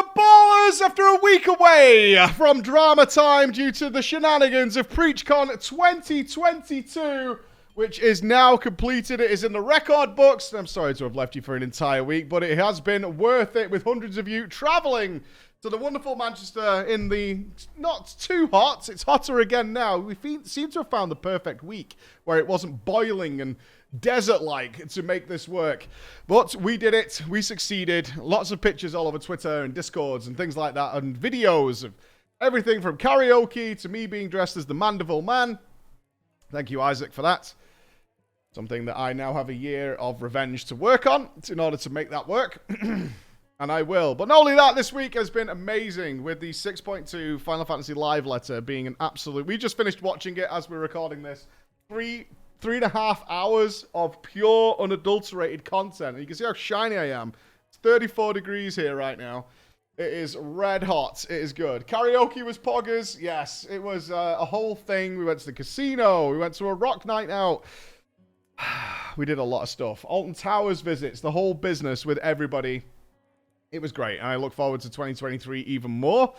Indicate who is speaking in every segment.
Speaker 1: Ballers, after a week away from drama time due to the shenanigans of PreachCon 2022, which is now completed. It is in the record books. I'm sorry to have left you for an entire week, but it has been worth it with hundreds of you traveling to the wonderful Manchester in the not too hot. It's hotter again now. We seem to have found the perfect week where it wasn't boiling and desert-like to make this work. But we did it. We succeeded. Lots of pictures all over Twitter and Discords and things like that, and videos of everything from karaoke to me being dressed as the Mandeville Man. Thank you, Isaac, for that. Something that I now have a year of revenge to work on in order to make that work. And I will. But not only that, this week has been amazing with the 6.2 Final Fantasy Live Letter being an absolute... We just finished watching it as we're recording this. 3.5 hours of pure, unadulterated content. And you can see how shiny I am. It's 34 degrees here right now. It is red hot. It is good. Karaoke was poggers. Yes, it was a whole thing. We went to the casino. We went to a rock night out. We did a lot of stuff. Alton Towers visits, the whole business with everybody. It was great, and I look forward to 2023 even more.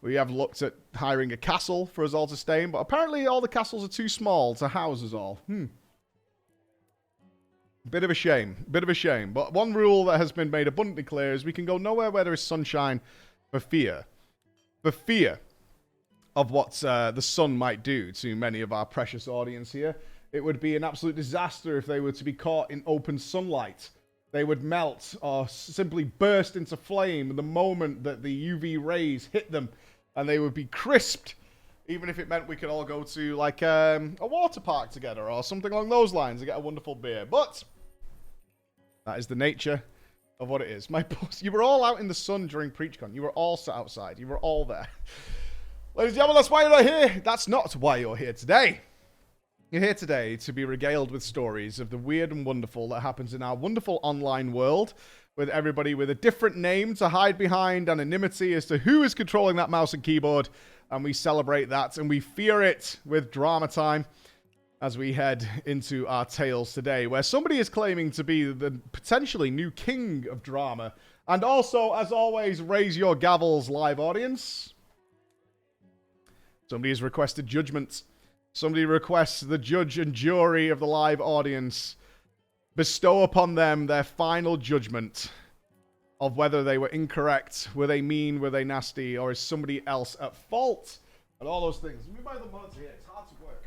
Speaker 1: We have looked at hiring a castle for us all to stay in, but apparently all the castles are too small to house us all. Bit of a shame. Bit of a shame. But one rule that has been made abundantly clear is we can go nowhere where there is sunshine for fear. For fear of what the sun might do to many of our precious audience here. It would be an absolute disaster if they were to be caught in open sunlight. They would melt or simply burst into flame the moment that the UV rays hit them, and they would be crisped, even if it meant we could all go to like a water park together or something along those lines and get a wonderful beer. But that is the nature of what it is. You were all out in the sun during PreachCon. You were all sat outside. You were all there. Ladies and gentlemen, that's why you're here. That's not why you're here today. You're here today to be regaled with stories of the weird and wonderful that happens in our wonderful online world, with everybody with a different name to hide behind anonymity as to who is controlling that mouse and keyboard, and we celebrate that, and we fear it with drama time as we head into our tales today, where somebody is claiming to be the potentially new king of drama. And also, as always, raise your gavels, live audience. Somebody has requested judgment. Somebody requests the judge and jury of the live audience bestow upon them their final judgment of whether they were incorrect, were they mean, were they nasty, or is somebody else at fault, and all those things. Let me buy the monitor here. It's hard to work.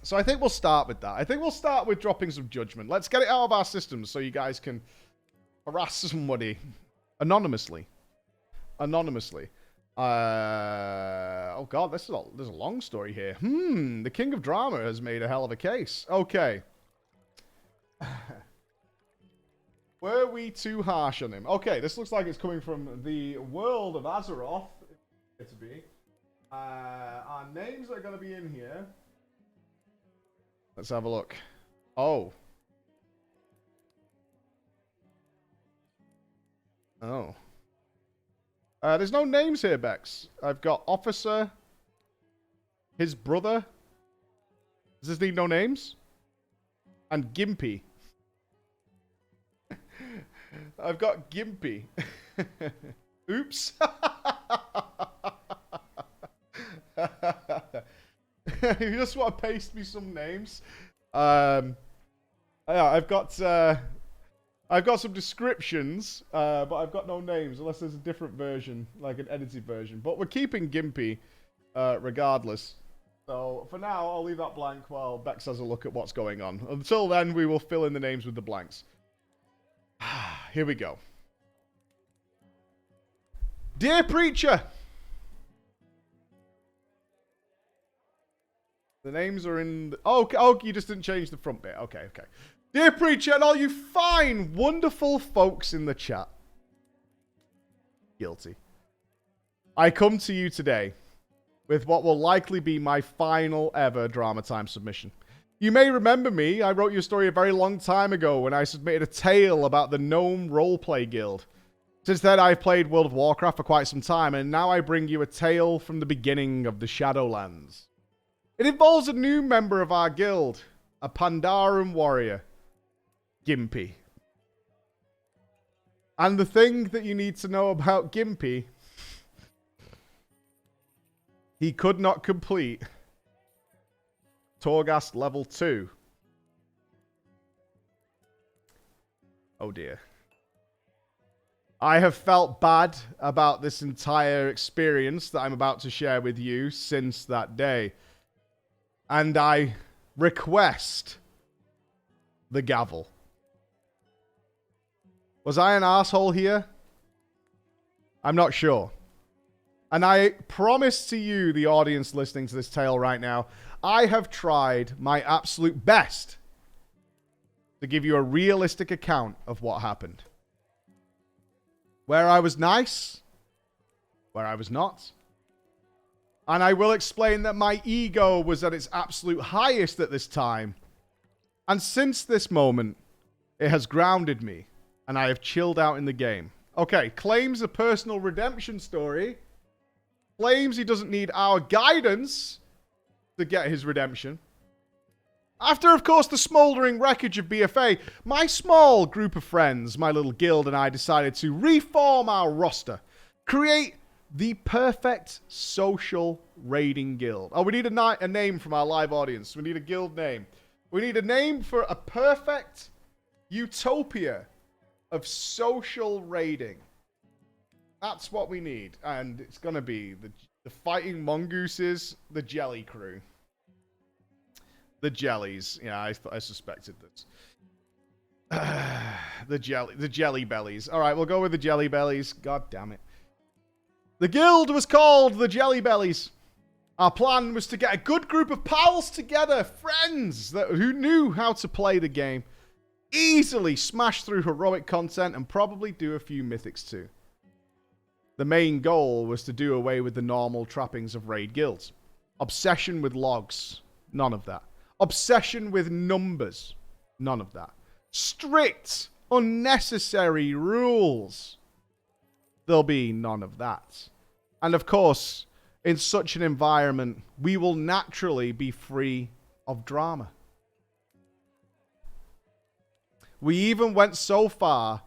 Speaker 1: So I think we'll start with that. I think we'll start with dropping some judgment. Let's get it out of our systems so you guys can harass somebody anonymously. Oh god, there's a long story here. The King of Drama has made a hell of a case. Okay. Were we too harsh on him? Okay, this looks like it's coming from the world of Azeroth. It to be. Our names are going to be in here. Let's have a look. Oh. There's no names here, Bex. I've got Officer, his brother. Does this need no names? And Gimpy. I've got Gimpy. Oops. You just want to paste me some names. Yeah, I've got some descriptions, but I've got no names unless there's a different version, like an edited version. But we're keeping Gimpy regardless. So for now, I'll leave that blank while Bex has a look at what's going on. Until then, we will fill in the names with the blanks. Here we go. Dear Preacher. The names are in... Oh, you just didn't change the front bit. Okay. Dear Preacher and all you fine, wonderful folks in the chat. Guilty. I come to you today with what will likely be my final ever Drama Time submission. You may remember me. I wrote you a story a very long time ago when I submitted a tale about the Gnome Roleplay Guild. Since then, I've played World of Warcraft for quite some time, and now I bring you a tale from the beginning of the Shadowlands. It involves a new member of our guild, a Pandaren warrior, Gimpy. And the thing that you need to know about Gimpy, he could not complete Torghast level 2. Oh dear. I have felt bad about this entire experience that I'm about to share with you since that day. And I request the gavel. Was I an asshole here? I'm not sure. And I promise to you, the audience listening to this tale right now, I have tried my absolute best to give you a realistic account of what happened. Where I was nice, where I was not. And I will explain that my ego was at its absolute highest at this time. And since this moment, it has grounded me, and I have chilled out in the game. Okay, claims a personal redemption story. Claims he doesn't need our guidance to get his redemption. After, of course, the smouldering wreckage of BFA, my small group of friends, my little guild, and I decided to reform our roster. Create the perfect social raiding guild. Oh, we need a name from our live audience. We need a guild name. We need a name for a perfect utopia of social raiding. That's what we need. And it's going to be the Fighting Mongooses, the Jelly Crew. The Jellies. Yeah, I suspected this. The Jelly Bellies. All right, we'll go with the Jelly Bellies. God damn it. The guild was called the Jelly Bellies. Our plan was to get a good group of pals together, friends who knew how to play the game, easily smash through heroic content, and probably do a few mythics too. The main goal was to do away with the normal trappings of raid guilds. Obsession with logs. None of that. Obsession with numbers. None of that. Strict, unnecessary rules. There'll be none of that. And of course, in such an environment, we will naturally be free of drama. We even went so far...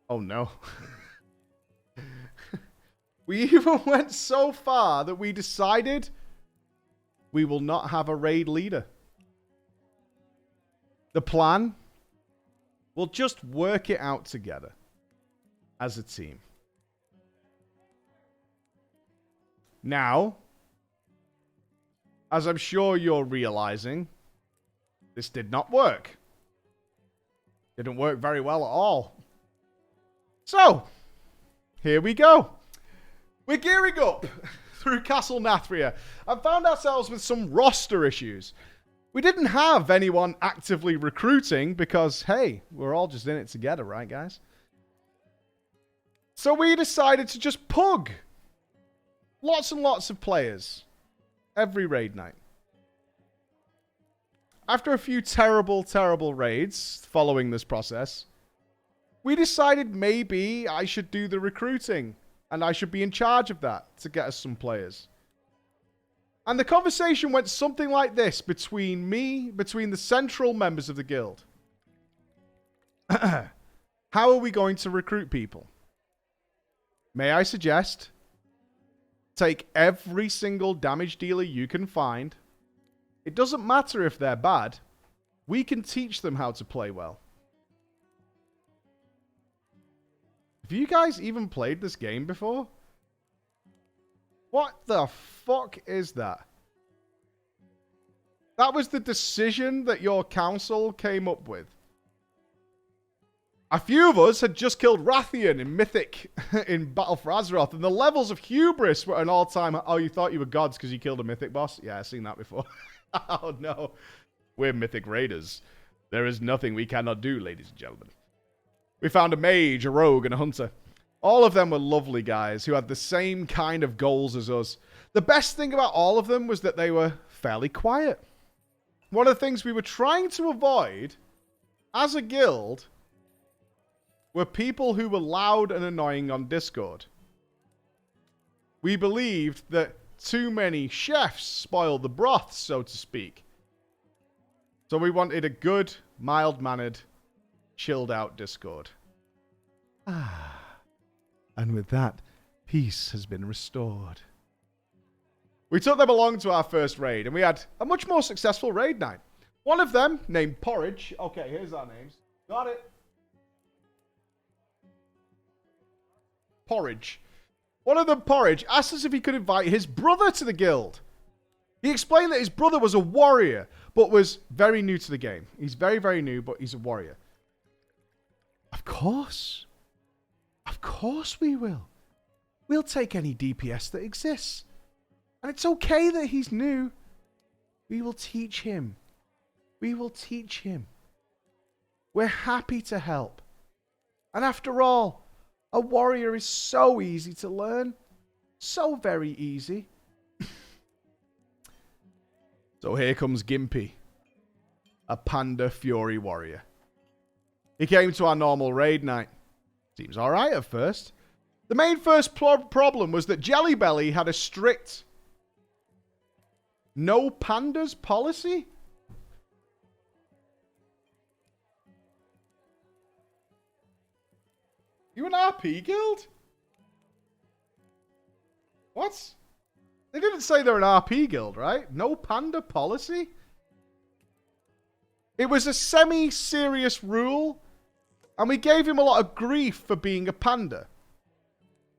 Speaker 1: Oh no. We even went so far that we decided we will not have a raid leader. The plan? We'll just work it out together as a team. Now, as I'm sure you're realizing, this did not work. Didn't work very well at all. So, here we go. We're gearing up through Castle Nathria and found ourselves with some roster issues. We didn't have anyone actively recruiting because, hey, we're all just in it together, right, guys? So we decided to just pug lots and lots of players every raid night. After a few terrible, terrible raids following this process, we decided maybe I should do the recruiting and I should be in charge of that to get us some players. And the conversation went something like this between the central members of the guild. How are we going to recruit people? May I suggest, take every single damage dealer you can find. It doesn't matter if they're bad. We can teach them how to play well. Have you guys even played this game before? What the fuck is that? That was the decision that your council came up with. A few of us had just killed Rathian in Mythic in Battle for Azeroth, and the levels of hubris were an all-time... Oh, you thought you were gods because you killed a Mythic boss? Yeah, I've seen that before. Oh, no. We're Mythic Raiders. There is nothing we cannot do, ladies and gentlemen. We found a mage, a rogue, and a hunter. All of them were lovely guys who had the same kind of goals as us. The best thing about all of them was that they were fairly quiet. One of the things we were trying to avoid as a guild were people who were loud and annoying on Discord. We believed that too many chefs spoiled the broth, so to speak. So we wanted a good, mild-mannered chilled out Discord. Ah. And with that, peace has been restored. We took them along to our first raid, and we had a much more successful raid night. One of them, named Porridge. Okay, here's our names. Got it. Porridge. One of them, Porridge, asked us if he could invite his brother to the guild. He explained that his brother was a warrior, but was very new to the game. He's very, very new, but he's a warrior. Of course. Of course we will. We'll take any DPS that exists. And it's okay that he's new. We will teach him. We will teach him. We're happy to help. And after all, a warrior is so easy to learn. So very easy. So here comes Gimpy, a Panda Fury warrior. He came to our normal raid night. Seems alright at first. The main first problem was that Jelly Belly had a strict no pandas policy. You an RP guild? What? They didn't say they're an RP guild, right? No panda policy? It was a semi-serious rule, and we gave him a lot of grief for being a panda.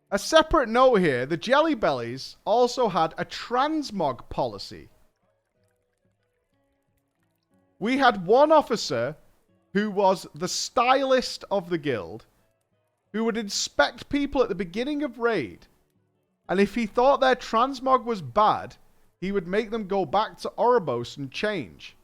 Speaker 1: A separate note here, the Jelly Bellies also had a transmog policy. We had one officer who was the stylist of the guild, who would inspect people at the beginning of raid, and if he thought their transmog was bad, he would make them go back to Oribos and change.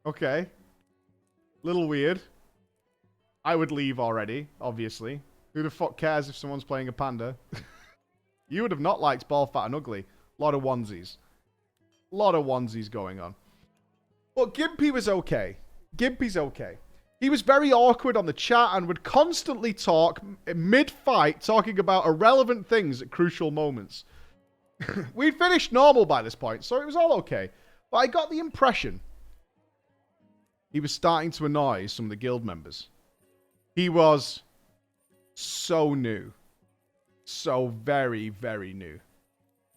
Speaker 1: Okay. Little weird. I would leave already, obviously. Who the fuck cares if someone's playing a panda? You would have not liked Ball, Fat, and Ugly. A lot of onesies. A lot of onesies going on. But Gimpy was okay. Gimpy's okay. He was very awkward on the chat and would constantly talk mid-fight, talking about irrelevant things at crucial moments. We'd finished normal by this point, so it was all okay. But I got the impression he was starting to annoy some of the guild members. He was so new. So very, very new.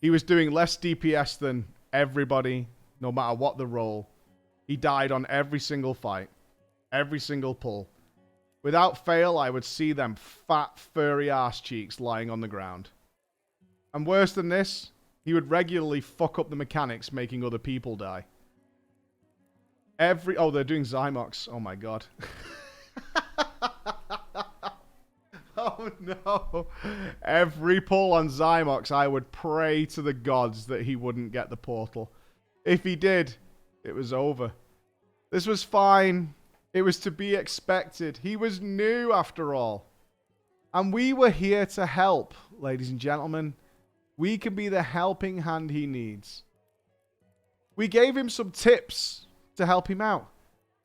Speaker 1: He was doing less DPS than everybody, no matter what the role. He died on every single fight. Every single pull. Without fail, I would see them fat, furry ass cheeks lying on the ground. And worse than this, he would regularly fuck up the mechanics, making other people die. Oh, they're doing Zymox. Oh my god. Oh no. Every pull on Zymox, I would pray to the gods that he wouldn't get the portal. If he did, it was over. This was fine. It was to be expected. He was new after all. And we were here to help, ladies and gentlemen. We can be the helping hand he needs. We gave him some tips to help him out.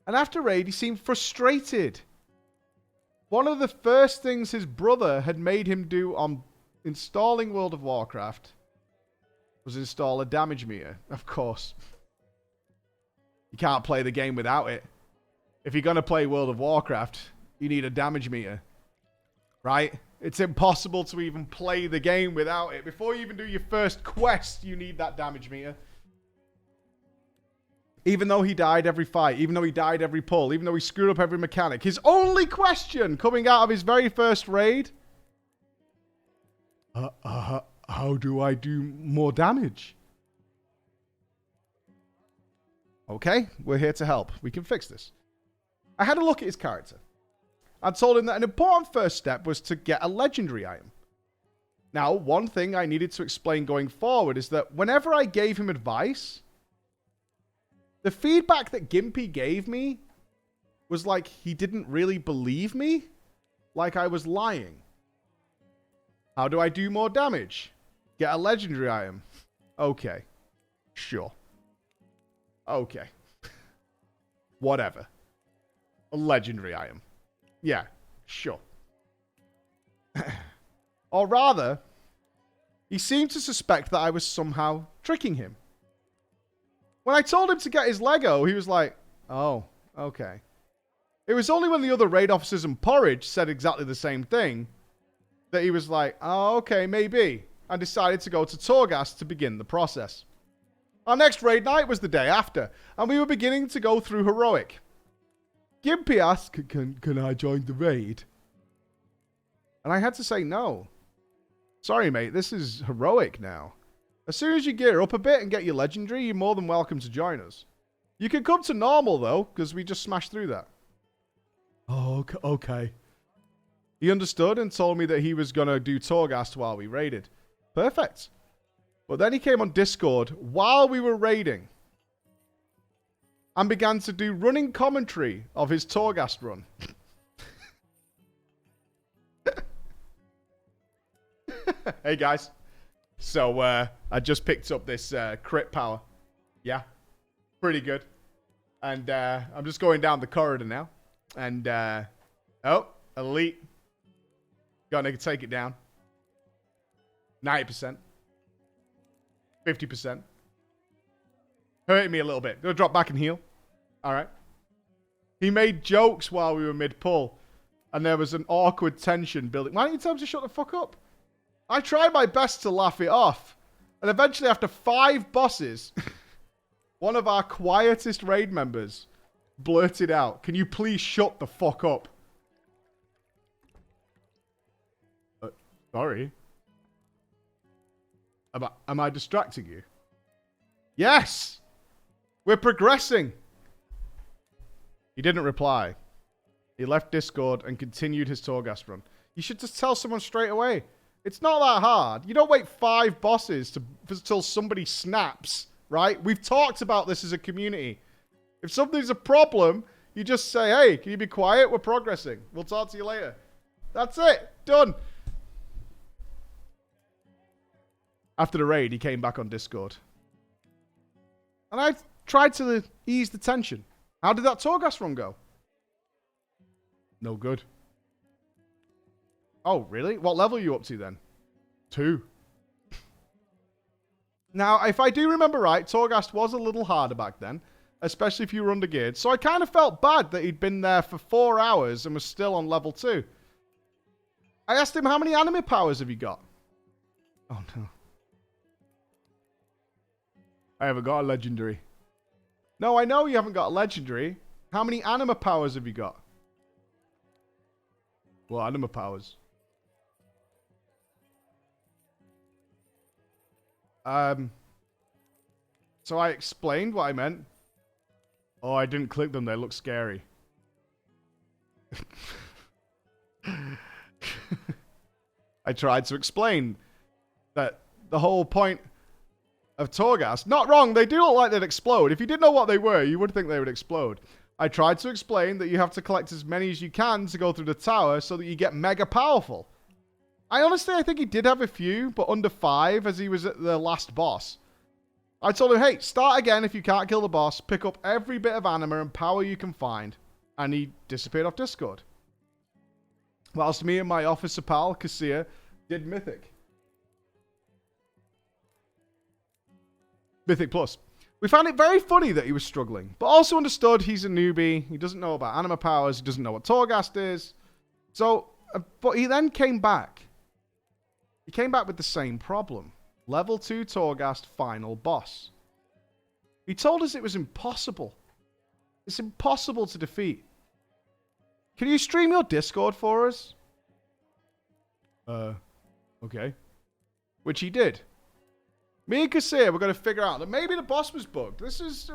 Speaker 1: And after raid, he seemed frustrated. One of the first things his brother had made him do on installing World of Warcraft was install a damage meter, of course. You can't play the game without it. If you're going to play World of Warcraft, you need a damage meter. Right? It's impossible to even play the game without it. Before you even do your first quest, you need that damage meter. Even though he died every fight, even though he died every pull, even though he screwed up every mechanic, his only question coming out of his very first raid, how do I do more damage? Okay, we're here to help. We can fix this. I had a look at his character. I told him that an important first step was to get a legendary item. Now, one thing I needed to explain going forward is that whenever I gave him advice, the feedback that Gimpy gave me was like he didn't really believe me, like I was lying. How do I do more damage? Get a legendary item. Okay. Sure. Okay. Whatever. A legendary item. Yeah, sure. Or rather, he seemed to suspect that I was somehow tricking him. When I told him to get his Lego, he was like, oh, okay. It was only when the other raid officers and Porridge said exactly the same thing that he was like, oh, okay, maybe, and decided to go to Torghast to begin the process. Our next raid night was the day after, and we were beginning to go through Heroic. Gimpy asked, can I join the raid? And I had to say no. Sorry, mate, this is Heroic now. As soon as you gear up a bit and get your Legendary, you're more than welcome to join us. You can come to Normal, though, because we just smashed through that. Oh, okay. He understood and told me that he was going to do Torghast while we raided. Perfect. But then he came on Discord while we were raiding and began to do running commentary of his Torghast run. Hey, guys. So, I just picked up this crit power. Yeah. Pretty good. And I'm just going down the corridor now. And, oh, elite. Gonna take it down. 90%. 50%. Hurting me a little bit. Gonna drop back and heal. Alright. He made jokes while we were mid-pull. And there was an awkward tension building. Why don't you tell him to shut the fuck up? I tried my best to laugh it off. And eventually, after 5 bosses, one of our quietest raid members blurted out, can you please shut the fuck up? Sorry. Am I distracting you? Yes! We're progressing! He didn't reply. He left Discord and continued his Torghast run. You should just tell someone straight away. It's not that hard. You don't wait 5 bosses until somebody snaps, right? We've talked about this as a community. If something's a problem, you just say, hey, can you be quiet? We're progressing. We'll talk to you later. That's it. Done. After the raid, he came back on Discord. And I tried to ease the tension. How did that Torghast run go? No good. Oh, really? What level are you up to then? 2. Now, if I do remember right, Torghast was a little harder back then, especially if you were undergeared. So I kind of felt bad that he'd been there for 4 hours and was still on level 2. I asked him, how many anime powers have you got? Oh, no. I haven't got a legendary. No, I know you haven't got a legendary. How many anima powers have you got? Well, anima powers. So I explained what I meant. Oh, I didn't click them. They look scary. I tried to explain that the whole point of Torghast, not wrong, they do look like they'd explode. If you didn't know what they were, you would think they would explode. I tried to explain that you have to collect as many as you can to go through the tower so that you get mega powerful. I think he did have a few, but under 5 as he was at the last boss. I told him, hey, start again if you can't kill the boss, pick up every bit of anima and power you can find. And he disappeared off Discord. Whilst me and my officer pal, Cassia, did Mythic. Mythic Plus. We found it very funny that he was struggling, but also understood he's a newbie. He doesn't know about anima powers. He doesn't know what Torghast is. So, but he then came back. He came back with the same problem. Level 2 Torghast final boss. He told us it was impossible. It's impossible to defeat. Can you stream your Discord for us? Okay. Which he did. Me and Cassia were going to figure out that maybe the boss was bugged. This is,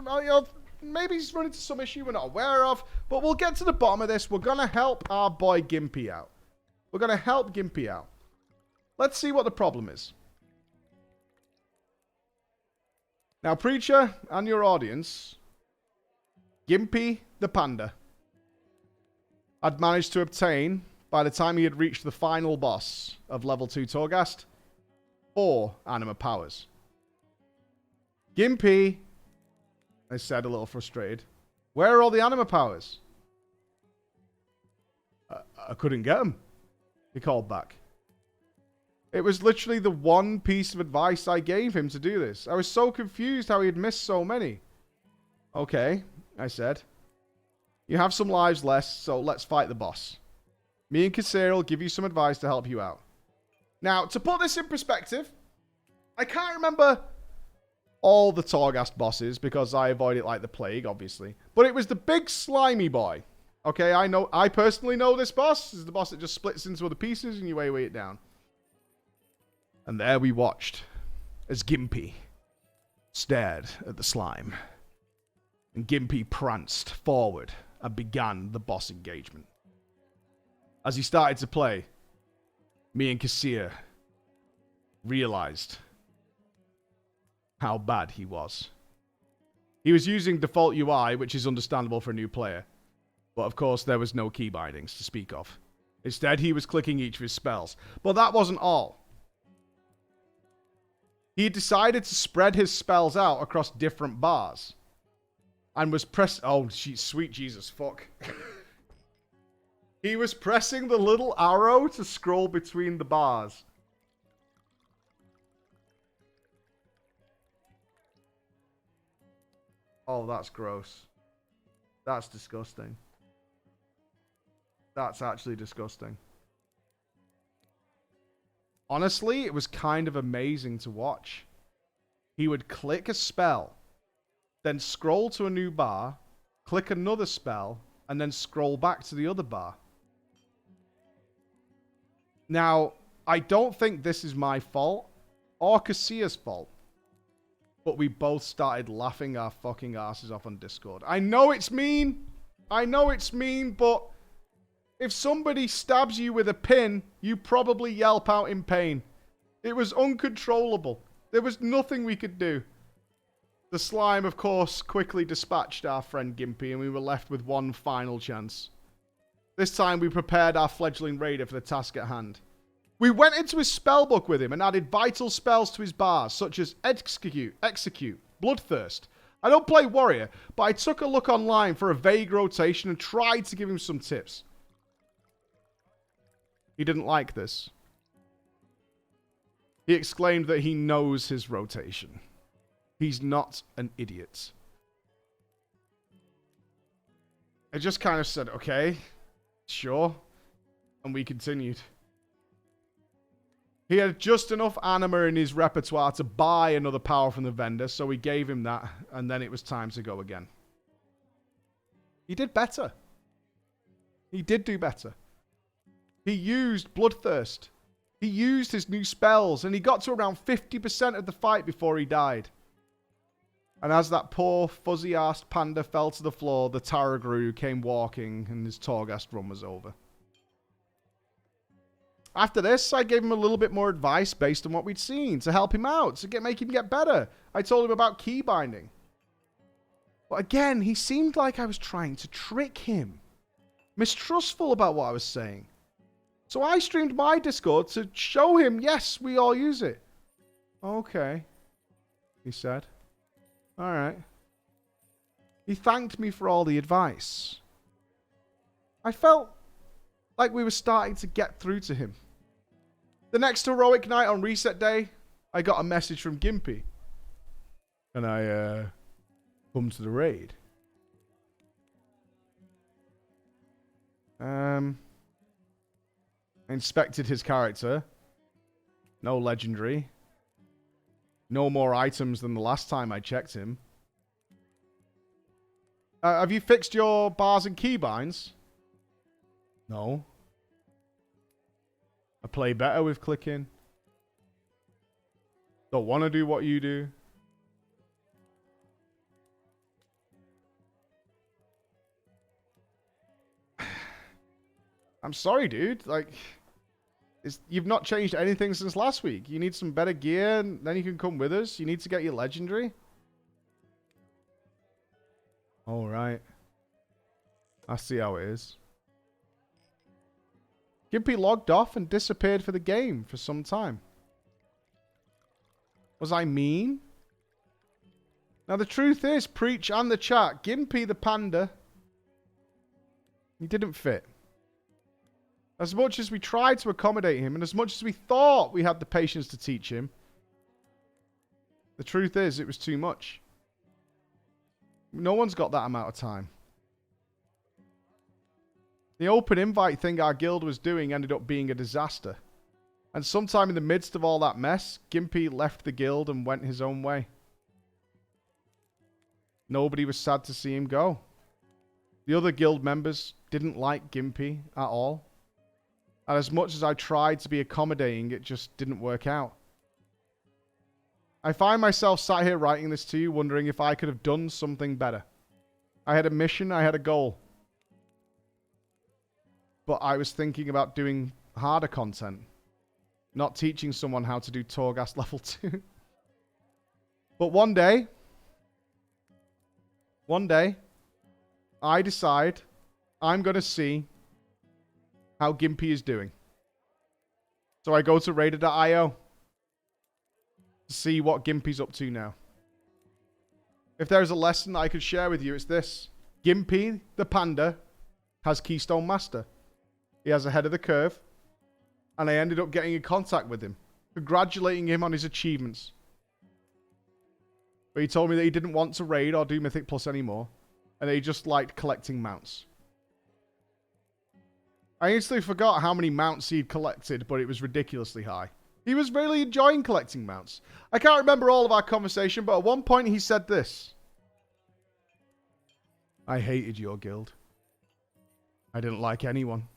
Speaker 1: maybe he's run into some issue we're not aware of. But we'll get to the bottom of this. We're going to help our boy Gimpy out. We're going to help Gimpy out. Let's see what the problem is. Now, Preacher and your audience, Gimpy the Panda had managed to obtain, by the time he had reached the final boss of level 2 Torghast, 4 anima powers. Gimpy, I said, a little frustrated, where are all the anima powers? I couldn't get them, he called back. It was literally the one piece of advice I gave him to do this. I was so confused how he had missed so many. Okay, I said. You have some lives less, so let's fight the boss. Me and Coeurl will give you some advice to help you out. Now, to put this in perspective, I can't remember all the Torghast bosses because I avoid it like the plague, obviously. But it was the big slimy boy. Okay, I personally know this boss. This is the boss that just splits into other pieces and you weigh it down. And there we watched as Gimpy stared at the slime. And Gimpy pranced forward and began the boss engagement. As he started to play, me and Coeurl realized how bad he was. He was using default UI, which is understandable for a new player. But of course, there was no key bindings to speak of. Instead, he was clicking each of his spells. But that wasn't all. He decided to spread his spells out across different bars. And was oh, sweet Jesus, fuck. He was pressing the little arrow to scroll between the bars. Oh, that's gross. That's disgusting. That's actually disgusting. Honestly, it was kind of amazing to watch. He would click a spell, then scroll to a new bar, click another spell, and then scroll back to the other bar. Now, I don't think this is my fault or Coeurl's fault, but we both started laughing our fucking asses off on Discord. I know it's mean. I know it's mean, but if somebody stabs you with a pin, you probably yelp out in pain. It was uncontrollable. There was nothing we could do. The slime, of course, quickly dispatched our friend Gimpy, and we were left with one final chance. This time, we prepared our fledgling raider for the task at hand. We went into his spellbook with him and added vital spells to his bars, such as Execute, Bloodthirst. I don't play Warrior, but I took a look online for a vague rotation and tried to give him some tips. He didn't like this. He exclaimed that he knows his rotation. He's not an idiot. I just kind of said, okay, sure. And we continued. He had just enough anima in his repertoire to buy another power from the vendor, so we gave him that, and then it was time to go again. He did better. He did do better. He used Bloodthirst. He used his new spells, and he got to around 50% of the fight before he died. And as that poor, fuzzy-arsed panda fell to the floor, the Taragru came walking, and his Torghast run was over. After this, I gave him a little bit more advice based on what we'd seen, to help him out, to make him get better. I told him about key binding. But again, he seemed like I was trying to trick him. Mistrustful about what I was saying. So I streamed my Discord to show him, yes, we all use it. Okay, he said. Alright. He thanked me for all the advice. I felt like we were starting to get through to him. The next heroic night on reset day, I got a message from Gimpy. And I, come to the raid. I inspected his character. No legendary. No more items than the last time I checked him. Have you fixed your bars and keybinds? No. I play better with clicking. Don't want to do what you do. I'm sorry, dude. Like, you've not changed anything since last week. You need some better gear, and then you can come with us. You need to get your legendary. All right. I see how it is. Gimpy logged off and disappeared for the game for some time. Was I mean? Now the truth is, Preach and the chat, Gimpy the panda, he didn't fit. As much as we tried to accommodate him, and as much as we thought we had the patience to teach him, the truth is, it was too much. No one's got that amount of time. The open invite thing our guild was doing ended up being a disaster. And sometime in the midst of all that mess, Gimpy left the guild and went his own way. Nobody was sad to see him go. The other guild members didn't like Gimpy at all. And as much as I tried to be accommodating, it just didn't work out. I find myself sat here writing this to you, wondering if I could have done something better. I had a mission, I had a goal. But I was thinking about doing harder content. Not teaching someone how to do Torghast level 2. But one day, I decide I'm going to see how Gimpy is doing. So I go to Raider.io to see what Gimpy's up to now. If there's a lesson I could share with you, it's this. Gimpy, the panda, has Keystone Master. He has ahead of the curve. And I ended up getting in contact with him, congratulating him on his achievements. But he told me that he didn't want to raid or do Mythic Plus anymore, and that he just liked collecting mounts. I instantly forgot how many mounts he'd collected, but it was ridiculously high. He was really enjoying collecting mounts. I can't remember all of our conversation, but at one point he said this. I hated your guild. I didn't like anyone.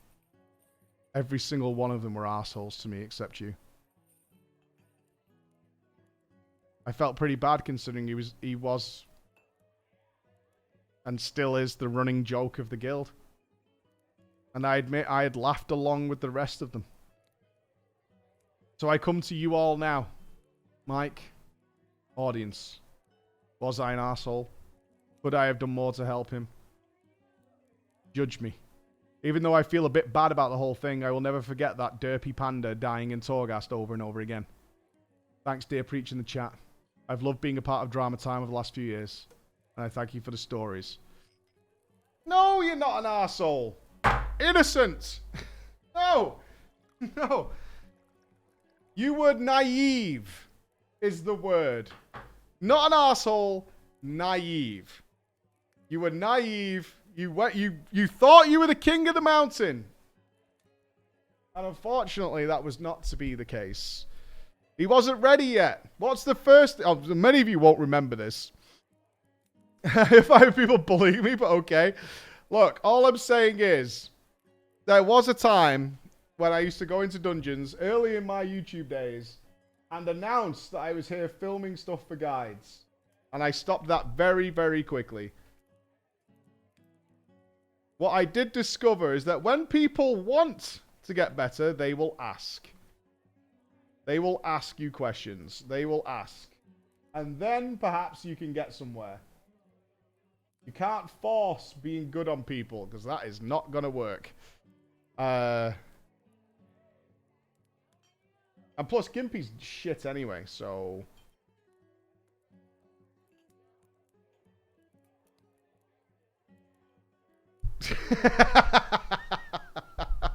Speaker 1: Every single one of them were assholes to me except you. I felt pretty bad considering he was and still is the running joke of the guild. And I admit I had laughed along with the rest of them. So I come to you all now. Mike, audience. Was I an asshole? Could I have done more to help him? Judge me. Even though I feel a bit bad about the whole thing, I will never forget that derpy panda dying in Torghast over and over again. Thanks, dear Preach in the chat. I've loved being a part of Drama Time over the last few years. And I thank you for the stories. No, you're not an arsehole. Innocent. No. No. You were naive is the word. Not an arsehole, naive. You were naive. You thought you were the king of the mountain. And unfortunately, that was not to be the case. He wasn't ready yet. What's the first... Oh, many of you won't remember this. If I have people bullying me, but okay. Look, all I'm saying is, there was a time when I used to go into dungeons early in my YouTube days and announce that I was here filming stuff for guides. And I stopped that very, very quickly. What I did discover is that when people want to get better, they will ask. They will ask you questions. They will ask. And then perhaps you can get somewhere. You can't force being good on people, because that is not going to work. And plus, Gimpy's shit anyway, so...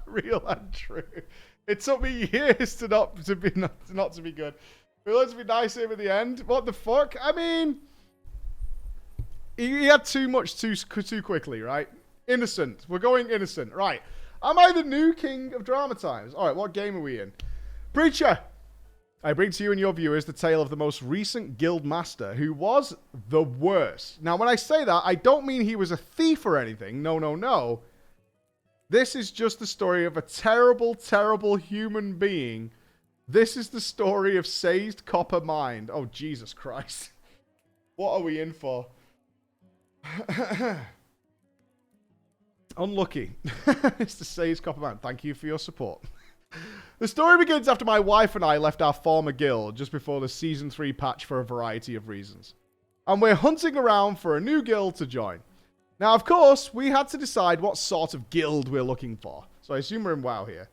Speaker 1: Real and true. It took me years to not to be good. We learned to be nice here at the end. What the fuck? I mean, he had too much too quickly, right? Innocent. We're going innocent, right? Am I the new king of Drama Times? All right, what game are we in? Preacher. I bring to you and your viewers the tale of the most recent guild master who was the worst. Now, when I say that, I don't mean he was a thief or anything. No, no, no. This is just the story of a terrible, terrible human being. This is the story of Seized Copper Mind. Oh, Jesus Christ. What are we in for? Unlucky. It's the Seized Copper Mind. Thank you for your support. The story begins after my wife and I left our former guild just before the Season 3 patch for a variety of reasons. And we're hunting around for a new guild to join. Now, of course, we had to decide what sort of guild we're looking for. So I assume we're in WoW here.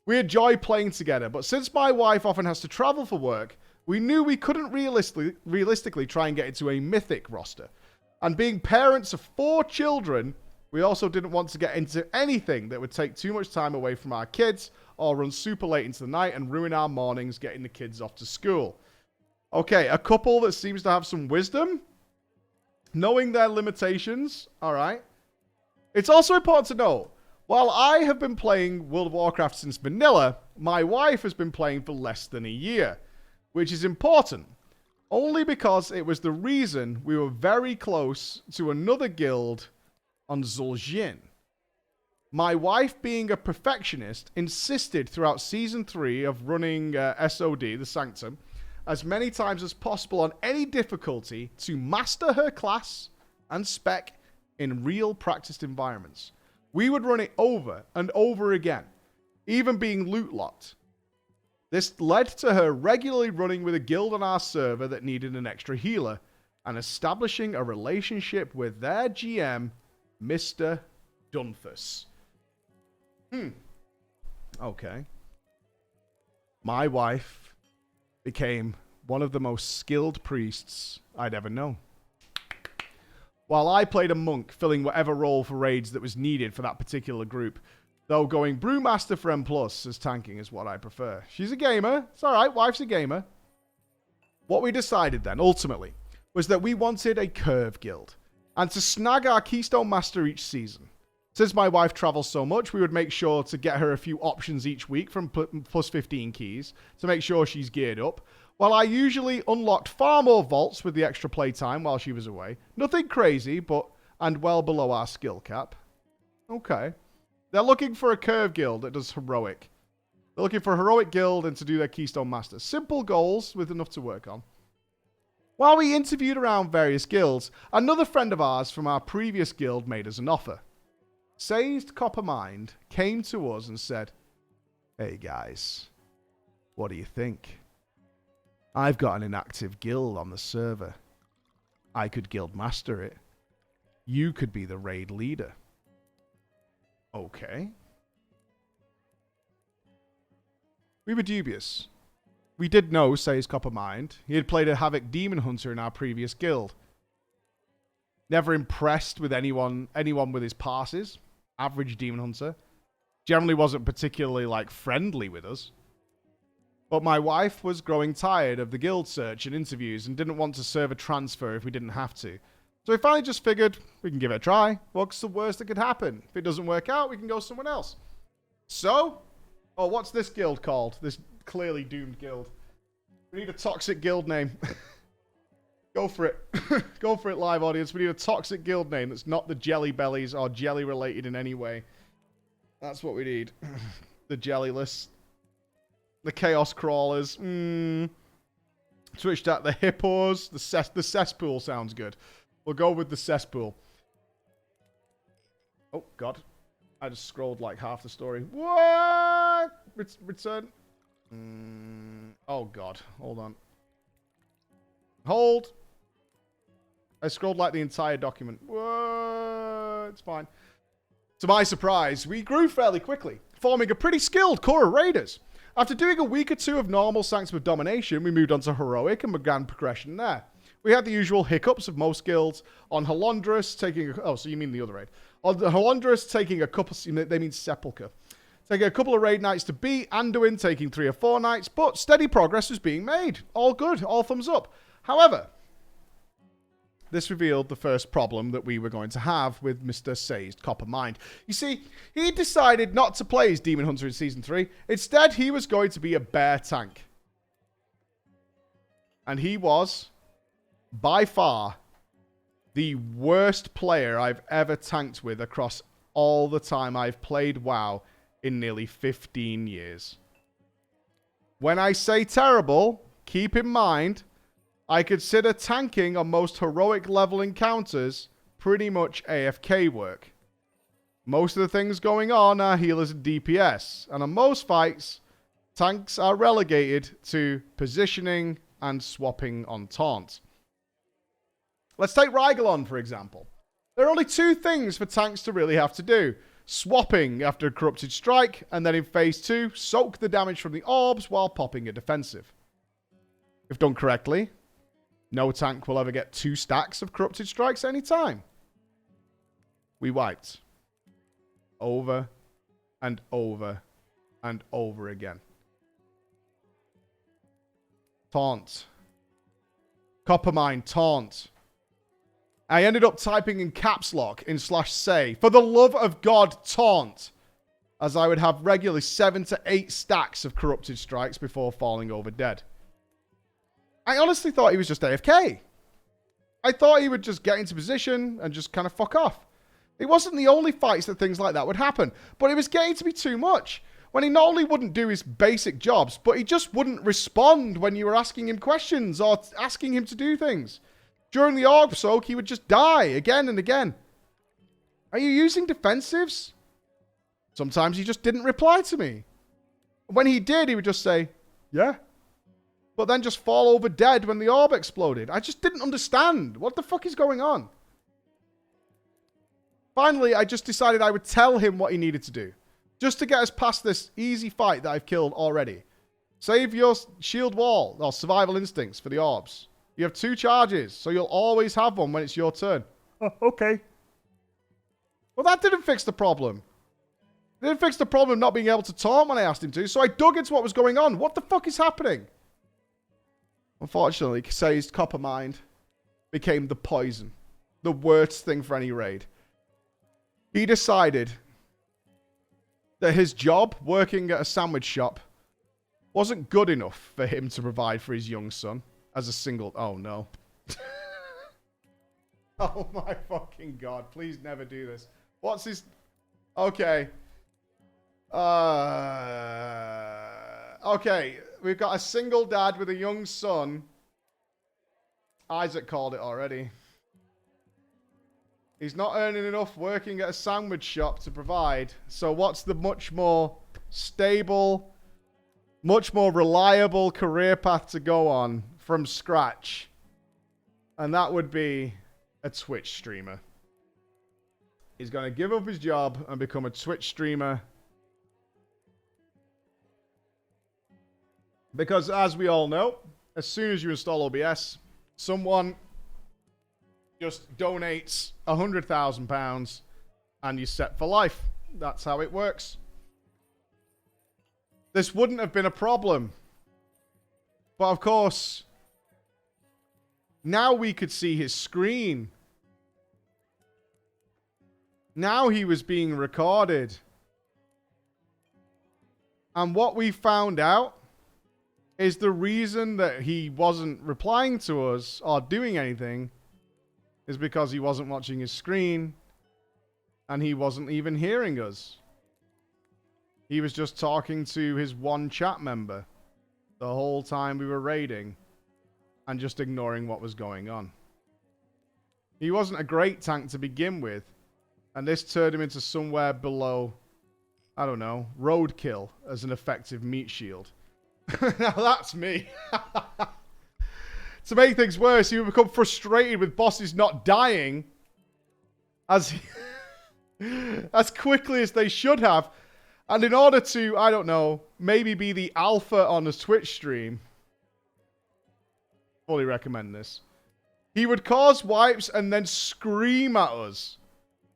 Speaker 1: We enjoy playing together, but since my wife often has to travel for work, we knew we couldn't realistically try and get into a mythic roster. And being parents of 4 children, We also didn't want to get into anything that would take too much time away from our kids or run super late into the night and ruin our mornings getting the kids off to school. Okay, a couple that seems to have some wisdom. Knowing their limitations. All right. It's also important to know, while I have been playing World of Warcraft since vanilla, my wife has been playing for less than a year, which is important. Only because it was the reason we were very close to another guild on Zul'jin. My wife, being a perfectionist, insisted throughout Season 3 of running SOD, the Sanctum, as many times as possible on any difficulty to master her class and spec in real practiced environments. We would run it over and over again, even being loot locked. This led to her regularly running with a guild on our server that needed an extra healer and establishing a relationship with their GM, Mr. Dunthus. Okay. My wife became one of the most skilled priests I'd ever known. While I played a monk, filling whatever role for raids that was needed for that particular group. Though going Brewmaster for M+, as tanking is what I prefer. She's a gamer. It's alright, wife's a gamer. What we decided then, ultimately, was that we wanted a curve guild. And to snag our Keystone Master each season. Since my wife travels so much, we would make sure to get her a few options each week from plus 15 keys to make sure she's geared up. While I usually unlocked far more vaults with the extra playtime while she was away. Nothing crazy, and well below our skill cap. Okay. They're looking for a curve guild that does heroic. They're looking for a heroic guild and to do their Keystone Master. Simple goals with enough to work on. While we interviewed around various guilds, another friend of ours from our previous guild made us an offer. Sazed Coppermind came to us and said, "Hey guys, what do you think? I've got an inactive guild on the server. I could guild master it. You could be the raid leader." Okay. We were dubious. We did know Sazed Coppermind. He had played a Havoc Demon Hunter in our previous guild. Never impressed with anyone with his passes. Average Demon Hunter. Generally wasn't particularly, friendly with us. But my wife was growing tired of the guild search and interviews and didn't want to serve a transfer if we didn't have to. So we finally just figured we can give it a try. What's the worst that could happen? If it doesn't work out, we can go somewhere else. So, what's this guild called? This clearly doomed guild. We need a toxic guild name. Go for it. Go for it, live audience. We need a toxic guild name that's not the Jelly Bellies or jelly related in any way. That's what we need. The Jellyless. The Chaos Crawlers. Switched out the Hippos. The Cesspool sounds good. We'll go with the Cesspool. Oh, God. I just scrolled half the story. What? Return. Oh, God. Hold on. Hold. I scrolled the entire document. What? It's fine. To my surprise, we grew fairly quickly, forming a pretty skilled core of raiders. After doing a week or two of normal Sanctum of Domination, we moved on to Heroic and began progression there. We had the usual hiccups of most guilds. On Halondrus, taking... Oh, so you mean the other raid. On Halondrus, taking a couple... They mean Sepulchre. Taking a couple of raid nights to beat. Anduin taking 3 or 4 nights. But steady progress was being made. All good. All thumbs up. However, this revealed the first problem that we were going to have with Mr. Sazed Coppermind. You see, he decided not to play as Demon Hunter in Season 3. Instead, he was going to be a bear tank. And he was, by far, the worst player I've ever tanked with across all the time I've played WoW in nearly 15 years. When I say terrible, keep in mind, I consider tanking on most heroic level encounters pretty much AFK work. Most of the things going on are healers and DPS, and on most fights, tanks are relegated to positioning and swapping on taunt. Let's take Rygalon, for example. There are only 2 things for tanks to really have to do. Swapping after a Corrupted Strike, and then in Phase 2, soak the damage from the orbs while popping a defensive. If done correctly, no tank will ever get 2 stacks of Corrupted Strikes any time. We wiped. over and over and over again. Taunt. Copper mine, taunt. I ended up typing in caps lock in /say. For the love of God, taunt. As I would have regularly 7 to 8 stacks of corrupted strikes before falling over dead. I honestly thought he was just AFK. I thought he would just get into position and just kind of fuck off. It wasn't the only fights that things like that would happen, but it was getting to be too much. When he not only wouldn't do his basic jobs, but he just wouldn't respond when you were asking him questions or asking him to do things. During the orb soak, he would just die again and again. Are you using defensives? Sometimes he just didn't reply to me. When he did, he would just say, yeah. But then just fall over dead when the orb exploded. I just didn't understand. What the fuck is going on? Finally, I just decided I would tell him what he needed to do. Just to get us past this easy fight that I've killed already. Save your shield wall or survival instincts for the orbs. You have 2 charges, so you'll always have one when it's your turn. Oh, okay. Well, that didn't fix the problem. It didn't fix the problem not being able to taunt when I asked him to, so I dug into what was going on. What the fuck is happening? Unfortunately, Kasei's copper mind became the poison. The worst thing for any raid. He decided that his job, working at a sandwich shop, wasn't good enough for him to provide for his young son as a single... Oh, no. Oh, my fucking God. Please never do this. What's his... Okay. Okay. We've got a single dad with a young son. Isaac called it already. He's not earning enough working at a sandwich shop to provide. So what's the much more stable, much more reliable career path to go on from scratch? And that would be a Twitch streamer. He's going to give up his job and become a Twitch streamer. Because as we all know, as soon as you install OBS, someone just donates £100,000 and you're set for life. That's how it works. This wouldn't have been a problem. But of course, now we could see his screen. Now he was being recorded. And what we found out is the reason that he wasn't replying to us or doing anything is because he wasn't watching his screen and he wasn't even hearing us. He was just talking to his one chat member the whole time we were raiding and just ignoring what was going on. He wasn't a great tank to begin with, and this turned him into somewhere below, I don't know, roadkill as an effective meat shield. Now that's me. To make things worse, he would become frustrated with bosses not dying as quickly as they should have. And in order to, I don't know, maybe be the alpha on a Twitch stream, fully recommend this, he would cause wipes and then scream at us.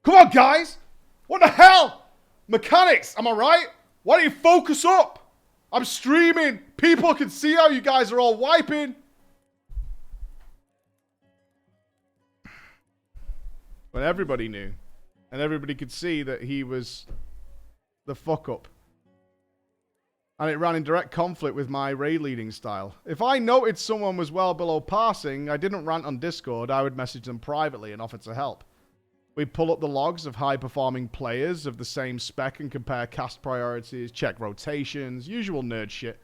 Speaker 1: Come on, guys! What the hell? Mechanics, am I right? Why don't you focus up? I'm streaming. People can see how you guys are all wiping. But everybody knew. And everybody could see that he was the fuck up. And it ran in direct conflict with my raid leading style. If I noted someone was well below passing, I didn't rant on Discord. I would message them privately and offer to help. We'd pull up the logs of high-performing players of the same spec and compare cast priorities, check rotations, usual nerd shit.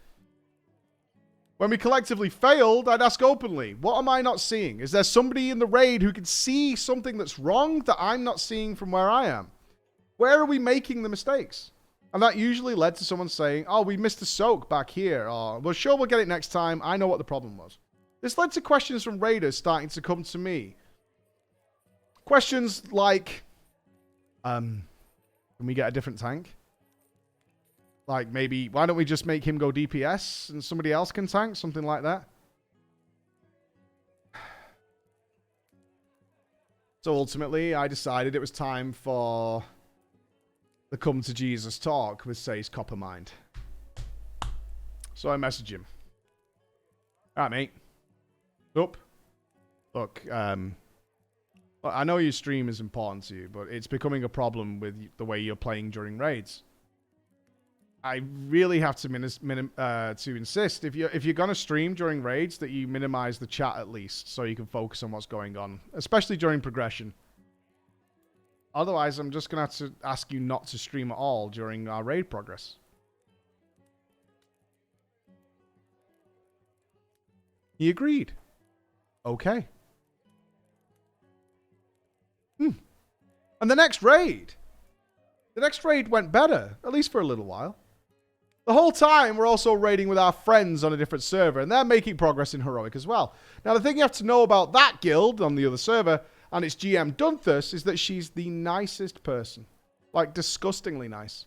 Speaker 1: When we collectively failed, I'd ask openly, what am I not seeing? Is there somebody in the raid who can see something that's wrong that I'm not seeing from where I am? Where are we making the mistakes? And that usually led to someone saying, oh, we missed a soak back here, or, well, sure, we'll get it next time. I know what the problem was. This led to questions from raiders starting to come to me. Questions like, can we get a different tank? Like, maybe, why don't we just make him go DPS and somebody else can tank? Something like that. So ultimately, I decided it was time for the come to Jesus talk with Say's Coppermind. So I message him. Alright, mate. Up. Look, I know your stream is important to you, but it's becoming a problem with the way you're playing during raids. I really have to insist if you're gonna stream during raids that you minimize the chat at least, so you can focus on what's going on, especially during progression. Otherwise, I'm just gonna have to ask you not to stream at all during our raid progress. He agreed. Okay. And the next raid went better, at least for a little while. The whole time, we're also raiding with our friends on a different server, and they're making progress in Heroic as well. Now, the thing you have to know about that guild on the other server and its GM Dunthus is that she's the nicest person. Like, disgustingly nice.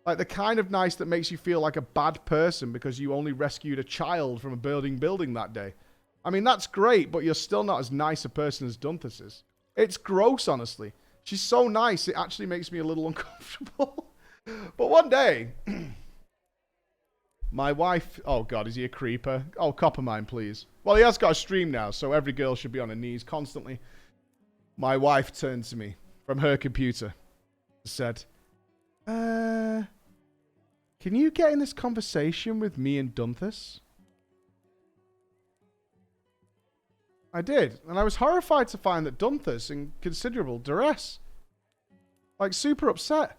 Speaker 1: Like, the kind of nice that makes you feel like a bad person because you only rescued a child from a burning building that day. I mean, that's great, but you're still not as nice a person as Dunthus is. It's gross, honestly. She's so nice, it actually makes me a little uncomfortable. But one day, my wife... Oh, God, is he a creeper? Oh, Coppermine, please. Well, he has got a stream now, so every girl should be on her knees constantly. My wife turned to me from her computer and said, can you get in this conversation with me and Dunthus? I did, and I was horrified to find that Dunthus in considerable duress. Like, super upset.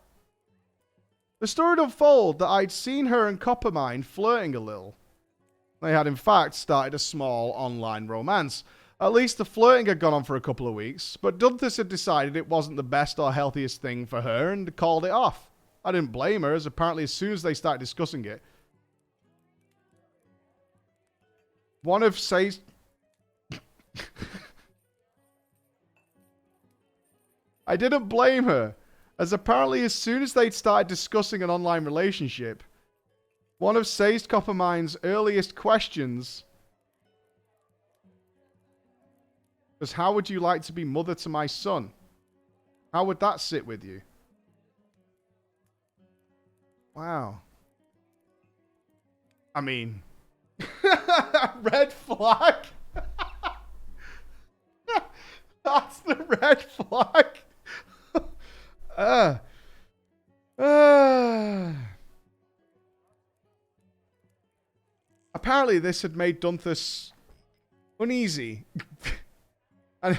Speaker 1: The story would unfold that I'd seen her and Coppermine flirting a little. They had, in fact, started a small online romance. At least the flirting had gone on for a couple of weeks, but Dunthus had decided it wasn't the best or healthiest thing for her and called it off. I didn't blame her, as apparently as soon as they started discussing it, one of Say's... I didn't blame her, as apparently as soon as they'd started discussing an online relationship, one of Say's Coppermine's earliest questions was, how would you like to be mother to my son? How would that sit with you? Wow. I mean, red flag? That's the red flag. Apparently this had made Dunthus uneasy. And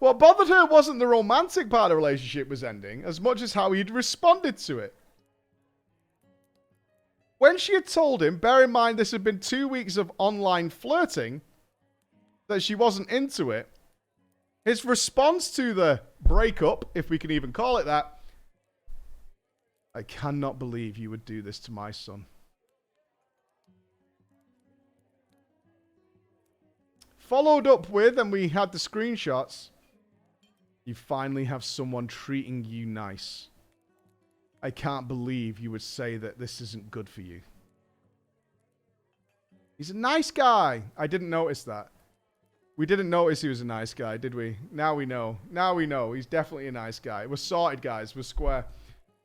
Speaker 1: what bothered her wasn't the romantic part of the relationship was ending, as much as how he'd responded to it. When she had told him, bear in mind this had been 2 weeks of online flirting, that she wasn't into it, his response to the breakup, if we can even call it that, I cannot believe you would do this to my son. Followed up with, and we had the screenshots, you finally have someone treating you nice. I can't believe you would say that this isn't good for you. He's a nice guy. I didn't notice that. We didn't notice he was a nice guy, did we? Now we know. Now we know. He's definitely a nice guy. We're sorted, guys. We're square.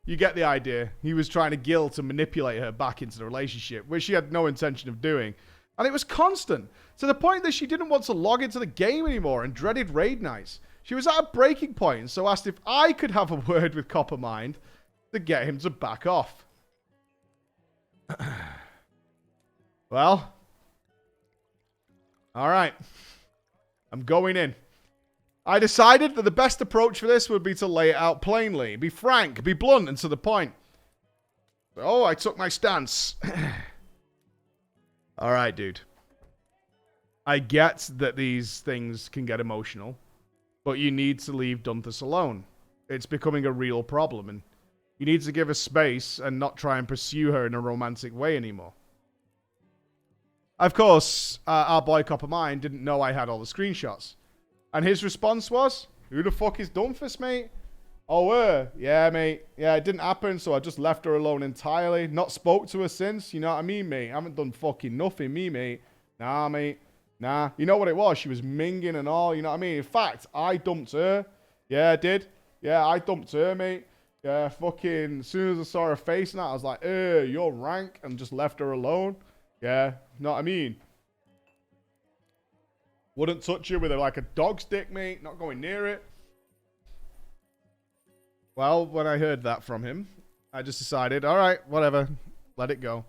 Speaker 1: You get the idea. He was trying to guilt and manipulate her back into the relationship, which she had no intention of doing. And it was constant, to the point that she didn't want to log into the game anymore and dreaded raid nights. She was at a breaking point, so asked if I could have a word with Coppermind to get him to back off. Well, all right. I'm going in. I decided that the best approach for this would be to lay it out plainly. Be frank, be blunt, and to the point. So, I took my stance. Alright, dude. I get that these things can get emotional, but you need to leave Dunthus alone. It's becoming a real problem, and you need to give her space and not try and pursue her in a romantic way anymore. Of course, our boy Coppermine didn't know I had all the screenshots. And his response was, who the fuck is Dunthus, mate? Oh, yeah, mate. Yeah, it didn't happen, so I just left her alone entirely. Not spoke to her since, you know what I mean, mate? I haven't done fucking nothing, me, mate. Nah, mate. Nah. You know what it was? She was minging and all, you know what I mean? In fact, I dumped her. Yeah, I did. Yeah, I dumped her, mate. Yeah, fucking, as soon as I saw her face and that, I was like, you're rank, and just left her alone. Yeah, know what I mean? Wouldn't touch her with like a dog stick, mate. Not going near it. Well, when I heard that from him, I just decided, all right, whatever. Let it go.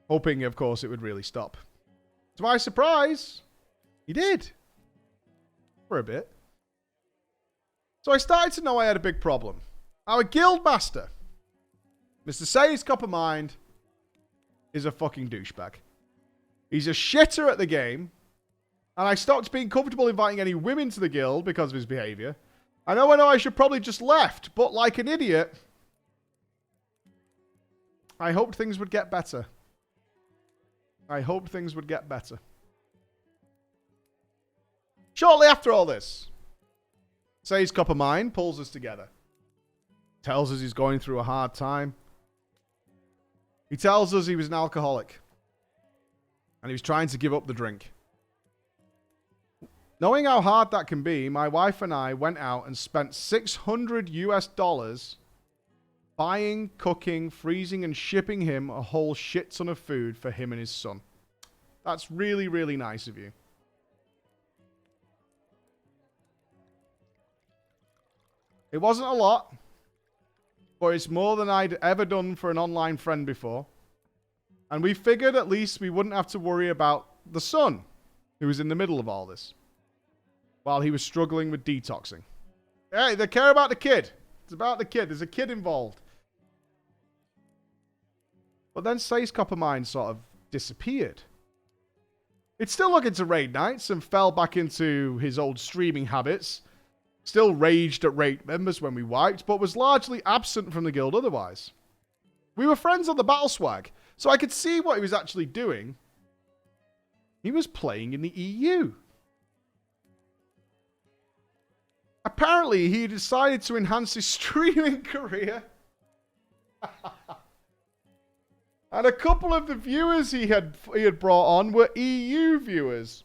Speaker 1: Hoping, of course, it would really stop. To my surprise, he did. For a bit. So I started to know I had a big problem. Our guild master, Mr. Say's Copper Mind, is a fucking douchebag. He's a shitter at the game. And I stopped being comfortable inviting any women to the guild because of his behavior. I know I should probably just left, but like an idiot, I hoped things would get better. I hoped things would get better. Shortly after all this, Say's Copper Mind pulls us together. Tells us he's going through a hard time. He tells us he was an alcoholic. And he was trying to give up the drink. Knowing how hard that can be, my wife and I went out and spent $600 buying, cooking, freezing, and shipping him a whole shit ton of food for him and his son. That's really, really nice of you. It wasn't a lot, but it's more than I'd ever done for an online friend before. And we figured at least we wouldn't have to worry about the son, who was in the middle of all this, while he was struggling with detoxing. Hey, they care about the kid. It's about the kid. There's a kid involved. But then Say's Copper Mind sort of disappeared. It's still looking to raid nights and fell back into his old streaming habits. Still raged at raid members when we wiped, but was largely absent from the guild otherwise. We were friends on the battle swag, so I could see what he was actually doing. He was playing in the EU. Apparently, he decided to enhance his streaming career. And a couple of the viewers he had brought on were EU viewers.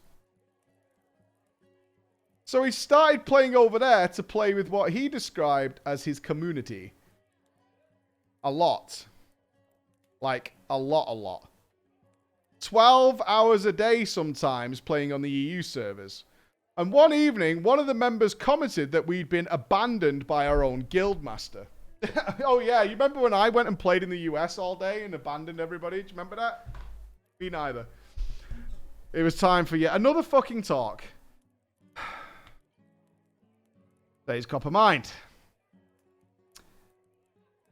Speaker 1: So he started playing over there to play with what he described as his community. A lot. Like, a lot. 12 hours a day sometimes playing on the EU servers. And one evening, one of the members commented that we'd been abandoned by our own guild master. Oh yeah, you remember when I went and played in the US all day and abandoned everybody? Do you remember that? Me neither. It was time for yet another fucking talk. Say's Copper Mind.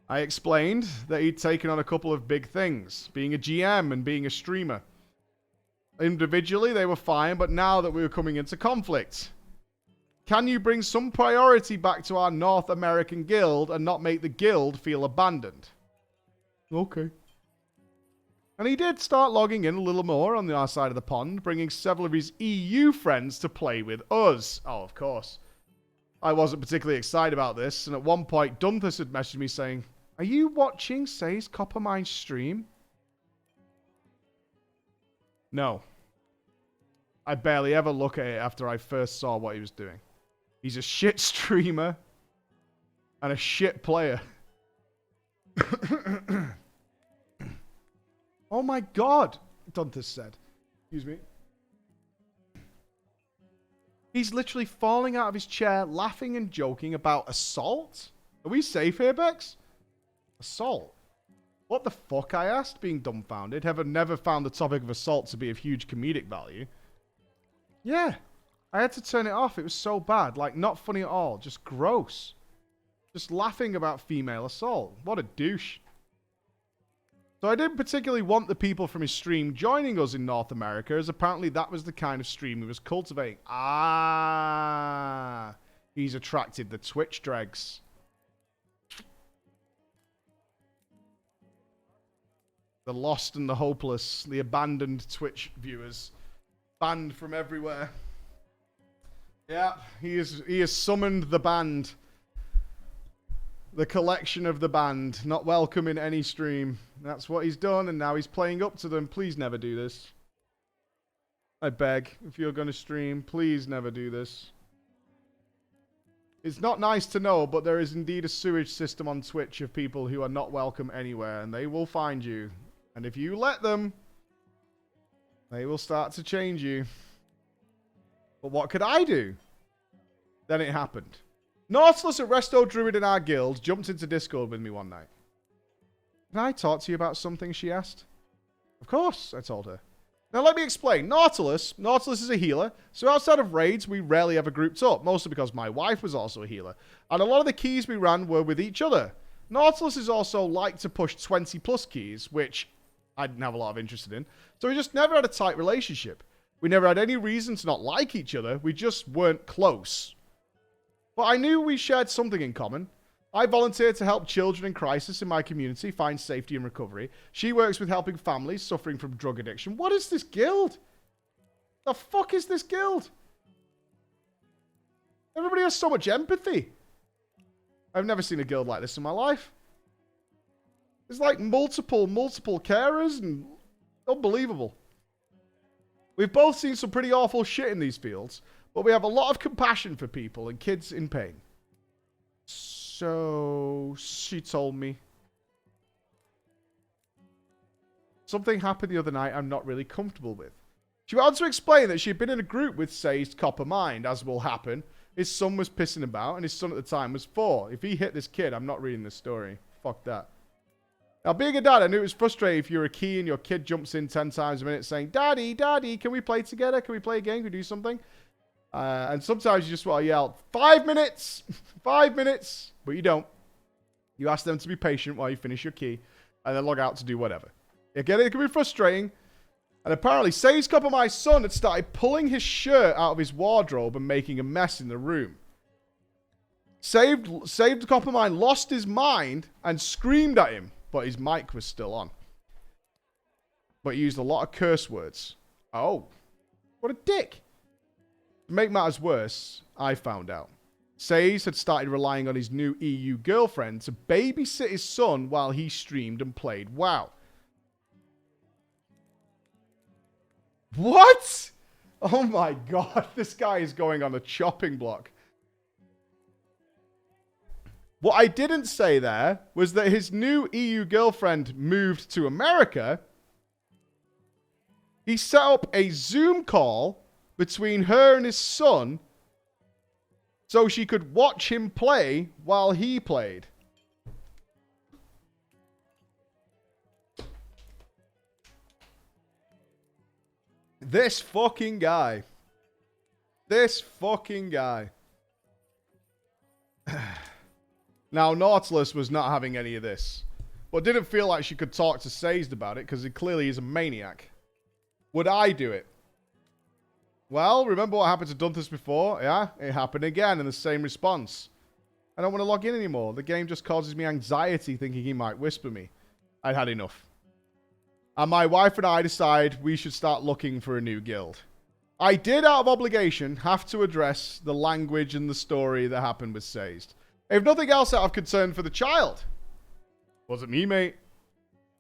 Speaker 1: I explained that he'd taken on a couple of big things, being a GM and being a streamer. Individually, they were fine, but now that we were coming into conflict, can you bring some priority back to our North American guild and not make the guild feel abandoned? Okay. And he did start logging in a little more on our side of the pond, bringing several of his EU friends to play with us. Oh, of course. I wasn't particularly excited about this, and at one point, Dunthus had messaged me saying, "Are you watching Say's Copper Mine stream?" No. I barely ever look at it after I first saw what he was doing. He's a shit streamer and a shit player. Oh my god, Dunthus said. Excuse me. He's literally falling out of his chair, laughing and joking about assault? Are we safe here, Bex? Assault? What the fuck, I asked, being dumbfounded. Have never found the topic of assault to be of huge comedic value. Yeah. I had to turn it off. It was so bad. Like, not funny at all. Just gross. Just laughing about female assault. What a douche. So I didn't particularly want the people from his stream joining us in North America, as apparently that was the kind of stream he was cultivating. Ah. He's attracted the Twitch dregs. The lost and the hopeless. The abandoned Twitch viewers. Banned from everywhere. Yeah, he has summoned the band. The collection of the band. Not welcome in any stream. That's what he's done, and now he's playing up to them. Please never do this. I beg, if you're going to stream, please never do this. It's not nice to know, but there is indeed a sewage system on Twitch of people who are not welcome anywhere, and they will find you. And if you let them, they will start to change you. But what could I do? Then it happened. Nautilus, a resto druid in our guild, jumped into Discord with me one night. Can I talk to you about something, she asked. Of course, I told her. Now let me explain. Nautilus is a healer, so outside of raids, we rarely ever grouped up, mostly because my wife was also a healer. And a lot of the keys we ran were with each other. Nautilus is also like to push 20 plus keys, which I didn't have a lot of interest in. So we just never had a tight relationship. We never had any reason to not like each other, we just weren't close. But I knew we shared something in common. I volunteer to help children in crisis in my community find safety and recovery. She works with helping families suffering from drug addiction. What is this guild? The fuck is this guild? Everybody has so much empathy. I've never seen a guild like this in my life. There's like multiple carers and unbelievable. We've both seen some pretty awful shit in these fields, but we have a lot of compassion for people and kids in pain. So, she told me. Something happened the other night I'm not really comfortable with. She went on to explain that she'd been in a group with Say's Copper Mind, as will happen. His son was pissing about, and his son at the time was 4. If he hit this kid, I'm not reading this story. Fuck that. Now, being a dad, I knew it was frustrating if you're a key and your kid jumps in 10 times a minute saying, Daddy, Daddy, can we play together? Can we play a game? Can we do something? And sometimes you just want to yell, 5 minutes! 5 minutes! But you don't. You ask them to be patient while you finish your key, and then log out to do whatever. Again, it can be frustrating. And apparently, Say's Copper, my son, had started pulling his shirt out of his wardrobe and making a mess in the room. Saved Copper Mine lost his mind and screamed at him, but his mic was still on. But he used a lot of curse words. Oh, what a dick. To make matters worse, I found out. Says had started relying on his new EU girlfriend to babysit his son while he streamed and played WoW. What? Oh my god, this guy is going on a chopping block. What I didn't say there was that his new EU girlfriend moved to America. He set up a Zoom call between her and his son so she could watch him play while he played. This fucking guy. This fucking guy. Now, Nautilus was not having any of this, but didn't feel like she could talk to Sazed about it because he clearly is a maniac. Would I do it? Well, remember what happened to Dunthus before? Yeah, it happened again in the same response. I don't want to log in anymore. The game just causes me anxiety thinking he might whisper me. I'd had enough. And my wife and I decided we should start looking for a new guild. I did, out of obligation, have to address the language and the story that happened with Sazed. If nothing else, out of concern for the child. Wasn't me, mate.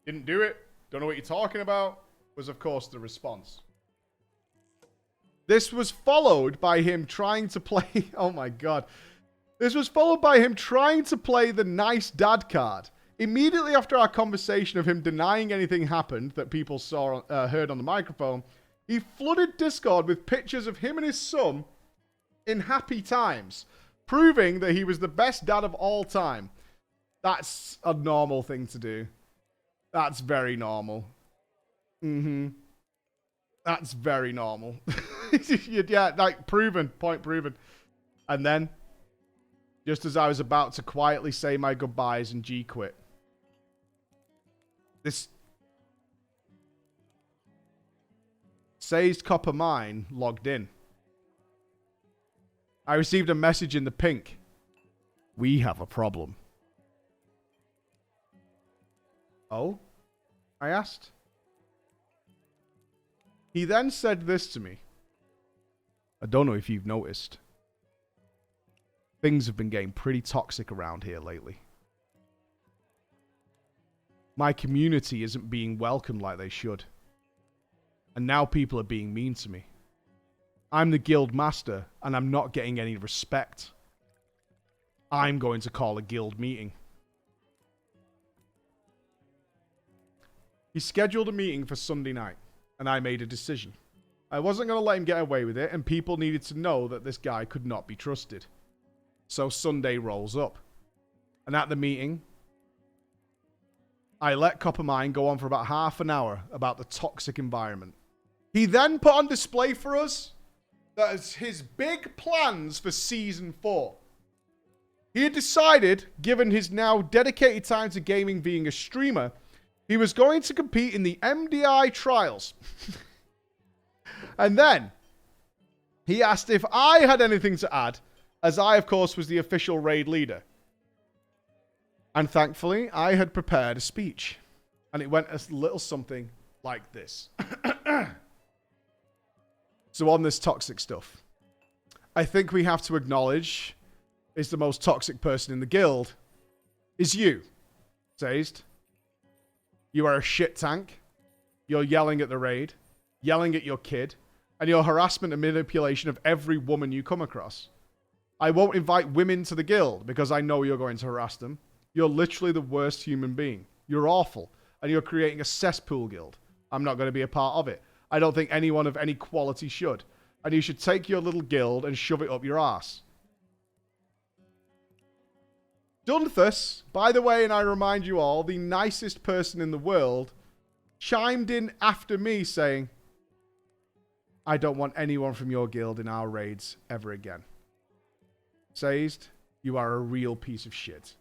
Speaker 1: Didn't do it. Don't know what you're talking about. Was, of course, the response. This was followed by him trying to play... Oh, my God. This was followed by him trying to play the nice dad card. Immediately after our conversation of him denying anything happened that people saw, heard on the microphone, he flooded Discord with pictures of him and his son in happy times, proving that he was the best dad of all time. That's a normal thing to do. That's very normal. That's very normal. Yeah, like, proven. Point proven. And then, just as I was about to quietly say my goodbyes and G-quit, this Sazed Copper Mine logged in. I received a message in the pink. We have a problem. Oh? I asked. He then said this to me. I don't know if you've noticed. Things have been getting pretty toxic around here lately. My community isn't being welcomed like they should. And now people are being mean to me. I'm the guild master, and I'm not getting any respect. I'm going to call a guild meeting. He scheduled a meeting for Sunday night, and I made a decision. I wasn't going to let him get away with it, and people needed to know that this guy could not be trusted. So Sunday rolls up. And at the meeting, I let Coppermine go on for about half an hour about the toxic environment. He then put on display for us that is his big plans for Season 4. He had decided, given his now dedicated time to gaming being a streamer, he was going to compete in the MDI trials. And then he asked if I had anything to add, as I, of course, was the official raid leader. And thankfully, I had prepared a speech. And it went a little something like this. So on this toxic stuff, I think we have to acknowledge is the most toxic person in the guild is you, Sazed. You are a shit tank. You're yelling at the raid, yelling at your kid, and your harassment and manipulation of every woman you come across. I won't invite women to the guild because I know you're going to harass them. You're literally the worst human being. You're awful. And you're creating a cesspool guild. I'm not going to be a part of it. I don't think anyone of any quality should. And you should take your little guild and shove it up your ass. Dunthus, by the way, and I remind you all, the nicest person in the world, chimed in after me saying, I don't want anyone from your guild in our raids ever again. Sazed, you are a real piece of shit.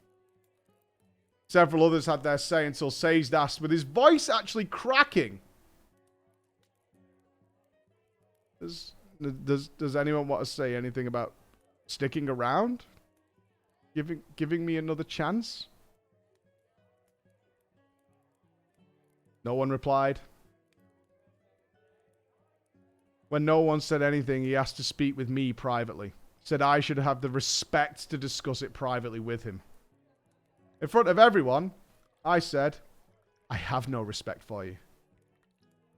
Speaker 1: Several others had their say until Sazed asked, with his voice actually cracking, Does anyone want to say anything about sticking around? Giving me another chance? No one replied. When no one said anything, he asked to speak with me privately. Said I should have the respect to discuss it privately with him. In front of everyone, I said, I have no respect for you.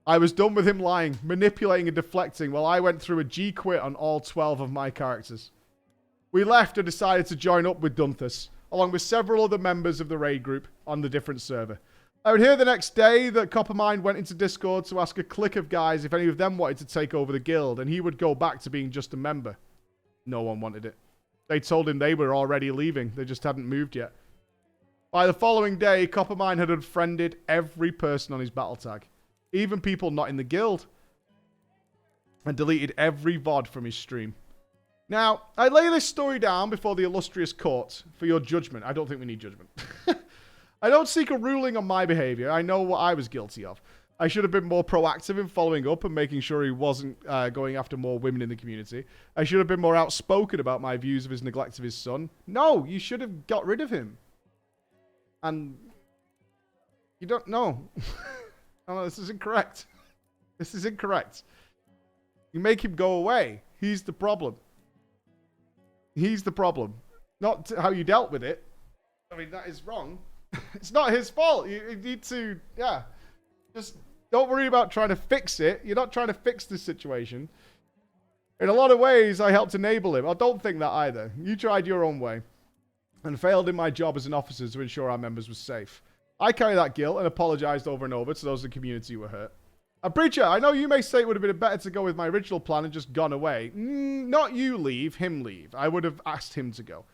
Speaker 1: I was done with him lying, manipulating and deflecting while I went through a G-quit on all 12 of my characters. We left and decided to join up with Dunthus, along with several other members of the raid group on the different server. I would hear the next day that Coppermine went into Discord to ask a clique of guys if any of them wanted to take over the guild, and he would go back to being just a member. No one wanted it. They told him they were already leaving, they just hadn't moved yet. By the following day, Coppermine had unfriended every person on his battle tag, even people not in the guild, and deleted every VOD from his stream. Now, I lay this story down before the illustrious court for your judgment. I don't think we need judgment. I don't seek a ruling on my behavior. I know what I was guilty of. I should have been more proactive in following up and making sure he wasn't going after more women in the community. I should have been more outspoken about my views of his neglect of his son. No, you should have got rid of him. And you don't know. No, this is incorrect. This is incorrect. You make him go away. He's the problem. He's the problem. Not how you dealt with it. I mean, that is wrong. It's not his fault. You need to, yeah. Just don't worry about trying to fix it. You're not trying to fix this situation. In a lot of ways, I helped enable him. I don't think that either. You tried your own way and failed in my job as an officer to ensure our members were safe. I carry that guilt and apologized over and over to those in the community who were hurt. And Preacher, I know you may say it would have been better to go with my original plan and just gone away. Not you leave, him leave. I would have asked him to go.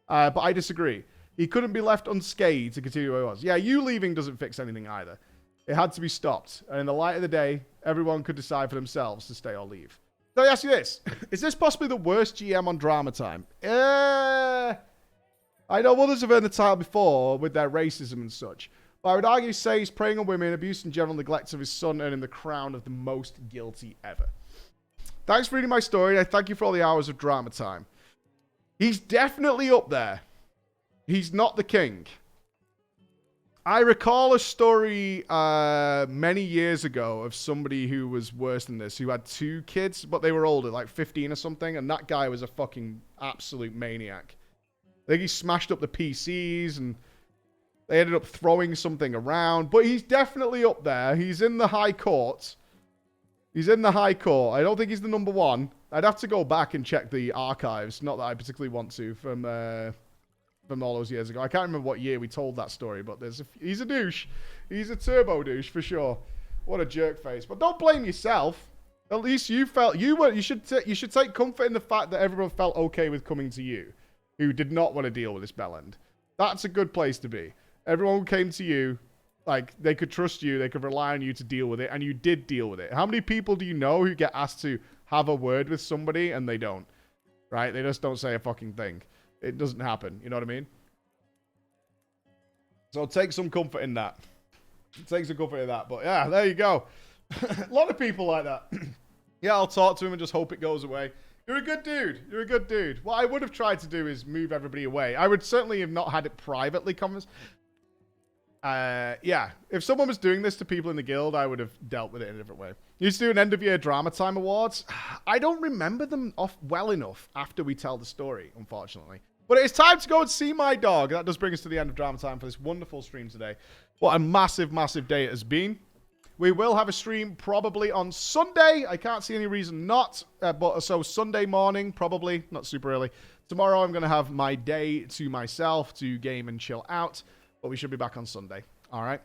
Speaker 1: But I disagree. He couldn't be left unscathed to continue where he was. Yeah, you leaving doesn't fix anything either. It had to be stopped. And in the light of the day, everyone could decide for themselves to stay or leave. So let me ask you this. Is this possibly the worst GM on Drama Time? I know others have earned the title before with their racism and such. But I would argue Say's preying on women, abuse and general neglect of his son earning the crown of the most guilty ever. Thanks for reading my story, and I thank you for all the hours of Drama Time. He's definitely up there. He's not the king. I recall a story many years ago of somebody who was worse than this, who had 2 kids, but they were older, like 15 or something, and that guy was a fucking absolute maniac. I think he smashed up the PCs, and they ended up throwing something around, but he's definitely up there. He's in the high court. He's in the high court. I don't think he's the number 1. I'd have to go back and check the archives, not that I particularly want to, from from all those years ago. I can't remember what year we told that story, but he's a douche. He's a turbo douche for sure. What a jerk face. But don't blame yourself. At least you felt you should take comfort in the fact that everyone felt okay with coming to you, who did not want to deal with this bellend. That's a good place to be. Everyone came to you, like they could trust you, they could rely on you to deal with it, and you did deal with it. How many people do you know who get asked to have a word with somebody and they don't? Right? They just don't say a fucking thing. It doesn't happen. You know what I mean? So take some comfort in that. Take some comfort in that. But yeah, there you go. A lot of people like that. Yeah, I'll talk to him and just hope it goes away. You're a good dude. You're a good dude. What I would have tried to do is move everybody away. I would certainly have not had it privately yeah, if someone was doing this to people in the guild, I would have dealt with it in a different way. Used to do an end of year drama time awards. I don't remember them off well enough after we tell the story, unfortunately. But it's time to go and see my dog. That does bring us to the end of drama time for this wonderful stream today. What a massive, massive day it has been. We will have a stream probably on Sunday. I can't see any reason not. So Sunday morning, probably. Not super early. Tomorrow I'm going to have my day to myself to game and chill out. But we should be back on Sunday. All right?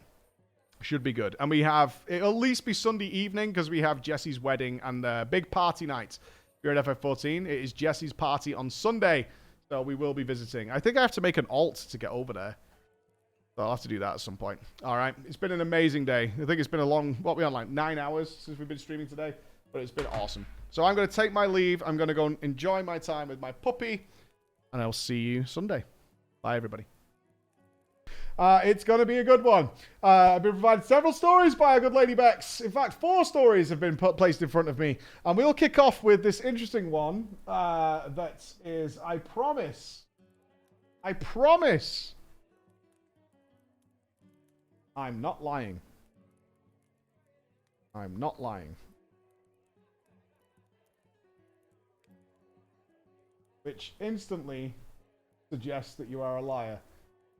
Speaker 1: Should be good. And it'll at least be Sunday evening because we have Jesse's wedding and the big party night. If you're at FF14, it is Jesse's party on Sunday. So we will be visiting. I think I have to make an alt to get over there. So I'll have to do that at some point. All right. It's been an amazing day. I think it's been a long, what are we on, like 9 hours since we've been streaming today. But it's been awesome. So I'm going to take my leave. I'm going to go and enjoy my time with my puppy. And I'll see you Sunday. Bye, everybody. It's going to be a good one. I've been provided several stories by our good Lady Bex. In fact, 4 stories have been placed in front of me. And we'll kick off with this interesting one. That is, I promise. I'm not lying. I'm not lying. Which instantly suggests that you are a liar.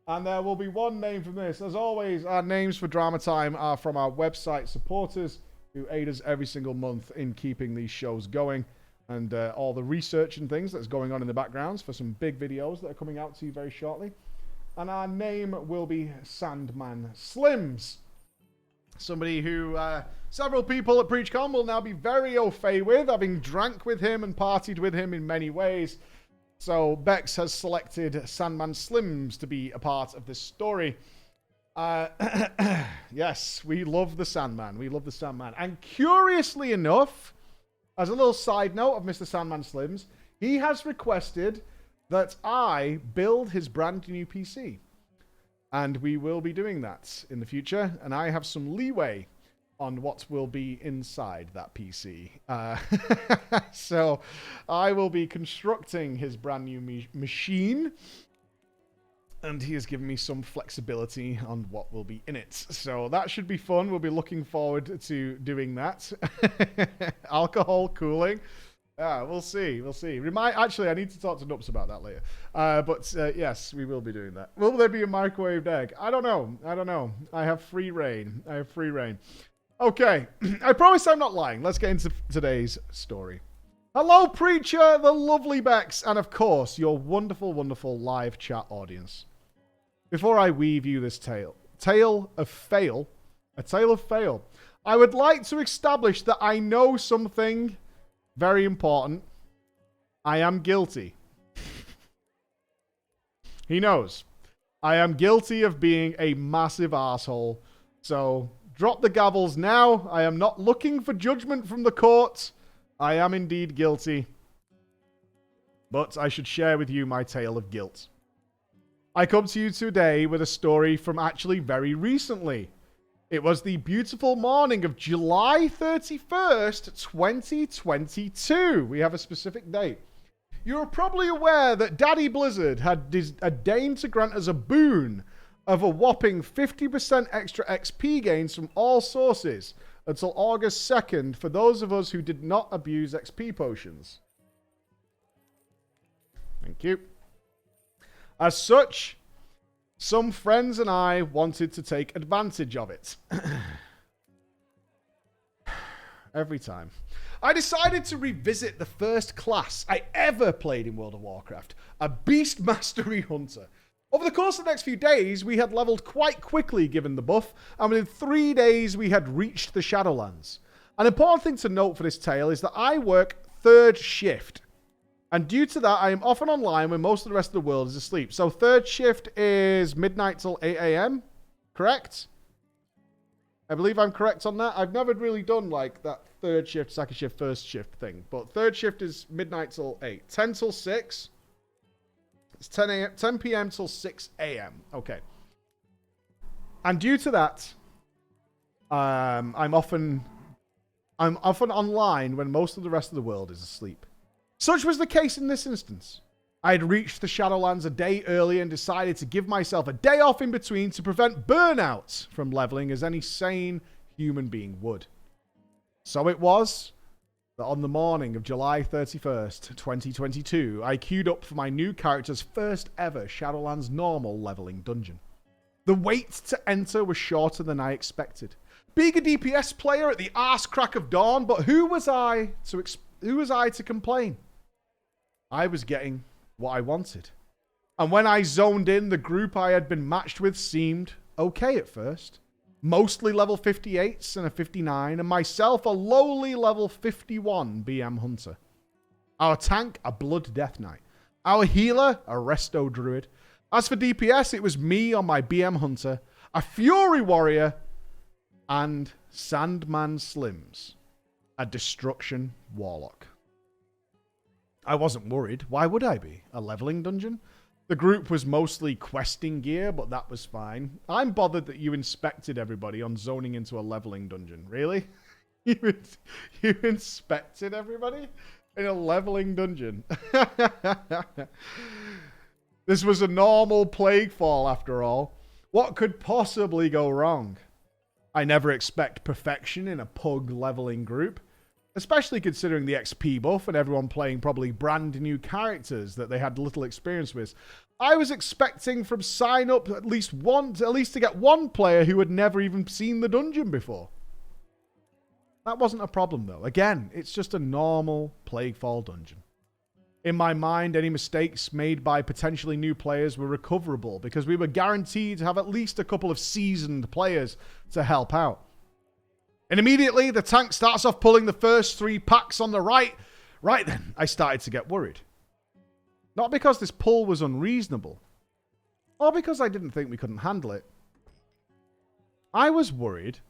Speaker 1: And there will be one name from this. As always, our names for Drama Time are from our website supporters who aid us every single month in keeping these shows going. And all the research and things that's going on in the backgrounds for some big videos that are coming out to you very shortly. And our name will be Sandman Slims. Somebody who several people at PreachCon will now be very au fait with, having drank with him and partied with him in many ways. So Bex has selected Sandman Slims to be a part of this story. Yes, we love the Sandman. We love the Sandman. And curiously enough, as a little side note of Mr. Sandman Slims, he has requested that I build his brand new PC. And we will be doing that in the future. And I have some leeway on what will be inside that PC. So I will be constructing his brand new machine. And he has given me some flexibility on what will be in it. So that should be fun. We'll be looking forward to doing that. Alcohol cooling. Yeah, we'll see. We'll see. Actually, I need to talk to Nups about that later. But yes, we will be doing that. Will there be a microwaved egg? I don't know. I have free reign. Okay. I promise I'm not lying. Let's get into today's story. Hello, Preacher, the lovely Bex, and of course, your wonderful, wonderful live chat audience. Before I weave you this tale of fail, I would like to establish that I know something very important. I am guilty. He knows. I am guilty of being a massive asshole. So, drop the gavels now. I am not looking for judgment from the court. I am indeed guilty. But I should share with you my tale of guilt. I come to you today with a story from actually very recently. It was the beautiful morning of July 31st, 2022. We have a specific date. You're probably aware that Daddy Blizzard had deigned to grant us a boon of a whopping 50% extra XP gains from all sources until August 2nd for those of us who did not abuse XP potions. Thank you. As such, some friends and I wanted to take advantage of it. Every time. I decided to revisit the first class I ever played in World of Warcraft, a Beast Mastery Hunter. Over the course of the next few days, we had leveled quite quickly given the buff, and within 3 days we had reached the Shadowlands. An important thing to note for this tale is that I work 3rd shift. And due to that, I am often online when most of the rest of the world is asleep. So 3rd shift is midnight till 8 a.m., correct? I believe I'm correct on that. I've never really done like that 3rd shift, 2nd shift, 1st shift thing. But 3rd shift is midnight till 8. 10 till 6. It's 10 p.m. till 6 a.m. Okay. And due to that, I'm often online when most of the rest of the world is asleep. Such was the case in this instance. I had reached the Shadowlands a day early and decided to give myself a day off in between to prevent burnout from leveling as any sane human being would. So it was that on the morning of July 31st, 2022, I queued up for my new character's first ever Shadowlands normal leveling dungeon. The wait to enter was shorter than I expected. Being a DPS player at the arse crack of dawn, but who was I to complain? I was getting what I wanted. And when I zoned in, the group I had been matched with seemed okay at first. Mostly level 58s and a 59, and myself a lowly level 51 BM Hunter. Our tank, a Blood Death Knight. Our healer, a Resto Druid. As for DPS, it was me on my BM Hunter, a Fury Warrior, and Sandman Slims, a Destruction Warlock. I wasn't worried. Why would I be? A leveling dungeon? The group was mostly questing gear, but that was fine. I'm bothered that you inspected everybody on zoning into a leveling dungeon. Really? You inspected everybody in a leveling dungeon? This was a normal plague fall after all. What could possibly go wrong? I never expect perfection in a pug leveling group. Especially considering the XP buff and everyone playing probably brand new characters that they had little experience with. I was expecting from sign up at least to get one player who had never even seen the dungeon before. That wasn't a problem though. Again, it's just a normal Plaguefall dungeon. In my mind, any mistakes made by potentially new players were recoverable because we were guaranteed to have at least a couple of seasoned players to help out. And immediately, the tank starts off pulling the first 3 packs on the right. Right then, I started to get worried. Not because this pull was unreasonable, or because I didn't think we couldn't handle it. I was worried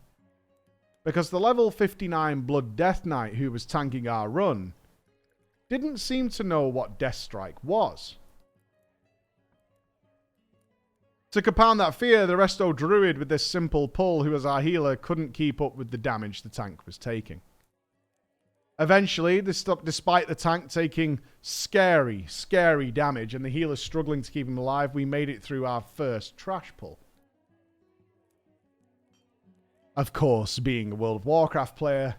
Speaker 1: because the level 59 Blood Death Knight who was tanking our run didn't seem to know what Death Strike was. To compound that fear, the Resto Druid with this simple pull, who was our healer, couldn't keep up with the damage the tank was taking. Eventually, despite the tank taking scary damage and the healer struggling to keep him alive, we made it through our first trash pull. Of course, being a World of Warcraft player,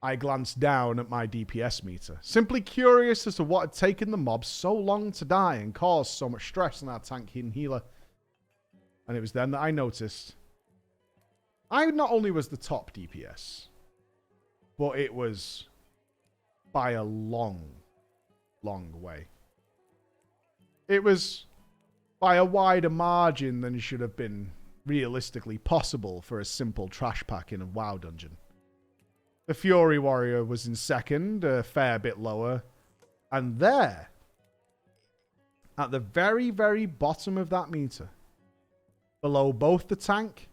Speaker 1: I glanced down at my DPS meter, simply curious as to what had taken the mob so long to die and caused so much stress on our tank and healer. And it was then that I noticed I not only was the top DPS, but it was by a long way. It was by a wider margin than should have been realistically possible for a simple trash pack in a WoW dungeon. The Fury Warrior was in second, a fair bit lower. And there, at the very, very bottom of that meter, below both the tank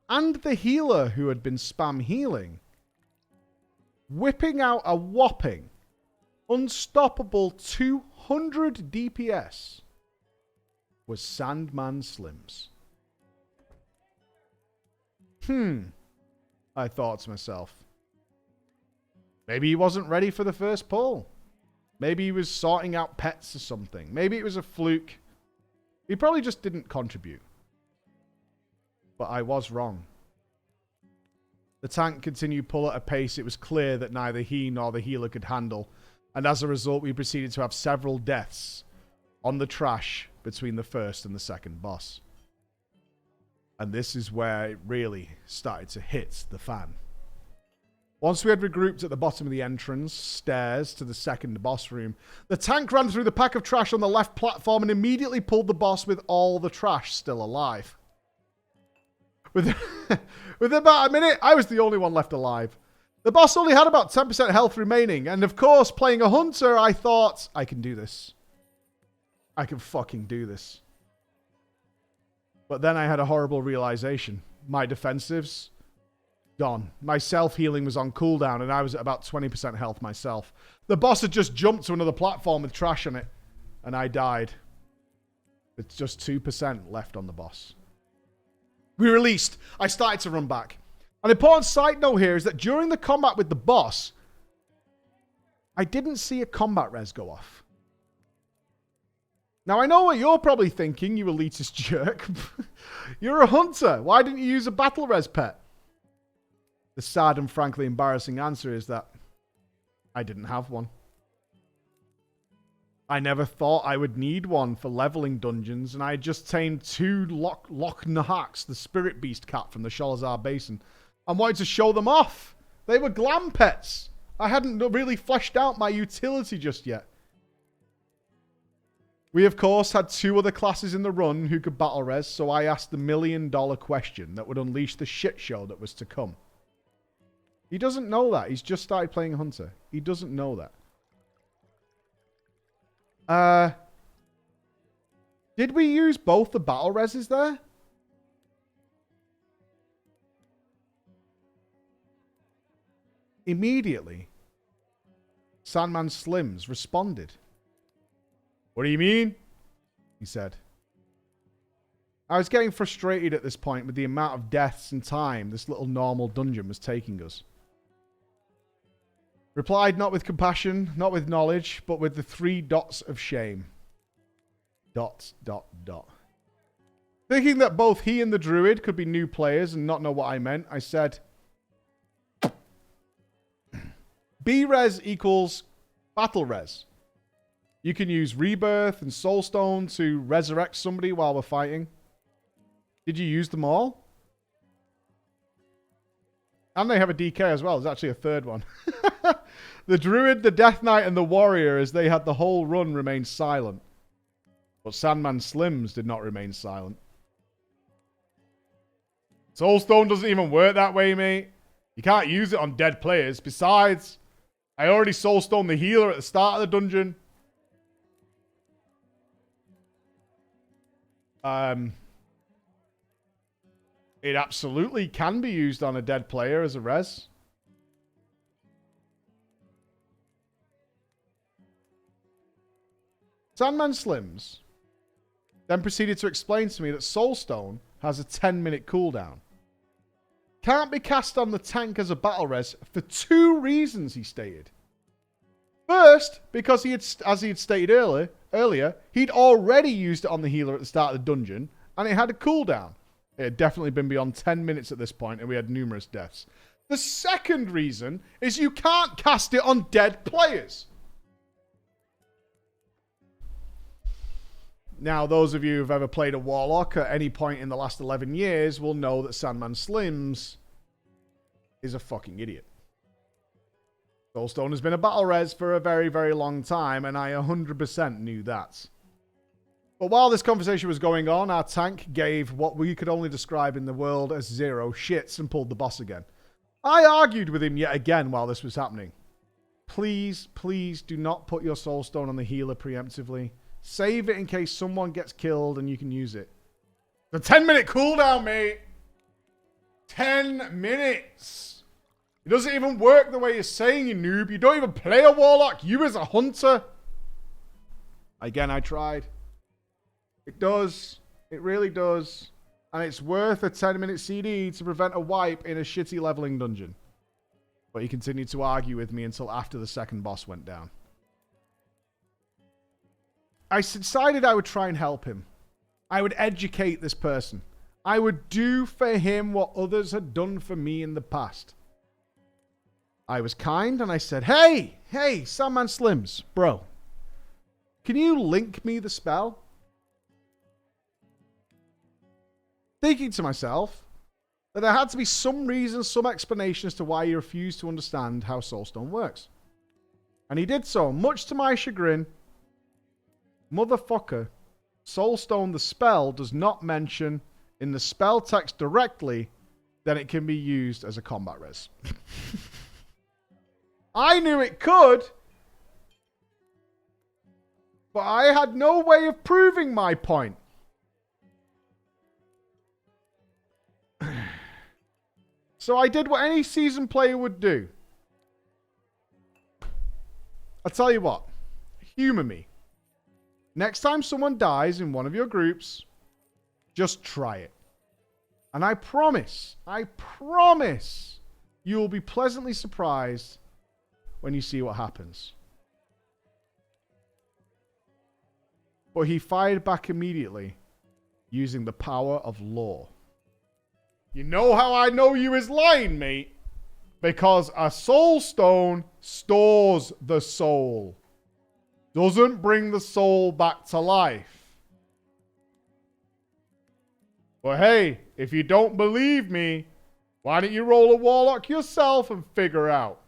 Speaker 1: and the healer who had been spam healing, whipping out a whopping, unstoppable 200 DPS, was Sandman Slims. I thought to myself. Maybe he wasn't ready for the first pull. Maybe he was sorting out pets or something. Maybe it was a fluke. He probably just didn't contribute. But I was wrong. The tank continued pull at a pace it was clear that neither he nor the healer could handle, and as a result we proceeded to have several deaths on the trash between the first and the second boss. And this is where it really started to hit the fan. Once we had regrouped at the bottom of the entrance stairs to the second boss room, the tank ran through the pack of trash on the left platform and immediately pulled the boss with all the trash still alive. Within about a minute, I was the only one left alive. The boss only had about 10% health remaining, and of course, playing a hunter, I thought, I can do this. I can fucking do this. But then I had a horrible realization. My defensives... gone. My self-healing was on cooldown and I was at about 20% health myself. The boss had just jumped to another platform with trash on it and I died. It's just 2% left on the boss. We released. I started to run back. An important side note here is that during the combat with the boss, I didn't see a combat res go off. Now I know what you're probably thinking, you elitist jerk. You're a hunter. Why didn't you use a battle res pet? The sad and frankly embarrassing answer is that I didn't have one. I never thought I would need one for leveling dungeons, and I had just tamed 2 Loch Nahaks, the spirit beast cat from the Sholazar Basin, and wanted to show them off. They were glam pets. I hadn't really fleshed out my utility just yet. We, of course, had 2 other classes in the run who could battle res, so I asked the $1 million question that would unleash the shit show that was to come. He doesn't know that. He's just started playing Hunter. He doesn't know that. Did we use both the battle reses there? Immediately, Sandman Slims responded. What do you mean? He said. I was getting frustrated at this point with the amount of deaths and time this little normal dungeon was taking us. Replied not with compassion, not with knowledge, but with the 3 dots of shame. ... Thinking that both he and the druid could be new players and not know what I meant, I said, B-res equals battle res. You can use rebirth and soulstone to resurrect somebody while we're fighting. Did you use them all? And they have a DK as well. There's actually a third one. The druid, the death knight, and the warrior, as they had the whole run, remained silent. But Sandman Slims did not remain silent. Soulstone doesn't even work that way, mate. You can't use it on dead players. Besides, I already soulstoned the healer at the start of the dungeon. It absolutely can be used on a dead player as a res. Sandman Slims then proceeded to explain to me that Soulstone has a 10-minute cooldown. Can't be cast on the tank as a battle res for 2 reasons, he stated. First, because he had, as he had stated earlier, he'd already used it on the healer at the start of the dungeon, and it had a cooldown. It had definitely been beyond 10 minutes at this point, and we had numerous deaths. The second reason is you can't cast it on dead players. Now, those of you who've ever played a Warlock at any point in the last 11 years will know that Sandman Slims is a fucking idiot. Soulstone has been a battle res for a very, very long time, and I 100% knew that. But while this conversation was going on, our tank gave what we could only describe in the world as 0 shits and pulled the boss again. I argued with him yet again while this was happening. Please, please do not put your Soulstone on the healer preemptively. Save it in case someone gets killed and you can use it. The 10-minute cooldown, mate. 10 minutes. It doesn't even work the way you're saying, you noob. You don't even play a Warlock. You as a hunter. Again, I tried. It does. It really does. And it's worth a 10-minute CD to prevent a wipe in a shitty leveling dungeon. But he continued to argue with me until after the second boss went down. I decided I would try and help him. I would educate this person. I would do for him what others had done for me in the past. I was kind and I said, Hey, Sandman Slims, bro. Can you link me the spell? Thinking to myself, But there had to be some reason, some explanation as to why he refused to understand how Soulstone works. And he did so, much to my chagrin. Motherfucker, Soulstone, the spell, does not mention in the spell text directly that it can be used as a combat res. I knew it could, but I had no way of proving my point. So I did what any seasoned player would do. I'll tell you what. Humor me. Next time someone dies in one of your groups, just try it. And I promise, you will be pleasantly surprised when you see what happens. But he fired back immediately using the power of law. You know how I know you is lying, mate? Because a soul stone stores the soul. Doesn't bring the soul back to life. But hey, if you don't believe me, why don't you roll a warlock yourself and figure out?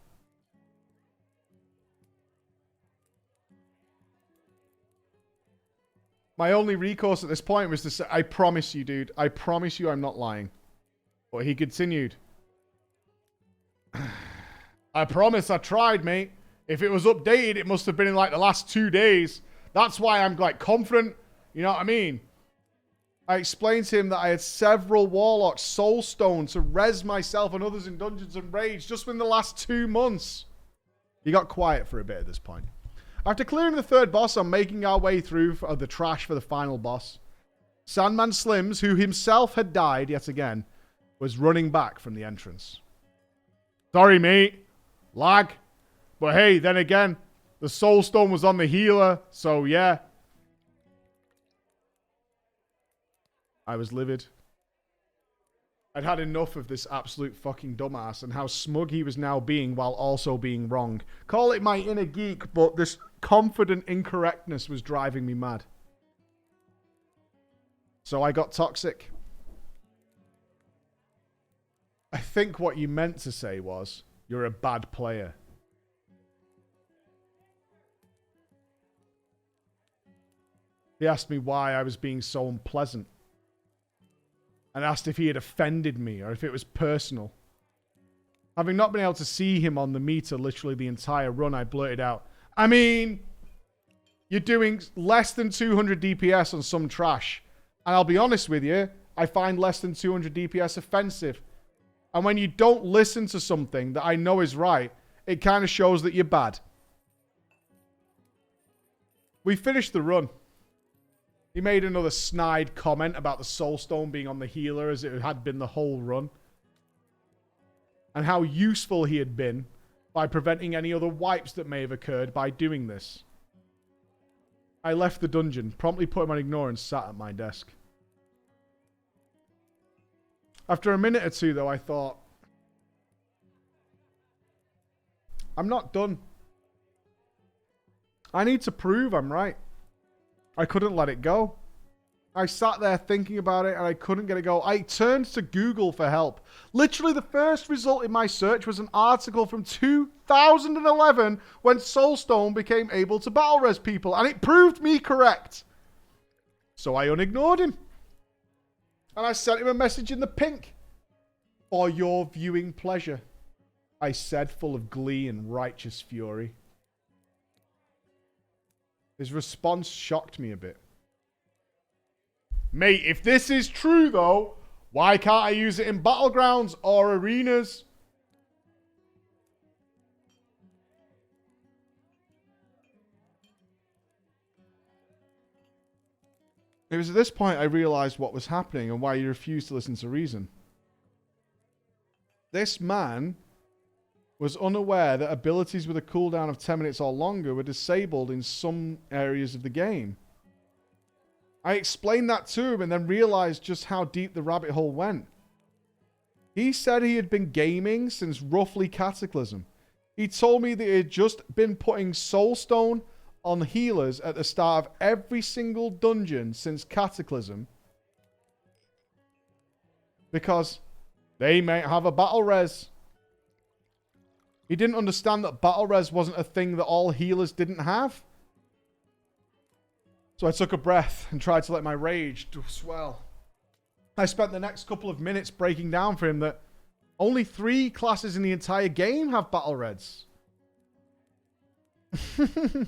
Speaker 1: My only recourse at this point was to say, I promise you, dude. I promise you I'm not lying. But he continued. I promise I tried, mate. If it was updated, it must have been in like the last 2 days. That's why I'm like confident. You know what I mean? I explained to him that I had several warlocks, soulstone to res myself and others in Dungeons and Raids just within the last 2 months. He got quiet for a bit at this point. After clearing the third boss, I'm making our way through the trash for the final boss. Sandman Slims, who himself had died yet again, was running back from the entrance. Sorry, mate. Lag. But hey, then again, the soulstone was on the healer, so yeah. I was livid. I'd had enough of this absolute fucking dumbass and how smug he was now being while also being wrong. Call it my inner geek, but this confident incorrectness was driving me mad. So I got toxic. I think what you meant to say was, you're a bad player. He asked me why I was being so unpleasant. And asked if he had offended me or if it was personal. Having not been able to see him on the meter literally the entire run, I blurted out, I mean, you're doing less than 200 DPS on some trash. And I'll be honest with you, I find less than 200 DPS offensive. And when you don't listen to something that I know is right, it kind of shows that you're bad. We finished the run. He made another snide comment about the soulstone being on the healer as it had been the whole run. And how useful he had been by preventing any other wipes that may have occurred by doing this. I left the dungeon, promptly put him on ignore and sat at my desk. After a minute or two, though, I thought, I'm not done. I need to prove I'm right. I couldn't let it go. I sat there thinking about it and I couldn't get it go. I turned to Google for help. Literally the first result in my search was an article from 2011 when Soulstone became able to battle res people and it proved me correct. So I unignored him. And I sent him a message in the pink. For your viewing pleasure, I said, full of glee and righteous fury. His response shocked me a bit. Mate, if this is true though, why can't I use it in battlegrounds or arenas? It was at this point I realized what was happening and why he refused to listen to reason. This man was unaware that abilities with a cooldown of 10 minutes or longer were disabled in some areas of the game. I explained that to him and then realized just how deep the rabbit hole went. He said he had been gaming since roughly Cataclysm. He told me that he had just been putting Soulstone on healers at the start of every single dungeon since Cataclysm. Because They may have a battle res. He didn't understand that battle res wasn't a thing that all healers didn't have. So I took a breath and tried to let my rage swell. I spent the next couple of minutes breaking down for him that only 3 classes in the entire game have battle reds. The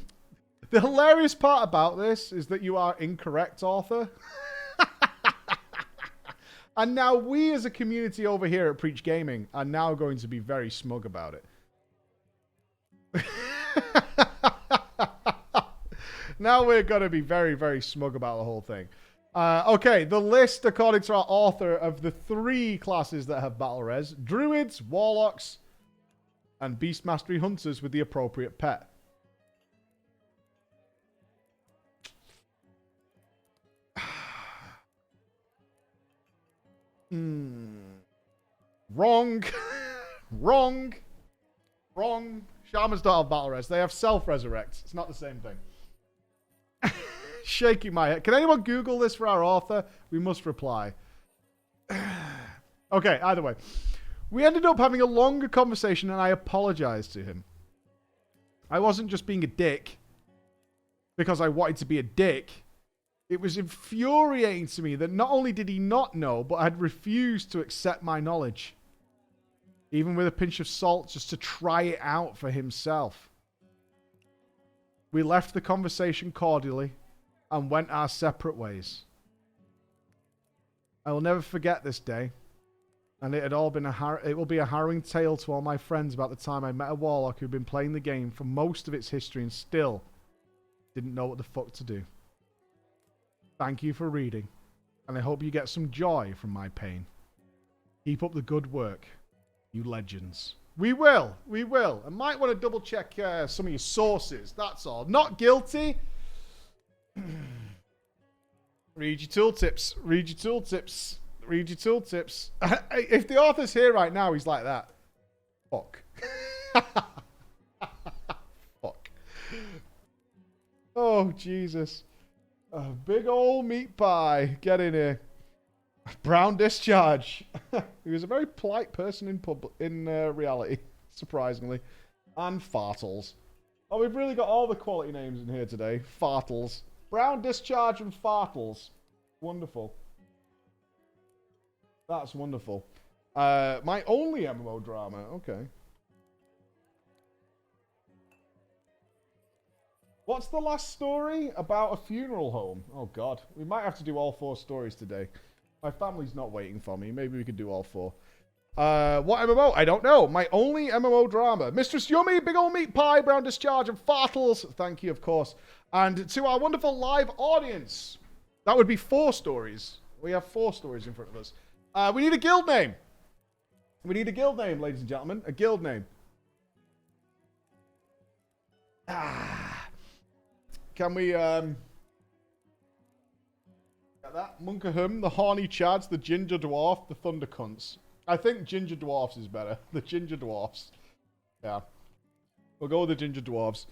Speaker 1: hilarious part about this is that you are incorrect, Arthur. And now we as a community over here at Preach Gaming are now going to be very smug about it. Now we're going to be very, very smug about the whole thing. Okay, the list, according to our author, of the 3 classes that have battle res: Druids, Warlocks, and Beast Mastery Hunters with the appropriate pet. Wrong. Wrong. Wrong. Shamans don't have battle res. They have self-resurrect. It's not the same thing. Shaking my head. Can anyone Google this for our author? We must reply. Okay, either way. We ended up having a longer conversation and I apologized to him. I wasn't just being a dick because I wanted to be a dick. It was infuriating to me that not only did he not know, but had refused to accept my knowledge. Even with a pinch of salt, just to try it out for himself. We left the conversation cordially and went our separate ways. I will never forget this day, and it will be a harrowing tale to all my friends about the time I met a warlock who'd been playing the game for most of its history and still didn't know what the fuck to do. Thank you for reading, and I hope you get some joy from my pain. Keep up the good work, you legends. We will. We will. I might want to double check some of your sources. That's all. Not guilty. Read your tooltips. Read your tooltips. Read your tooltips. If the author's here right now, he's like that. Fuck. Fuck. Oh, Jesus. A big old meat pie. Get in here. Brown discharge. He was a very polite person in reality, surprisingly. And Fartles. Oh, we've really got all the quality names in here today. Fartles. Brown discharge and Fartles. Wonderful. That's wonderful. My only MMO drama. Okay. What's the last story? About a funeral home. Oh, God. We might have to do all 4 stories today. My family's not waiting for me. Maybe we could do all 4. What MMO? I don't know. My only MMO drama. Mistress Yummy, Big Old Meat Pie, Brown Discharge, and Fartles. Thank you, of course. And to our wonderful live audience. That would be 4 stories. We have 4 stories in front of us. We need a guild name. We need a guild name, ladies and gentlemen. A guild name. Can we, that Munkahum, the Horny Chads, the Ginger Dwarf, the Thunder Cunts. I think Ginger Dwarfs is better. The Ginger Dwarfs. Yeah. We'll go with the Ginger Dwarfs.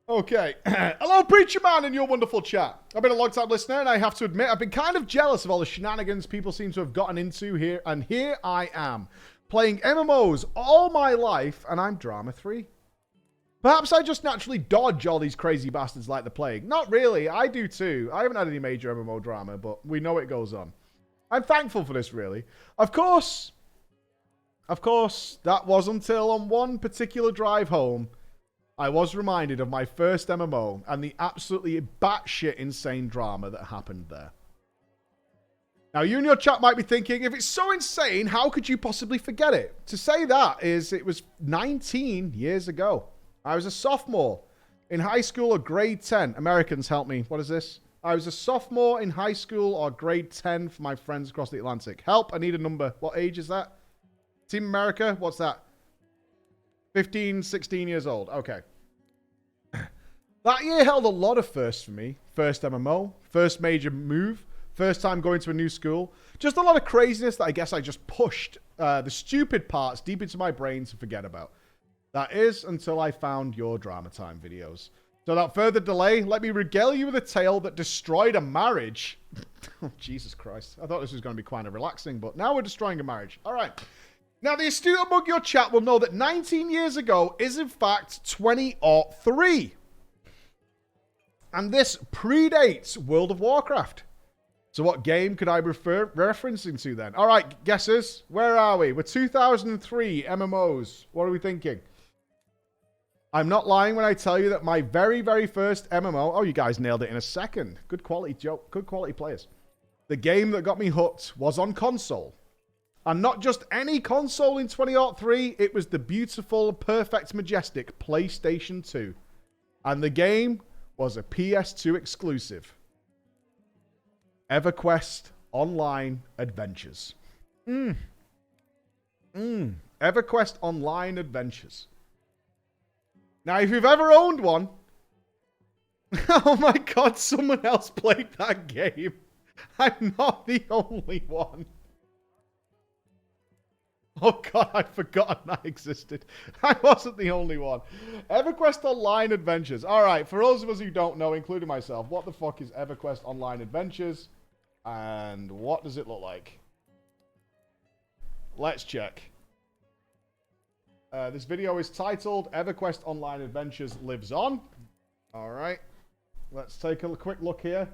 Speaker 1: Okay. Hello, Preacher Man, in your wonderful chat. I've been a long-time listener, and I have to admit, I've been kind of jealous of all the shenanigans people seem to have gotten into here, and here I am, playing MMOs all my life, and I'm Drama 3. Perhaps I just naturally dodge all these crazy bastards like the plague. Not really. I do too. I haven't had any major MMO drama, but we know it goes on. I'm thankful for this, really. Of course, that was until on one particular drive home, I was reminded of my first MMO and the absolutely batshit insane drama that happened there. Now, you in your chat might be thinking, if it's so insane, how could you possibly forget it? To say that is, it was 19 years ago. I was a sophomore in high school or grade 10. Americans, help me. What is this? I was a sophomore in high school or grade 10 for my friends across the Atlantic. Help, I need a number. What age is that? Team America? What's that? 15, 16 years old. Okay. That year held a lot of firsts for me. First MMO, first major move, first time going to a new school. Just a lot of craziness that I guess I just pushed the stupid parts deep into my brain to forget about. That is until I found your Drama Time videos. So without further delay, let me regale you with a tale that destroyed a marriage. Oh, Jesus Christ. I thought this was going to be quite relaxing, but now we're destroying a marriage. All right. Now, the astute among your chat will know that 19 years ago is in fact 2003. And this predates World of Warcraft. So what game could I be referencing to then? All right, guesses. Where are we? We're 2003 MMOs. What are we thinking? I'm not lying when I tell you that my very, very first MMO... Oh, you guys nailed it in a second. Good quality joke. Good quality players. The game that got me hooked was on console. And not just any console in 2003. It was the beautiful, perfect, majestic PlayStation 2. And the game was a PS2 exclusive. EverQuest Online Adventures. EverQuest Online Adventures. Now, if you've ever owned one... Oh my god, someone else played that game. I'm not the only one. Oh god, I'd forgotten that existed. I wasn't the only one. EverQuest Online Adventures. Alright, for those of us who don't know, including myself, what the fuck is EverQuest Online Adventures? And what does it look like? Let's check. This video is titled EverQuest Online Adventures Lives On. Alright. Let's take a quick look here.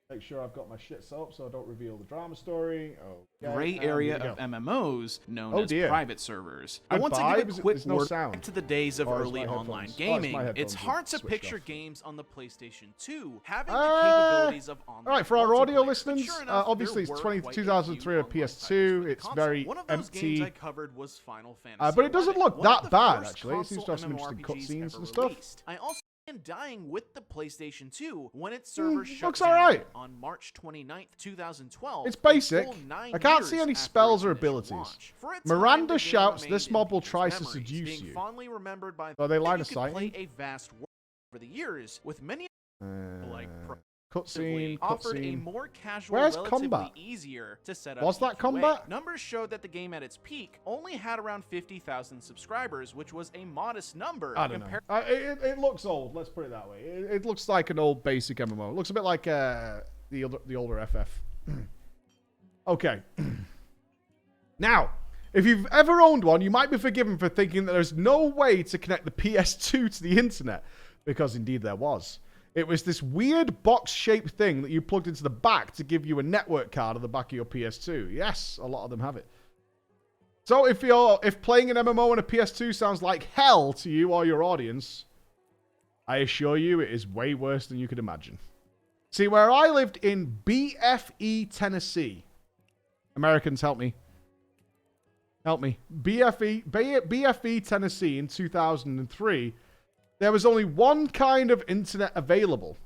Speaker 1: Make sure I've got my shit set up so I don't reveal the drama story. Okay,
Speaker 2: gray area of MMOs known as private servers. I want to give a quick word back to the days of early online gaming. It's hard to picture games on the PlayStation 2 having the capabilities of online.
Speaker 1: All right, for our audio listeners, obviously it's 2003 on PS2. It's very
Speaker 2: One of those
Speaker 1: empty.
Speaker 2: games I covered was Final Fantasy
Speaker 1: But it doesn't look that bad, actually. It
Speaker 2: seems
Speaker 1: seems to have some interesting cutscenes and stuff.
Speaker 2: I also and dying with the PlayStation 2 when its servers shut
Speaker 1: looks
Speaker 2: down
Speaker 1: alright.
Speaker 2: on March 29th, 2012.
Speaker 1: It's basic. I can't see any spells or abilities. Miranda shouts, "This mob will try to seduce you." Are they line of sight?
Speaker 2: A vast world over the years with many like
Speaker 1: cutscene.
Speaker 2: Offered a more casual,
Speaker 1: Where's
Speaker 2: relatively
Speaker 1: combat?
Speaker 2: easier to set up.
Speaker 1: Was that combat?
Speaker 2: Numbers showed that the game at its peak only had around 50,000 subscribers, which was a modest number.
Speaker 1: I don't know. It looks old. Let's put it that way. It looks like an old basic MMO. It looks a bit like the older FF. Okay. Now, if you've ever owned one, you might be forgiven for thinking that there's no way to connect the PS2 to the internet, because indeed there was. It was this weird box-shaped thing that you plugged into the back to give you a network card on the back of your PS2. Yes, a lot of them have it. So if playing an MMO on a PS2 sounds like hell to you or your audience, I assure you it is way worse than you could imagine. See, where I lived in BFE, Tennessee. Americans, help me. Help me. BFE, Tennessee in 2003... there was only one kind of internet available.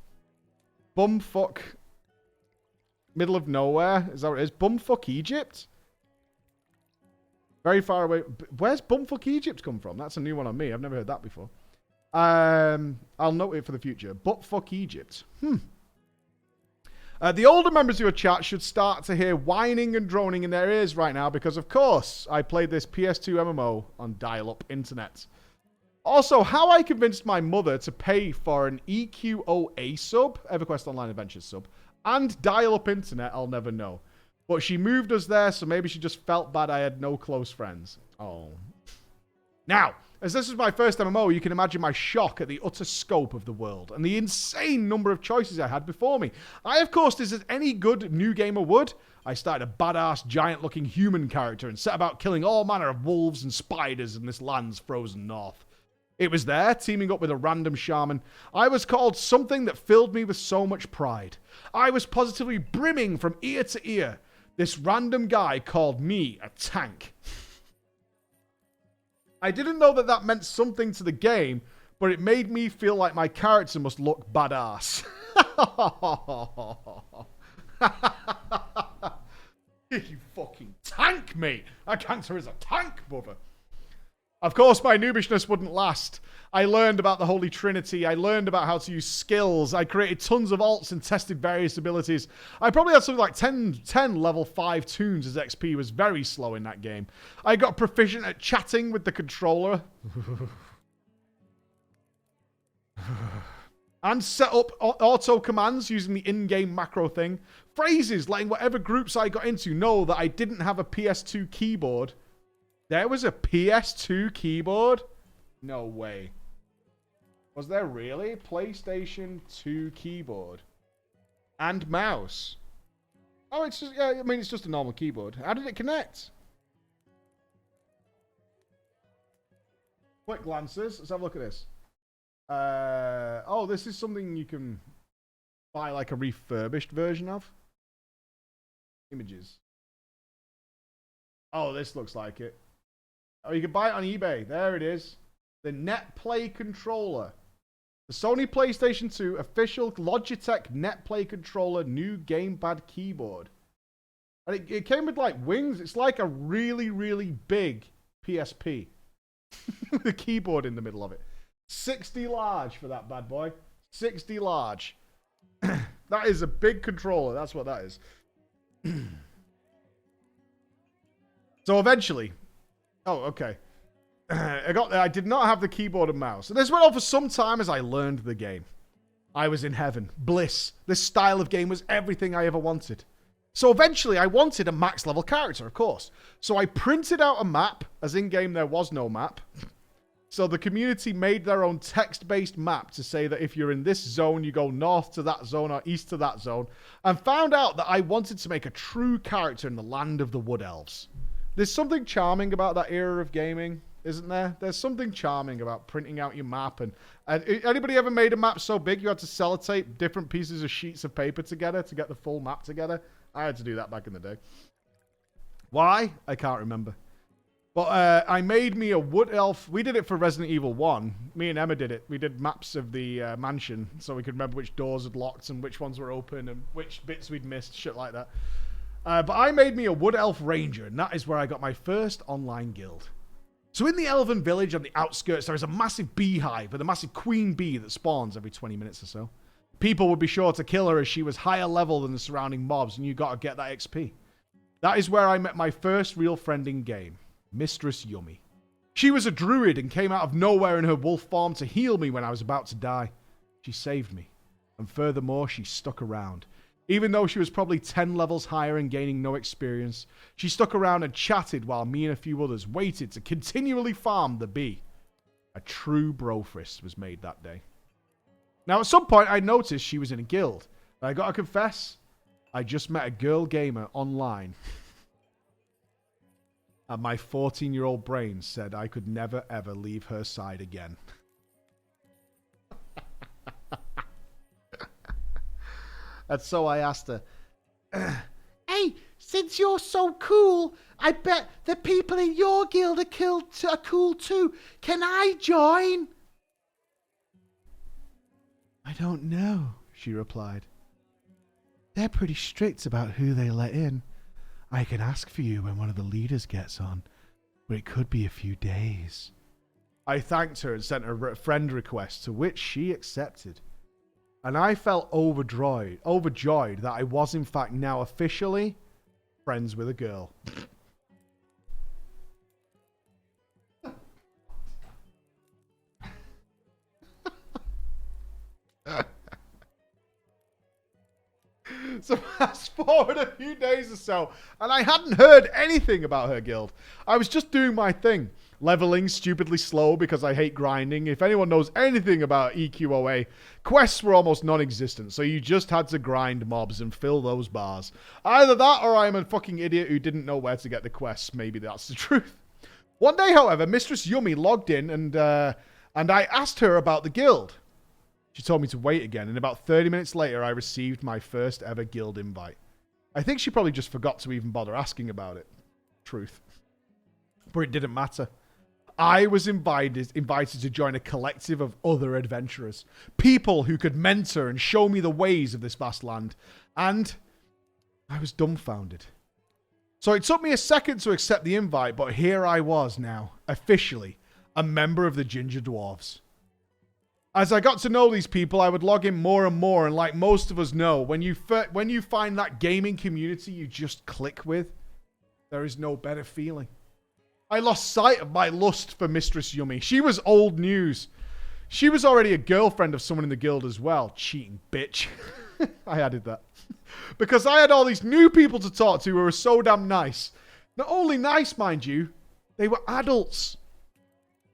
Speaker 1: Bumfuck. Middle of nowhere. Is that what it is? Bumfuck Egypt? Very far away. Where's Bumfuck Egypt come from? That's a new one on me. I've never heard that before. I'll note it for the future. Buttfuck Egypt. The older members of your chat should start to hear whining and droning in their ears right now because, of course, I played this PS2 MMO on dial-up internet. Also, how I convinced my mother to pay for an EQOA sub, EverQuest Online Adventures sub, and dial-up internet, I'll never know. But she moved us there, so maybe she just felt bad I had no close friends. Oh. Now, as this was my first MMO, you can imagine my shock at the utter scope of the world and the insane number of choices I had before me. I, of course, did as any good new gamer would. I started a badass, giant-looking human character and set about killing all manner of wolves and spiders in this land's frozen north. It was there, teaming up with a random shaman. I was called something that filled me with so much pride. I was positively brimming from ear to ear. This random guy called me a tank. I didn't know that that meant something to the game, but it made me feel like my character must look badass. You fucking tank, mate. That character is a tank, brother. Of course, my noobishness wouldn't last. I learned about the Holy Trinity. I learned about how to use skills. I created tons of alts and tested various abilities. I probably had something like 10 level 5 tunes as XP was very slow in that game. I got proficient at chatting with the controller. and set up auto commands using the in-game macro thing. Phrases letting whatever groups I got into know that I didn't have a PS2 keyboard. There was a PS2 keyboard? No way. Was there really? PlayStation 2 keyboard. And mouse. Oh, it's just, yeah, I mean, it's just a normal keyboard. How did it connect? Quick glances. Let's have a look at this. Oh, this is something you can buy like a refurbished version of. Images. Oh, this looks like it. Oh, you can buy it on eBay. There it is. The NetPlay controller. The Sony PlayStation 2 official Logitech NetPlay controller new gamepad keyboard. And it came with like wings. It's like a really, really big PSP. With a keyboard in the middle of it. 60 large for that bad boy. 60 large. That is a big controller. That's what that is. So eventually... Oh, okay. I did not have the keyboard and mouse. And this went on for some time as I learned the game. I was in heaven. Bliss. This style of game was everything I ever wanted. So eventually I wanted a max level character, of course. So I printed out a map, as in-game there was no map. So the community made their own text-based map to say that if you're in this zone, you go north to that zone or east to that zone. And found out that I wanted to make a true character in the land of the Wood Elves. There's something charming about that era of gaming, isn't there? There's something charming about printing out your map. And anybody ever made a map so big you had to sellotape different pieces of sheets of paper together to get the full map together? I had to do that back in the day. Why? I can't remember. But I made me a wood elf. We did it for Resident Evil 1. Me and Emma did it. We did maps of the mansion so we could remember which doors had locked and which ones were open and which bits we'd missed, shit like that. But I made me a wood elf ranger, and that is where I got my first online guild. So in the elven village on the outskirts, there is a massive beehive with a massive queen bee that spawns every 20 minutes or so. People would be sure to kill her as she was higher level than the surrounding mobs, and you got to get that XP. That is where I met my first real friend in game, Mistress Yummy. She was a druid and came out of nowhere in her wolf form to heal me when I was about to die. She saved me, and furthermore, she stuck around. Even though she was probably 10 levels higher and gaining no experience, she stuck around and chatted while me and a few others waited to continually farm the bee. A true brofist was made that day. Now, at some point, I noticed she was in a guild. And I gotta confess, I just met a girl gamer online. And my 14-year-old brain said I could never, ever leave her side again. And so I asked her, hey, since you're so cool, I bet the people in your guild are cool too. Can I join? I don't know, she replied. They're pretty strict about who they let in. I can ask for you when one of the leaders gets on, but it could be a few days. I thanked her and sent her a friend request, to which she accepted. And I felt overjoyed that I was in fact now officially friends with a girl. So fast forward a few days or so, and I hadn't heard anything about her guild. I was just doing my thing, leveling stupidly slow because I hate grinding. If anyone knows anything about EQOA, quests were almost non-existent, so you just had to grind mobs and fill those bars. Either that or I'm a fucking idiot who didn't know where to get the quests. Maybe that's the truth. One day, however, Mistress Yummy logged in and I asked her about the guild. She told me to wait again, and about 30 minutes later, I received my first ever guild invite. I think she probably just forgot to even bother asking about it. Truth. But it didn't matter. I was invited to join a collective of other adventurers. People who could mentor and show me the ways of this vast land. And I was dumbfounded. So it took me a second to accept the invite, but here I was now, officially, a member of the Ginger Dwarves. As I got to know these people, I would log in more and more, and like most of us know, when you find that gaming community you just click with, there is no better feeling. I lost sight of my lust for Mistress Yummy. She was old news. She was already a girlfriend of someone in the guild as well. Cheating bitch. I added that. Because I had all these new people to talk to who were so damn nice. Not only nice, mind you, they were adults.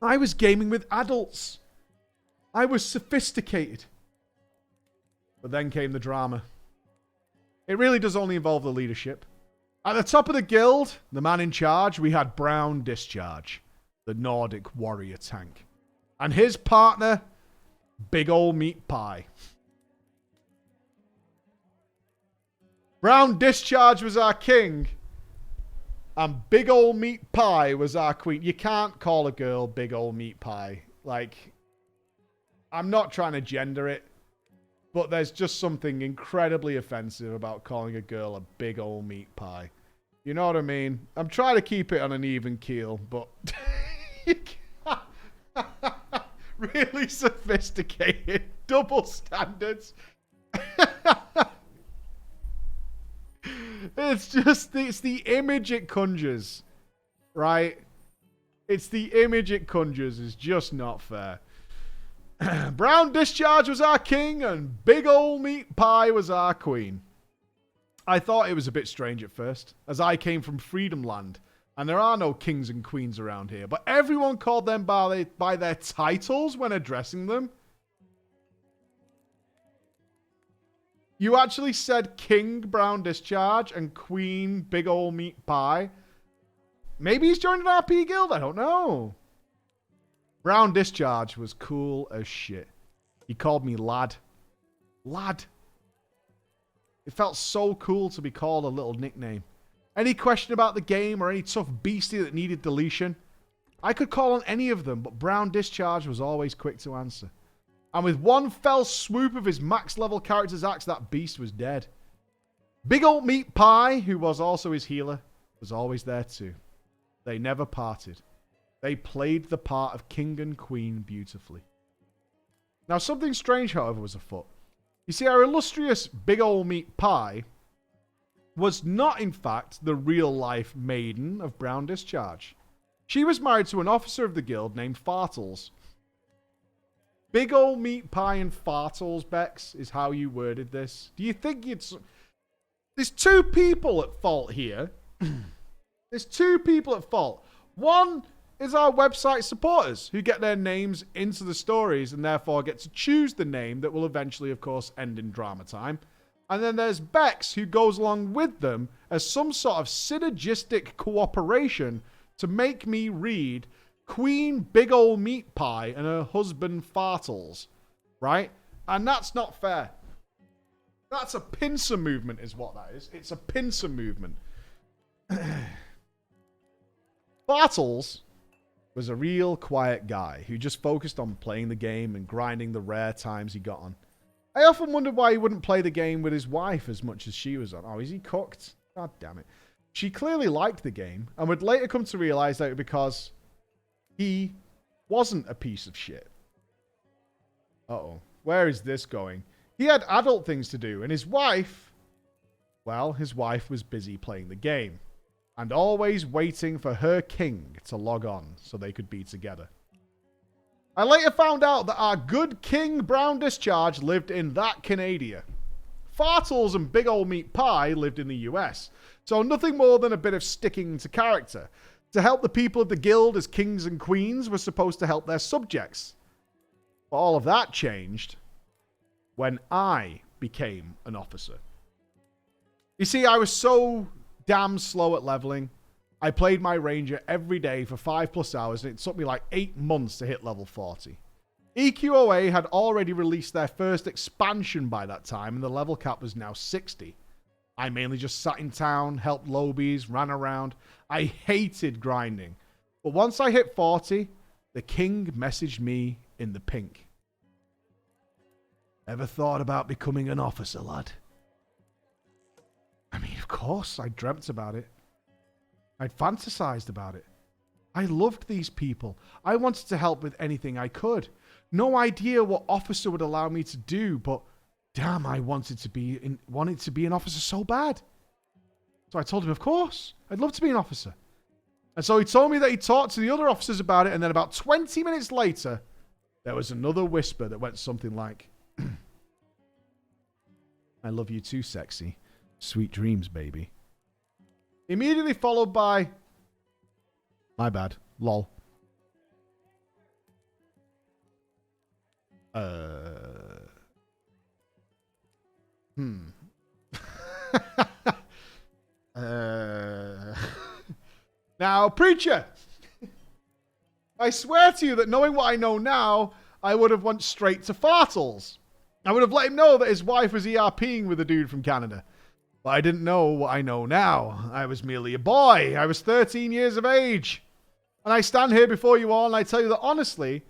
Speaker 1: I was gaming with adults. I was sophisticated. But then came the drama. It really does only involve the leadership. At the top of the guild, the man in charge, we had Brown Discharge, the Nordic warrior tank. And his partner, Big Ol' Meat Pie. Brown Discharge was our king, and Big Ol' Meat Pie was our queen. You can't call a girl Big Ol' Meat Pie. Like, I'm not trying to gender it, but there's just something incredibly offensive about calling a girl a Big Ol' Meat Pie. You know what I mean? I'm trying to keep it on an even keel, but... really sophisticated. Double standards. It's the image it conjures, right? It's the image it conjures is just not fair. Brown Discharge was our king and Big Ol' Meat Pie was our queen. I thought it was a bit strange at first, as I came from Freedom Land, and there are no kings and queens around here, but everyone called them by their titles when addressing them. You actually said King Brown Discharge and Queen Big Ol' Meat Pie. Maybe he's joined an RP guild, I don't know. Brown Discharge was cool as shit. He called me lad. Lad. It felt so cool to be called a little nickname. Any question about the game or any tough beastie that needed deletion, I could call on any of them, but Brown Discharge was always quick to answer. And with one fell swoop of his max level character's axe, that beast was dead. Big Ol' Meat Pie, who was also his healer, was always there too. They never parted. They played the part of king and queen beautifully. Now, something strange, however, was afoot. You see, our illustrious Big Ol' Meat Pie was not, in fact, the real-life maiden of Brown Discharge. She was married to an officer of the guild named Fartles. Big Ol' Meat Pie and Fartles, Bex, is how you worded this. Do you think you'd... There's two people at fault here. There's two people at fault. One is our website supporters who get their names into the stories and therefore get to choose the name that will eventually, of course, end in drama time. And then there's Bex, who goes along with them as some sort of synergistic cooperation to make me read Queen Big Ol' Meat Pie and her husband Fartles. Right? And that's not fair. That's a pincer movement is what that is. It's a pincer movement. Fartles was a real quiet guy who just focused on playing the game and grinding the rare times he got on. I often wondered why he wouldn't play the game with his wife as much as she was on. Oh, is he cooked? God damn it. She clearly liked the game and would later come to realize that it was because he wasn't a piece of shit. Uh-oh. Where is this going? He had adult things to do, and his wife... Well, his wife was busy playing the game. And always waiting for her king to log on so they could be together. I later found out that our good King Brown Discharge lived in that Canada. Fartles and Big Ol' Meat Pie lived in the US, so nothing more than a bit of sticking to character. To help the people of the guild as kings and queens were supposed to help their subjects. But all of that changed when I became an officer. You see, I was so damn slow at leveling. I played my ranger every day for 5+ hours and it took me like 8 months to hit level 40. EQOA had already released their first expansion by that time and the level cap was now 60. I mainly just sat in town, helped lobbies, ran around. I hated grinding. But once I hit 40, the king messaged me in the pink. Ever thought about becoming an officer, lad? I mean, of course, I dreamt about it. I'd fantasized about it. I loved these people. I wanted to help with anything I could. No idea what officer would allow me to do, but damn, I wanted to be an officer so bad. So I told him, of course, I'd love to be an officer. And so he told me that he talked to the other officers about it, and then about 20 minutes later, there was another whisper that went something like, I love you too, sexy. Sweet dreams, baby. Immediately followed by, my bad, lol. Now, preacher, I swear to you that knowing what I know now, I would have went straight to Fartles. I would have let him know that his wife was ERPing with a dude from Canada. But I didn't know what I know now. I was merely a boy. I was 13 years of age. And I stand here before you all and I tell you that honestly,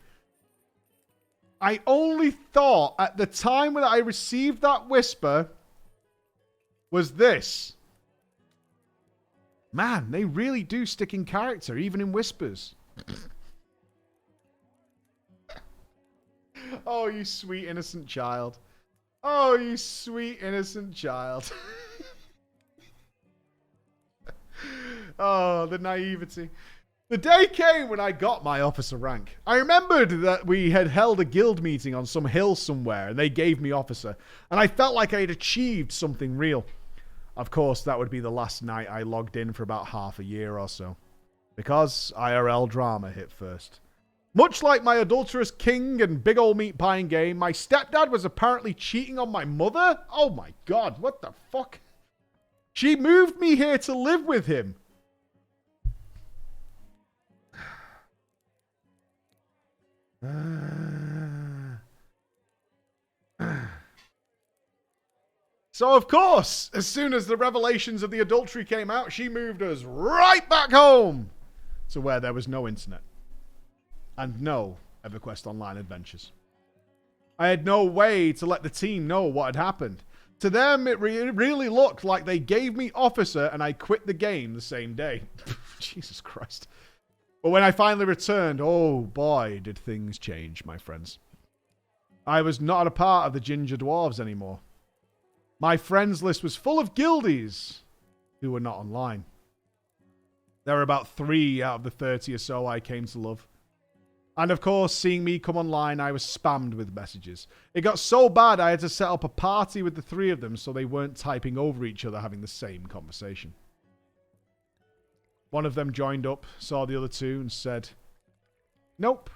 Speaker 1: I only thought at the time when I received that whisper was this. Man, they really do stick in character, even in whispers. Oh, you sweet, innocent child. Oh, you sweet, innocent child. Oh, the naivety. The day came when I got my officer rank. I remembered that we had held a guild meeting on some hill somewhere, and they gave me officer, and I felt like I had achieved something real. Of course, that would be the last night I logged in for about half a year or so. Because IRL drama hit first. Much like my adulterous king and big ol' meat pieing game, my stepdad was apparently cheating on my mother? Oh my god, what the fuck? She moved me here to live with him. So, of course, as soon as the revelations of the adultery came out, she moved us right back home to where there was no internet and no EverQuest Online adventures. I had no way to let the team know what had happened. To them, it really looked like they gave me officer and I quit the game the same day. Jesus Christ. But when I finally returned, oh boy, did things change, my friends. I was not a part of the Ginger Dwarves anymore. My friends list was full of guildies who were not online. There were about 3 out of the 30 or so I came to love. And of course, seeing me come online, I was spammed with messages. It got so bad I had to set up a party with the 3 of them so they weren't typing over each other having the same conversation. One of them joined up, saw the other 2 and said, "Nope,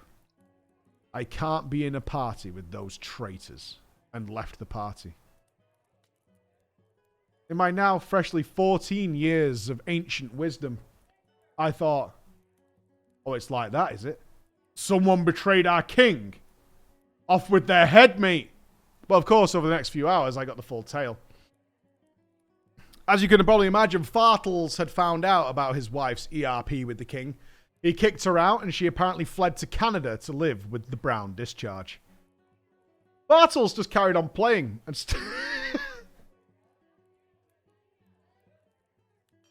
Speaker 1: I can't be in a party with those traitors," and left the party. In my now freshly 14 years of ancient wisdom, I thought, oh, it's like that, is it? Someone betrayed our king. Off with their head, mate. But of course, over the next few hours, I got the full tale. As you can probably imagine, Fartles had found out about his wife's ERP with the king. He kicked her out, and she apparently fled to Canada to live with the Brown Discharge. Fartles just carried on playing and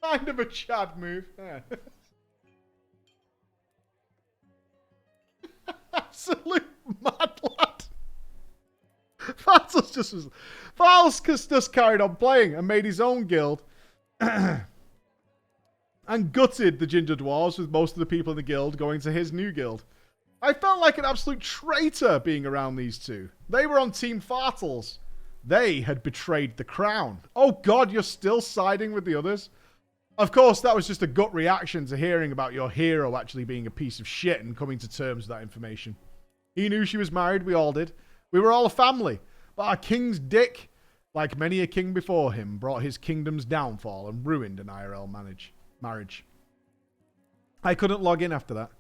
Speaker 1: kind of a Chad move. Yeah. Absolute mad lad. Fartles just carried on playing and made his own guild and gutted the Ginger Dwarves with most of the people in the guild going to his new guild. I felt like an absolute traitor being around these 2. They were on Team Fartles. They had betrayed the crown. Oh god, you're still siding with the others? Of course, that was just a gut reaction to hearing about your hero actually being a piece of shit and coming to terms with that information. He knew she was married, we all did. We were all a family. But our king's dick, like many a king before him, brought his kingdom's downfall and ruined an IRL marriage. I couldn't log in after that.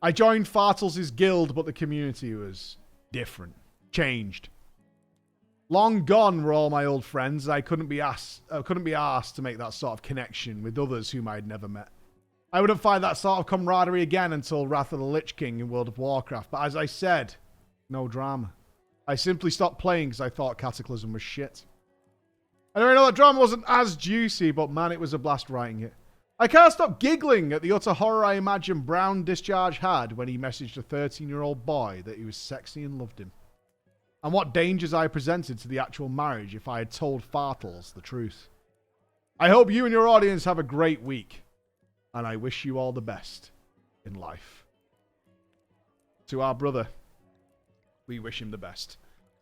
Speaker 1: I joined Fartles' guild, but the community was different. Changed. Long gone were all my old friends. I couldn't be asked to make that sort of connection with others whom I'd never met. I wouldn't find that sort of camaraderie again until Wrath of the Lich King in World of Warcraft. But as I said, no drama. I simply stopped playing because I thought Cataclysm was shit. I know that drama wasn't as juicy, but man, it was a blast writing it. I can't stop giggling at the utter horror I imagine Brown Discharge had when he messaged a 13-year-old boy that he was sexy and loved him. And what dangers I presented to the actual marriage if I had told Fartles the truth. I hope you and your audience have a great week. And I wish you all the best in life. To our brother, We wish him the best.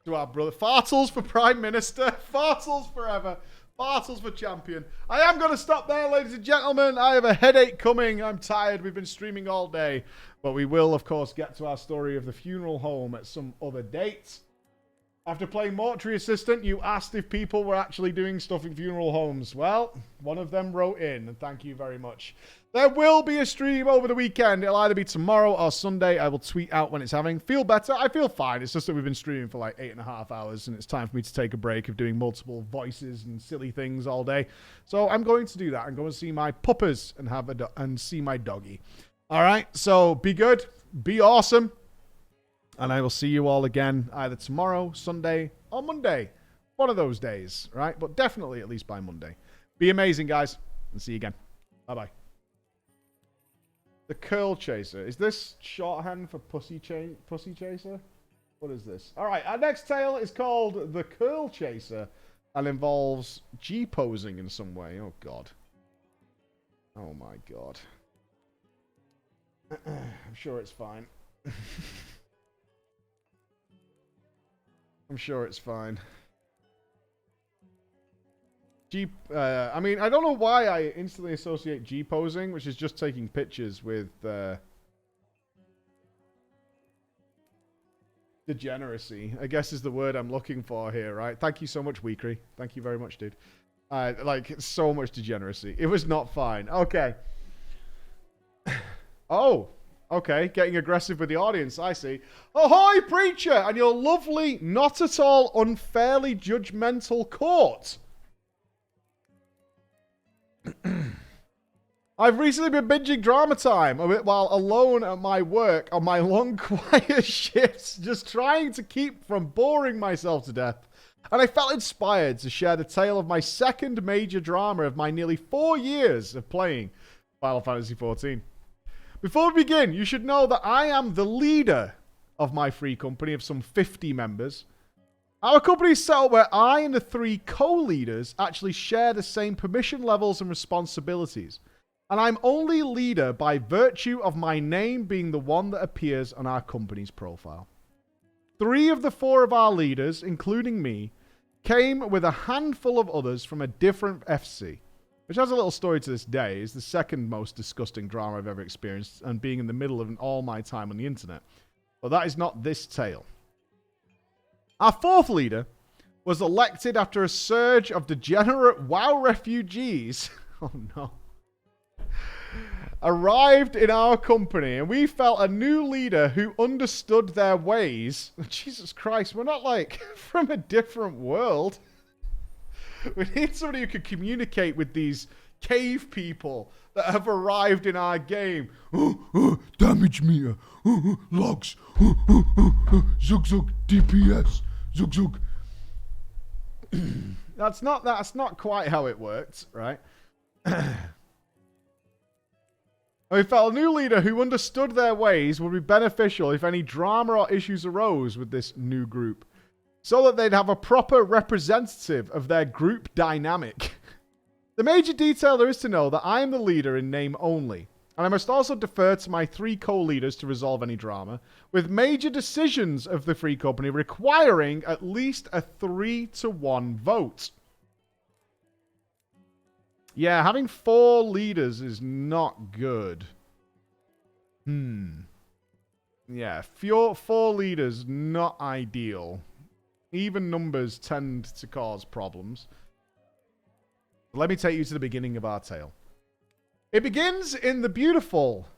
Speaker 1: To our brother. Fartles for Prime Minister. Fartles forever. Fartles for champion. I am going to stop there, ladies and gentlemen. I have a headache coming. I'm tired. We've been streaming all day. But we will, of course, get to our story of the funeral home at some other date. After playing Mortuary Assistant, you asked if people were actually doing stuff in funeral homes. Well, one of them wrote in, and thank you very much. There will be a stream over the weekend. It'll either be tomorrow or Sunday. I will tweet out when it's having. Feel better? I feel fine. It's just that we've been streaming for like 8.5 hours, and it's time for me to take a break of doing multiple voices and silly things all day. So I'm going to do that. I'm going to see my puppers and see my doggy. All right, so be good. Be awesome. And I will see you all again either tomorrow, Sunday, or Monday. One of those days, right? But definitely at least by Monday. Be amazing, guys. And see you again. Bye-bye. The Coeurl Chaser. Is this shorthand for Pussy Chaser? What is this? All right, our next tale is called The Coeurl Chaser and involves G-posing in some way. Oh, God. Oh, my God. I'm sure it's fine. I'm sure it's fine. I mean, I don't know why I instantly associate G-posing, which is just taking pictures with degeneracy, I guess is the word I'm looking for here, right? Thank you so much, Weekry. Thank you very much, dude. Like, so much degeneracy. It was not fine. Okay. Oh. Okay, getting aggressive with the audience, I see. Ahoy, preacher, and your lovely, not at all unfairly judgmental court. I've recently been binging Drama Time while alone at my work on my long, quiet shifts, just trying to keep from boring myself to death. And I felt inspired to share the tale of my second major drama of my nearly 4 years of playing Final Fantasy XIV. Before we begin, you should know that I am the leader of my free company of some 50 members. Our company is set up where I and the 3 co-leaders actually share the same permission levels and responsibilities. And I'm only leader by virtue of my name being the one that appears on our company's profile. 3 of the 4 of our leaders, including me, came with a handful of others from a different FC. Which has a little story to this day, is the second most disgusting drama I've ever experienced, and being in the middle of all my time on the internet. But that is not this tale. Our 4th leader was elected after a surge of degenerate WoW refugees, oh no, arrived in our company, and we felt a new leader who understood their ways. Jesus Christ, we're not like from a different world. We need somebody who can communicate with these cave people that have arrived in our game. Damage meter. Logs. Zug zug. DPS. Zug zug. That's not quite how it worked, right? We felt a new leader who understood their ways would be beneficial if any drama or issues arose with this new group, so that they'd have a proper representative of their group dynamic. The major detail there is to know that I am the leader in name only, and I must also defer to my 3 co-leaders to resolve any drama, with major decisions of the free company requiring at least a 3-to-1 vote. Yeah, having 4 leaders is not good. Yeah, 4 leaders, not ideal. Even numbers tend to cause problems. Let me take you to the beginning of our tale. It begins in the beautiful,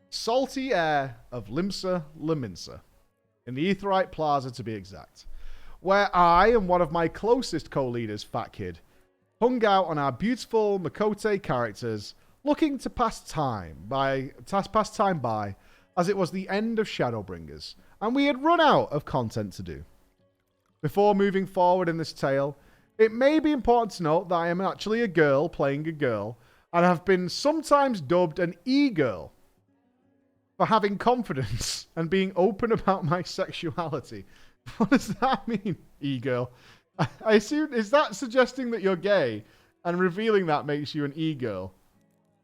Speaker 1: salty air of Limsa Leminsa, in the Aetheryte Plaza to be exact, where I and one of my closest co-leaders, Fat Kid, hung out on our beautiful Makote characters, looking to pass time by, as it was the end of Shadowbringers, and we had run out of content to do. Before moving forward in this tale, it may be important to note that I am actually a girl playing a girl, and have been sometimes dubbed an e-girl for having confidence and being open about my sexuality. What does that mean, e-girl? I assume, is that suggesting that you're gay, and revealing that makes you an e-girl?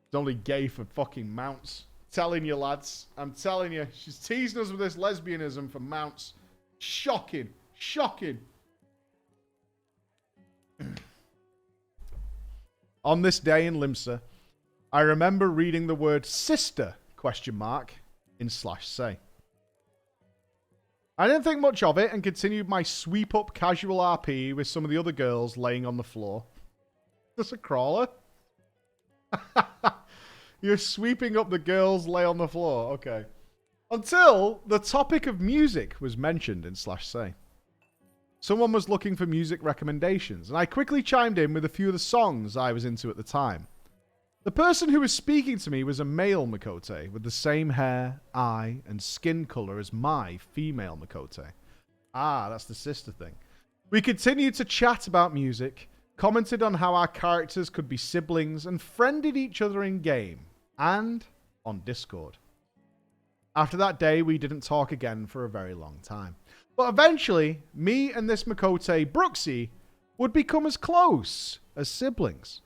Speaker 1: It's only gay for fucking mounts. Telling you, lads. I'm telling you. She's teasing us with this lesbianism for mounts. Shocking. Shocking. On this day in Limsa, I remember reading the word sister, ? In /say. I didn't think much of it and continued my sweep up casual RP with some of the other girls laying on the floor. Is this a crawler? You're sweeping up the girls lay on the floor. Okay. Until the topic of music was mentioned in /say. Someone was looking for music recommendations, and I quickly chimed in with a few of the songs I was into at the time. The person who was speaking to me was a male Makote with the same hair, eye, and skin color as my female Makote. Ah, that's the sister thing. We continued to chat about music, commented on how our characters could be siblings, and friended each other in game and on Discord. After that day, we didn't talk again for a very long time. But eventually, me and this Makote, Brooksy, would become as close as siblings.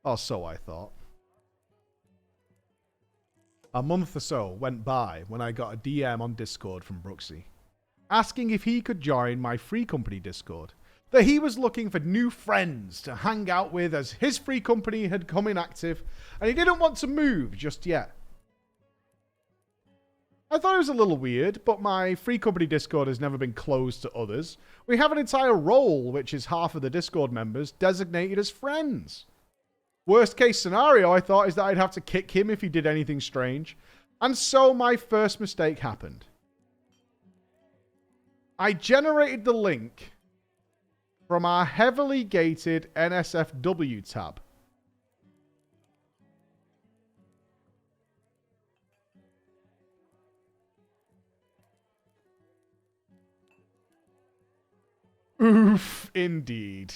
Speaker 1: Or so I thought. A month or so went by when I got a DM on Discord from Brooksy, asking if he could join my free company Discord, that he was looking for new friends to hang out with as his free company had come inactive, and he didn't want to move just yet. I thought it was a little weird, but my free company Discord has never been closed to others. We have an entire role, which is half of the Discord members, designated as friends. Worst case scenario, I thought, is that I'd have to kick him if he did anything strange. And so my first mistake happened. I generated the link from our heavily gated NSFW tab. Oof, indeed.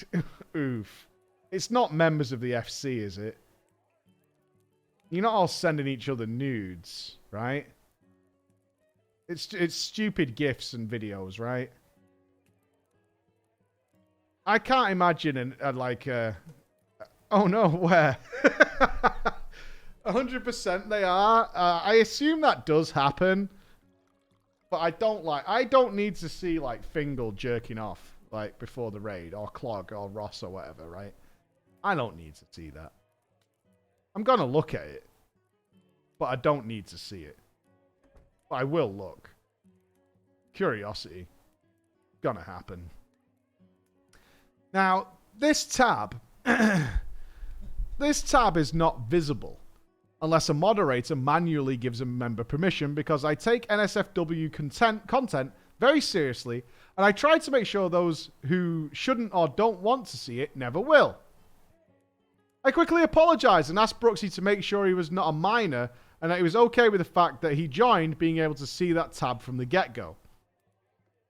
Speaker 1: Oof. It's not members of the FC, is it? You're not all sending each other nudes, right? It's stupid GIFs and videos, right? I can't imagine oh no, where? 100% they are. I assume that does happen. But I don't need to see like Fingal jerking off like before the raid, or Clog or Ross or whatever, right? I don't need to see that. I'm gonna look at it, but I don't need to see it. But I will look. Curiosity. Gonna happen. Now, this tab is not visible unless a moderator manually gives a member permission, because I take NSFW content very seriously, and I try to make sure those who shouldn't or don't want to see it never will. I quickly apologized and asked Brooksy to make sure he was not a minor and that he was okay with the fact that he joined being able to see that tab from the get-go.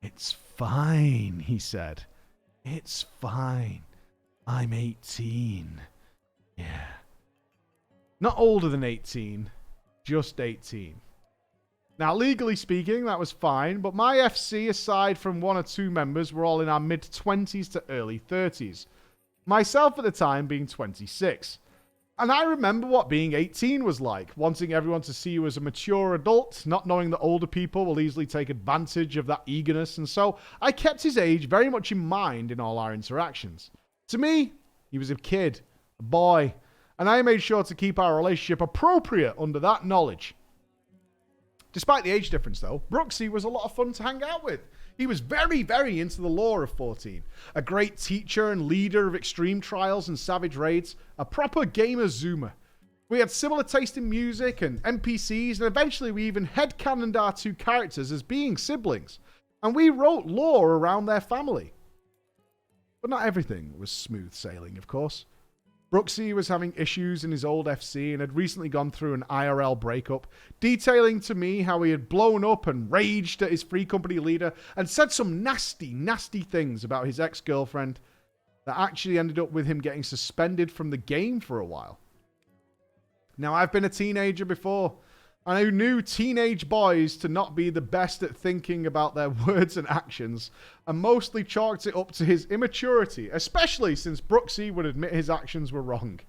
Speaker 1: It's fine, he said. It's fine. I'm 18. Yeah. Not older than 18, just 18. Now, legally speaking, that was fine, but my FC, aside from one or two members, were all in our mid-20s to early 30s. Myself at the time being 26. And I remember what being 18 was like, wanting everyone to see you as a mature adult, not knowing that older people will easily take advantage of that eagerness, and so I kept his age very much in mind in all our interactions. To me, he was a kid, a boy, and I made sure to keep our relationship appropriate under that knowledge. Despite the age difference, though, Brooksy was a lot of fun to hang out with. He was very, very into the lore of 14. A great teacher and leader of extreme trials and savage raids. A proper gamer zoomer. We had similar taste in music and NPCs, and eventually we even headcanoned our two characters as being siblings. And we wrote lore around their family. But not everything was smooth sailing, of course. Brooksy was having issues in his old FC and had recently gone through an IRL breakup, detailing to me how he had blown up and raged at his free company leader and said some nasty, nasty things about his ex-girlfriend that actually ended up with him getting suspended from the game for a while. Now, I've been a teenager before, and I knew teenage boys to not be the best at thinking about their words and actions, and mostly chalked it up to his immaturity, especially since Brooksy would admit his actions were wrong.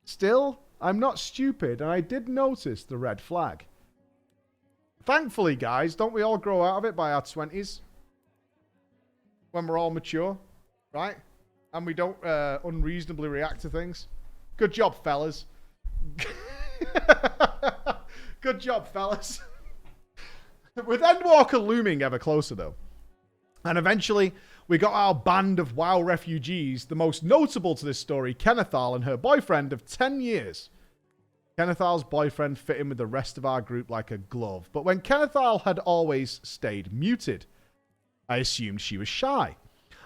Speaker 1: Still, I'm not stupid, and I did notice the red flag. thankfully, guys, don't we all grow out of it by our 20s? When we're all mature, right? And we don't unreasonably react to things. Good job, fellas. Good job, fellas. With Endwalker looming ever closer, though. And eventually, we got our band of WoW refugees, the most notable to this story, Kennethal and her boyfriend of 10 years. Kennethal's boyfriend fit in with the rest of our group like a glove. But when Kennethal had always stayed muted, I assumed she was shy.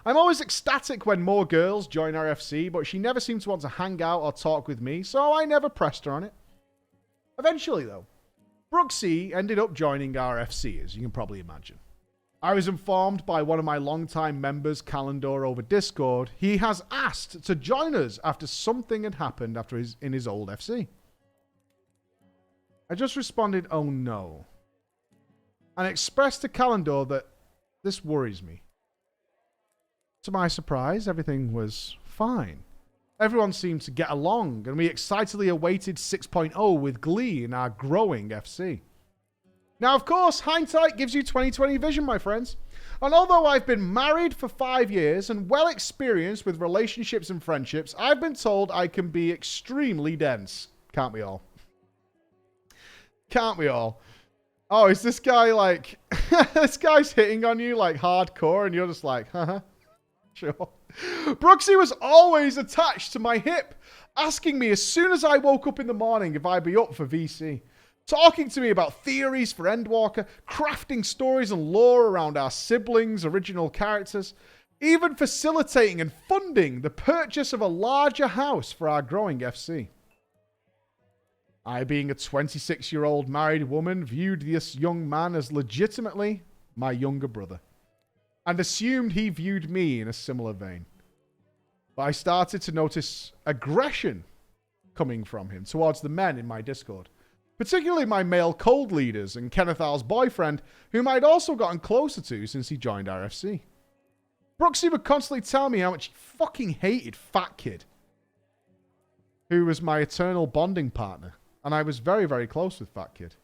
Speaker 1: I'm always ecstatic when more girls join our FC, but she never seemed to want to hang out or talk with me, so I never pressed her on it. Eventually, though, Brooksy ended up joining our FC, as you can probably imagine. I was informed by one of my longtime members, Calendar, over Discord. He has asked to join us after something had happened in his old FC. I just responded, oh no, and expressed to Calendar that this worries me. To my surprise, everything was fine. Everyone seemed to get along, and we excitedly awaited 6.0 with glee in our growing FC. Now, of course, hindsight gives you 20/20 vision, my friends. And although I've been married for 5 years and well experienced with relationships and friendships, I've been told I can be extremely dense. Can't we all? Can't we all? Oh, is this guy like... this guy's hitting on you like hardcore and you're just like, haha. Sure. Brooksy was always attached to my hip, asking me as soon as I woke up in the morning if I'd be up for VC. Talking to me about theories for Endwalker, crafting stories and lore around our siblings' original characters, even facilitating and funding the purchase of a larger house for our growing FC. I, being a 26-year-old married woman, viewed this young man as legitimately my younger brother, and assumed he viewed me in a similar vein. But I started to notice aggression coming from him towards the men in my Discord, particularly my male cold leaders and Kennethal's boyfriend, whom I'd also gotten closer to since he joined our FC. Brooksy would constantly tell me how much he fucking hated Fat Kid, who was my eternal bonding partner, and I was very, very close with Fat Kid.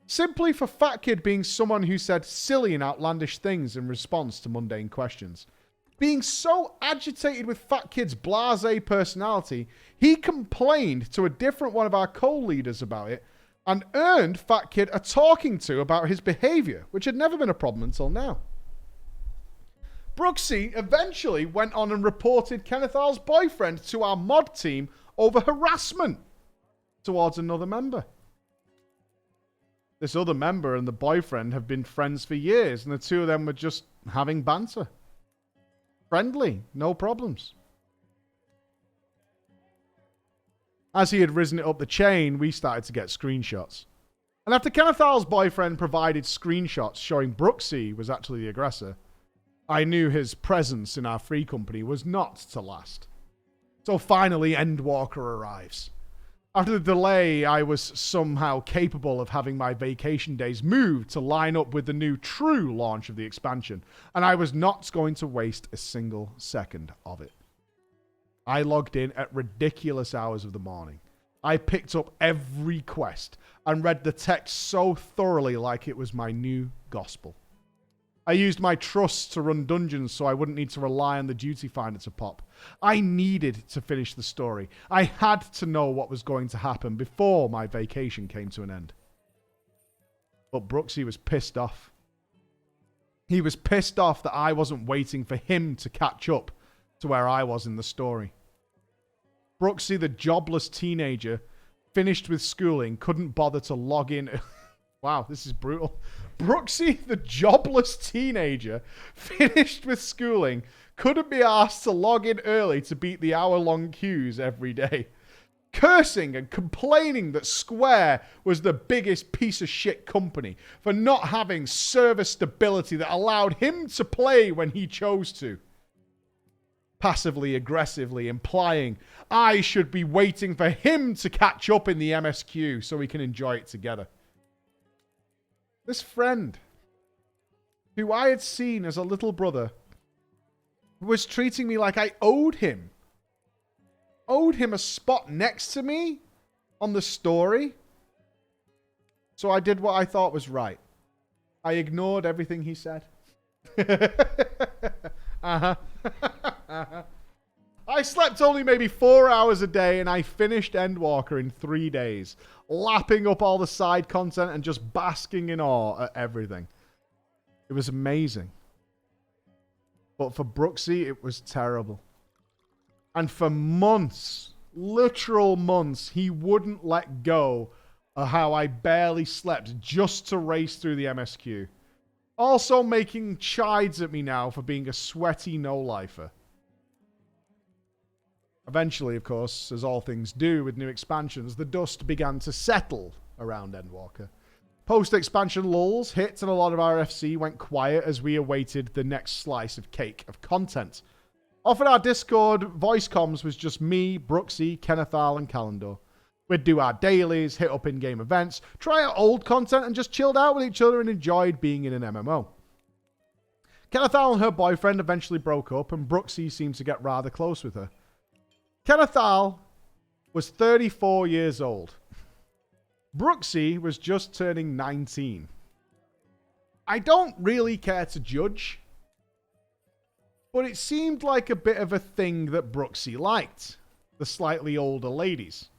Speaker 1: Simply for Fat Kid being someone who said silly and outlandish things in response to mundane questions. Being so agitated with Fat Kid's blasé personality, he complained to a different one of our co-leaders about it and earned Fat Kid a talking to about his behavior, which had never been a problem until now. Brooksy eventually went on and reported Kennethal's boyfriend to our mod team over harassment towards another member. This other member and the boyfriend have been friends for years, and the two of them were just having banter. Friendly, no problems. As he had risen it up the chain, we started to get screenshots. And after Kennethal's boyfriend provided screenshots showing Brooksy was actually the aggressor, I knew his presence in our free company was not to last. So finally, Endwalker arrives. After the delay, I was somehow capable of having my vacation days moved to line up with the new true launch of the expansion, and I was not going to waste a single second of it. I logged in at ridiculous hours of the morning. I picked up every quest and read the text so thoroughly like it was my new gospel. I used my trust to run dungeons so I wouldn't need to rely on the duty finder to pop. I needed to finish the story. I had to know what was going to happen before my vacation came to an end. But Brooksy was pissed off. He was pissed off that I wasn't waiting for him to catch up to where I was in the story. Brooksy, the jobless teenager, finished with schooling, couldn't bother to log in. Wow, this is brutal. Brooksy, the jobless teenager, finished with schooling, couldn't be asked to log in early to beat the hour-long queues every day. Cursing and complaining that Square was the biggest piece of shit company for not having server stability that allowed him to play when he chose to. Passively aggressively implying I should be waiting for him to catch up in the MSQ so we can enjoy it together. This friend, who I had seen as a little brother, was treating me like I owed him a spot next to me on the story, So I did what I thought was right. I ignored everything he said. Uh-huh. Uh-huh. I slept only maybe 4 hours a day, and I finished Endwalker in 3 days, lapping up all the side content and just basking in awe at everything. It was amazing. But for Brooksy, it was terrible. And for months, literal months, he wouldn't let go of how I barely slept just to race through the MSQ. Also making chides at me now for being a sweaty no-lifer. Eventually, of course, as all things do with new expansions, the dust began to settle around Endwalker. Post-expansion lulls hit and a lot of our FC went quiet as we awaited the next slice of cake of content. Off at our Discord, voice comms was just me, Brooksy, Kennethal, and Calendar. We'd do our dailies, hit up in-game events, try out old content, and just chilled out with each other and enjoyed being in an MMO. Kennethal and her boyfriend eventually broke up, and Brooksy seemed to get rather close with her. Kennethal was 34 years old. Brooksy was just turning 19. I don't really care to judge, but it seemed like a bit of a thing that Brooksy liked, the slightly older ladies.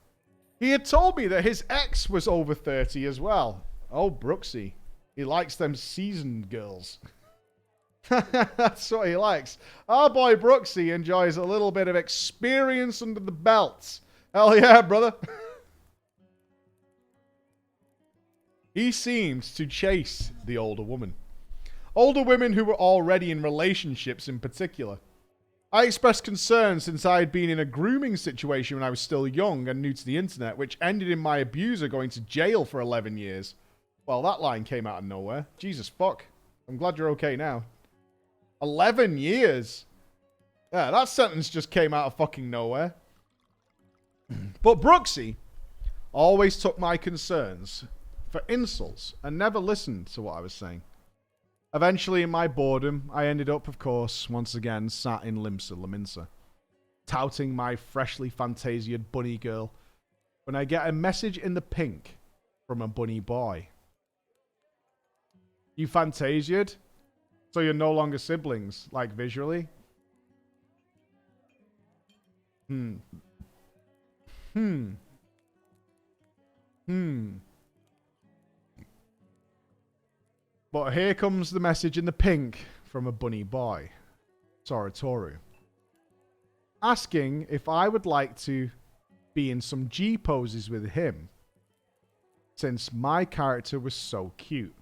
Speaker 1: He had told me that his ex was over 30 as well. Oh, Brooksy. He likes them seasoned girls. That's what he likes. Our boy Brooksy enjoys a little bit of experience under the belt. Hell yeah, brother. He seemed to chase the older woman. Older women who were already in relationships in particular. I expressed concern since I had been in a grooming situation when I was still young and new to the internet, which ended in my abuser going to jail for 11 years. Well, that line came out of nowhere. Jesus fuck. I'm glad you're okay now. 11 years? Yeah, that sentence just came out of fucking nowhere. But Brooksy always took my concerns for insults and never listened to what I was saying. Eventually, in my boredom, I ended up, of course, once again sat in Limsa Laminsa, touting my freshly fantasiaed bunny girl, when I get a message in the pink from a bunny boy. You fantasiaed? So you're no longer siblings, like visually? But here comes the message in the pink from a bunny boy, Soratoru, asking if I would like to be in some G poses with him, since my character was so cute.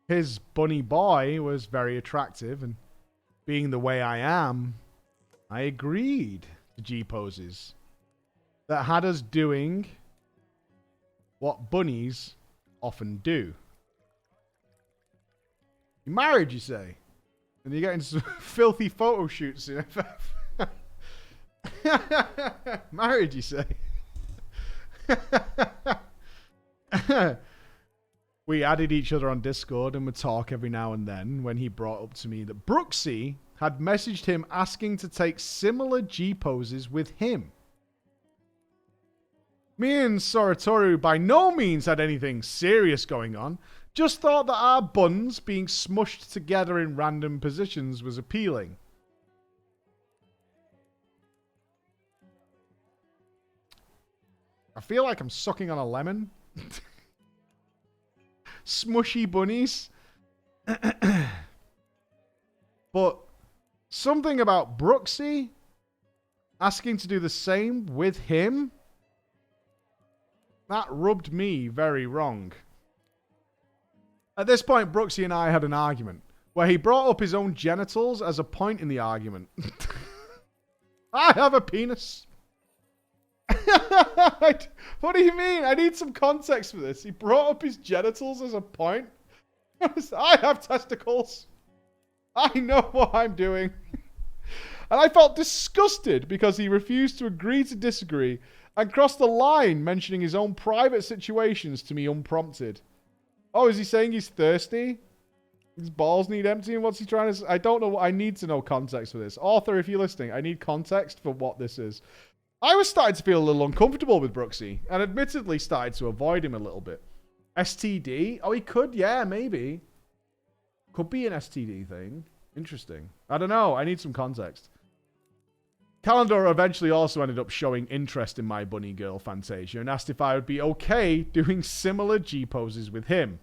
Speaker 1: His bunny boy was very attractive, and being the way I am, I agreed to G poses that had us doing what bunnies often do. You're married, you say? And you get into some filthy photo shoots in FF. Married, you say? We added each other on Discord and would talk every now and then when he brought up to me that Brooksy had messaged him asking to take similar G poses with him. Me and Soratoru by no means had anything serious going on, just thought that our buns being smushed together in random positions was appealing. I feel like I'm sucking on a lemon. Smushy bunnies. But something about Brooksy asking to do the same with him, that rubbed me very wrong. At this point, Brooksy and I had an argument where he brought up his own genitals as a point in the argument. I have a penis. What do you mean? I need some context for this. He brought up his genitals as a point. I have testicles. I know what I'm doing. And I felt disgusted because he refused to agree to disagree and crossed the line mentioning his own private situations to me unprompted. Oh, is he saying he's thirsty? His balls need emptying? What's he trying to say? I don't know. I need to know context for this. Author, if you're listening, I need context for what this is. I was starting to feel a little uncomfortable with Brooksy, and admittedly started to avoid him a little bit. STD? Oh, he could, yeah, maybe. Could be an STD thing. Interesting. I don't know. I need some context. Calendar eventually also ended up showing interest in my bunny girl Fantasia and asked if I would be okay doing similar G poses with him.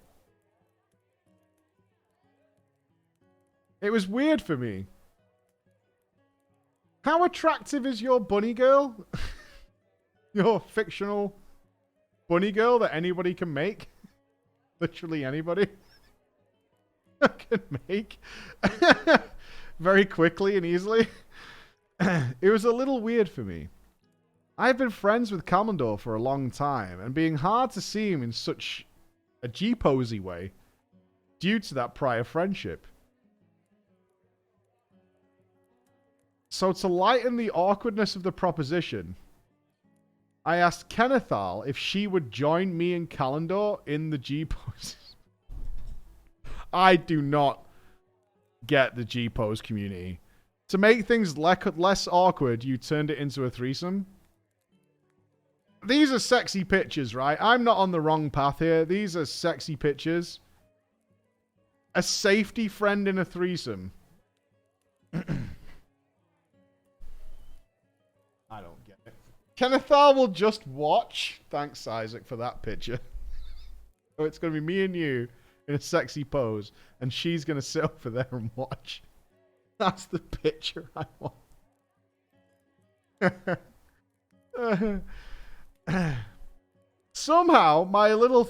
Speaker 1: It was weird for me. How attractive is your bunny girl? Your fictional bunny girl that anybody can make? Literally anybody can make. Very quickly and easily. It was a little weird for me. I've been friends with Kalmandor for a long time, and being hard to see him in such a G-posy way due to that prior friendship. So to lighten the awkwardness of the proposition, I asked Kennethal if she would join me and Kalendor in the G-poses. I do not get the G-pose community. To make things less awkward, you turned it into a threesome. These are sexy pictures, right? I'm not on the wrong path here. These are sexy pictures. A safety friend in a threesome. I don't get it. Kennethal will just watch. Thanks, Isaac, for that picture. So it's going to be me and you in a sexy pose, and she's going to sit over there and watch. That's the picture I want. Somehow, my little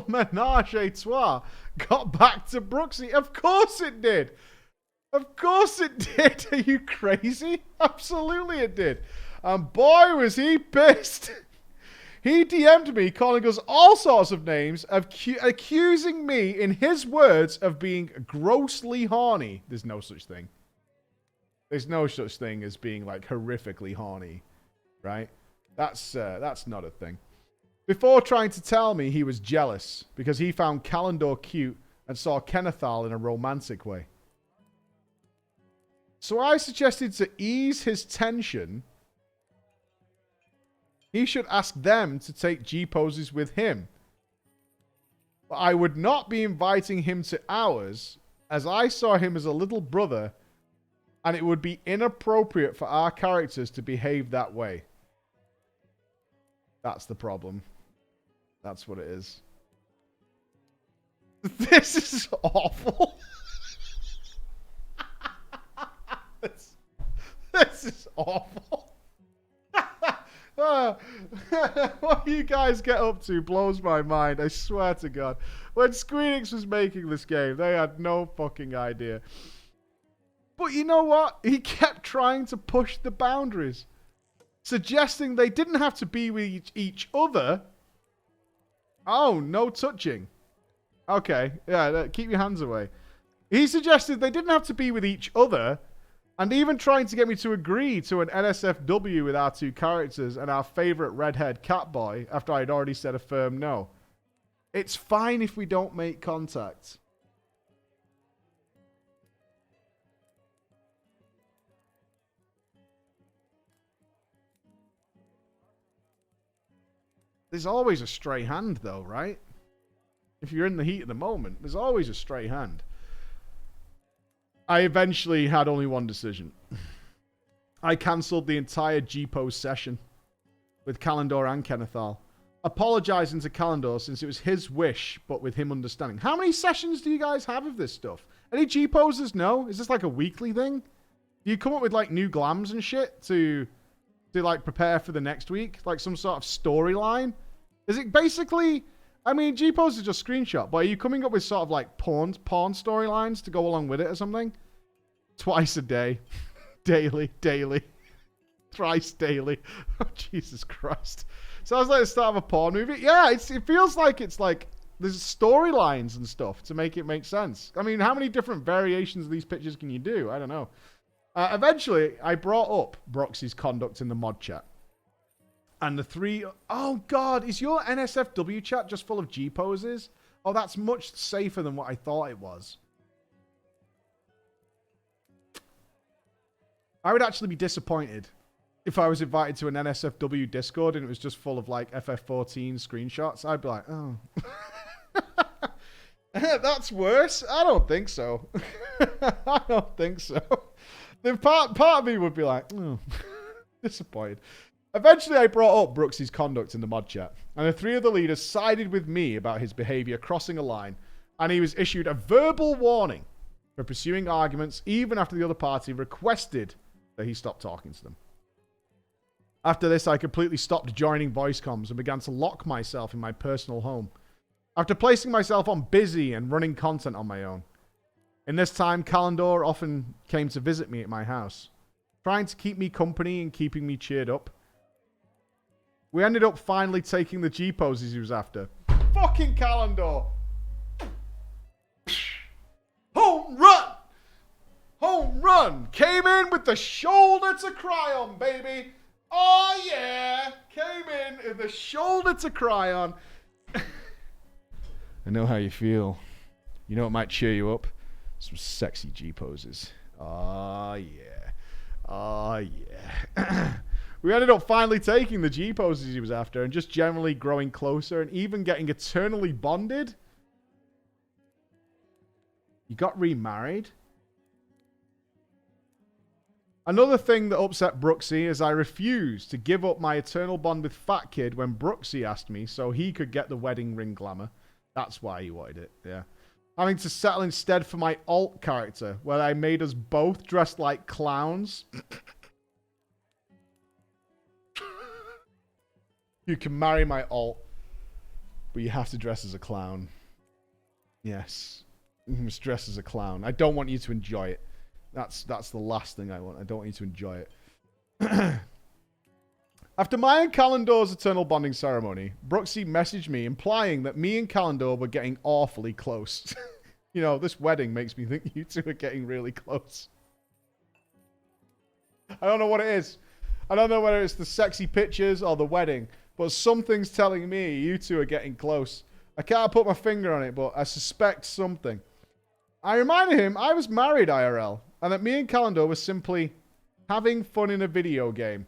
Speaker 1: menage a trois got back to Brooksy. Of course it did. Of course it did. Are you crazy? Absolutely it did. And boy, was he pissed. He DM'd me, calling us all sorts of names, accusing me, in his words, of being grossly horny. There's no such thing. There's no such thing as being, like, horrifically horny, right? That's not a thing. Before trying to tell me he was jealous because he found Kalendor cute and saw Kennethal in a romantic way. So I suggested to ease his tension, he should ask them to take G-poses with him. But I would not be inviting him to ours, as I saw him as a little brother, and it would be inappropriate for our characters to behave that way. That's the problem. That's what it is. This is awful. This is awful. What you guys get up to blows my mind, I swear to God. When Squeenix was making this game, they had no fucking idea. But you know what? He kept trying to push the boundaries, suggesting they didn't have to be with each other. Oh, no touching. Okay, yeah, keep your hands away. He suggested they didn't have to be with each other, and even trying to get me to agree to an NSFW with our two characters and our favorite redhead catboy after I'd already said a firm no. It's fine if we don't make contact. There's always a stray hand, though, right? If you're in the heat of the moment, there's always a stray hand. I eventually had only one decision. I cancelled the entire G-Pose session with Kalendor and Kennethal, apologizing to Kalendor since it was his wish, but with him understanding. How many sessions do you guys have of this stuff? Any G-Poses? No? Is this like a weekly thing? Do you come up with like new glams and shit to like prepare for the next week? Like some sort of storyline? Is it basically... I mean, G-Pose is just screenshot, but are you coming up with sort of like porn storylines to go along with it or something? Twice a day. Daily. Thrice daily. Oh, Jesus Christ. Sounds like the start of a porn movie. Yeah, it feels like it's like there's storylines and stuff to make it make sense. I mean, how many different variations of these pictures can you do? I don't know. Eventually, I brought up Broxy's conduct in the mod chat. And the three... Oh, God. Is your NSFW chat just full of G-poses? Oh, that's much safer than what I thought it was. I would actually be disappointed if I was invited to an NSFW Discord and it was just full of like FF14 screenshots, I'd be like, oh. That's worse? I don't think so. I don't think so. The part of me would be like, oh, disappointed. Eventually, I brought up Brooksy's conduct in the mod chat, and the 3 of the leaders sided with me about his behavior crossing a line, and he was issued a verbal warning for pursuing arguments even after the other party requested that he stop talking to them. After this, I completely stopped joining voice comms and began to lock myself in my personal home. After placing myself on busy and running content on my own. In this time, Calendar often came to visit me at my house, trying to keep me company and keeping me cheered up. We ended up finally taking the G poses he was after. Fucking Calendar! Home run! Home run! Came in with the shoulder to cry on, baby! Oh yeah! Came in with the shoulder to cry on. I know how you feel. You know what might cheer you up? Some sexy G poses. Oh yeah. Oh yeah. We ended up finally taking the G poses he was after and just generally growing closer and even getting eternally bonded. You got remarried? Another thing that upset Brooksy is I refused to give up my eternal bond with Fat Kid when Brooksy asked me so he could get the wedding ring glamour. That's why he wanted it, yeah. Having to settle instead for my alt character, where I made us both dressed like clowns. You can marry my alt, but you have to dress as a clown. Yes. You must dress as a clown. I don't want you to enjoy it. That's the last thing I want. I don't want you to enjoy it. After my and Calendar's eternal bonding ceremony, Brooksy messaged me implying that me and Calendar were getting awfully close. You know, this wedding makes me think you two are getting really close. I don't know what it is. I don't know whether it's the sexy pictures or the wedding, but something's telling me you two are getting close. I can't put my finger on it, but I suspect something. I reminded him I was married IRL, and that me and Calendar were simply having fun in a video game.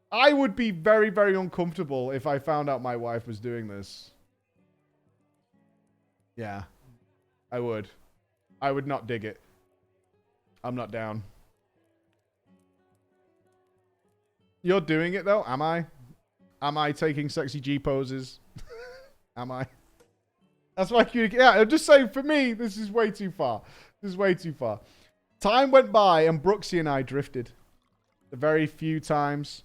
Speaker 1: I would be very, very uncomfortable if I found out my wife was doing this. Yeah, I would. I would not dig it. I'm not down. You're doing it, though? Am I? Am I taking sexy G poses? Am I? That's why yeah, I'm just saying, for me, this is way too far. This is way too far. Time went by, and Brooksy and I drifted. The very few times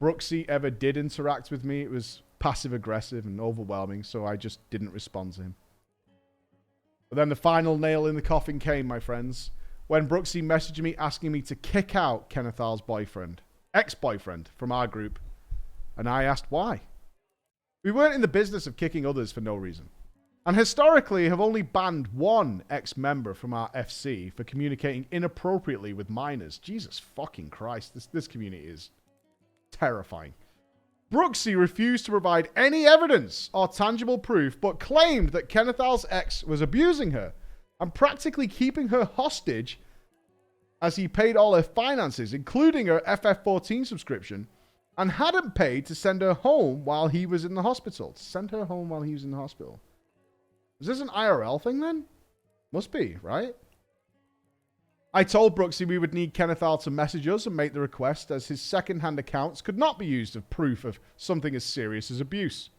Speaker 1: Brooksy ever did interact with me, it was passive-aggressive and overwhelming, so I just didn't respond to him. But then the final nail in the coffin came, my friends, when Brooksy messaged me asking me to kick out Kennethal's boyfriend, ex-boyfriend, from our group, and I asked why. We weren't in the business of kicking others for no reason, and historically have only banned one ex-member from our FC for communicating inappropriately with minors. Jesus fucking Christ, this community is terrifying. Brooksy refused to provide any evidence or tangible proof, but claimed that Kennethal's ex was abusing her and practically keeping her hostage as he paid all her finances, including her FF14 subscription, and hadn't paid to send her home while he was in the hospital. To send her home while he was in the hospital. Is this an IRL thing then? Must be, right? I told Brooksy we would need Kennethal to message us and make the request, as his second-hand accounts could not be used as proof of something as serious as abuse,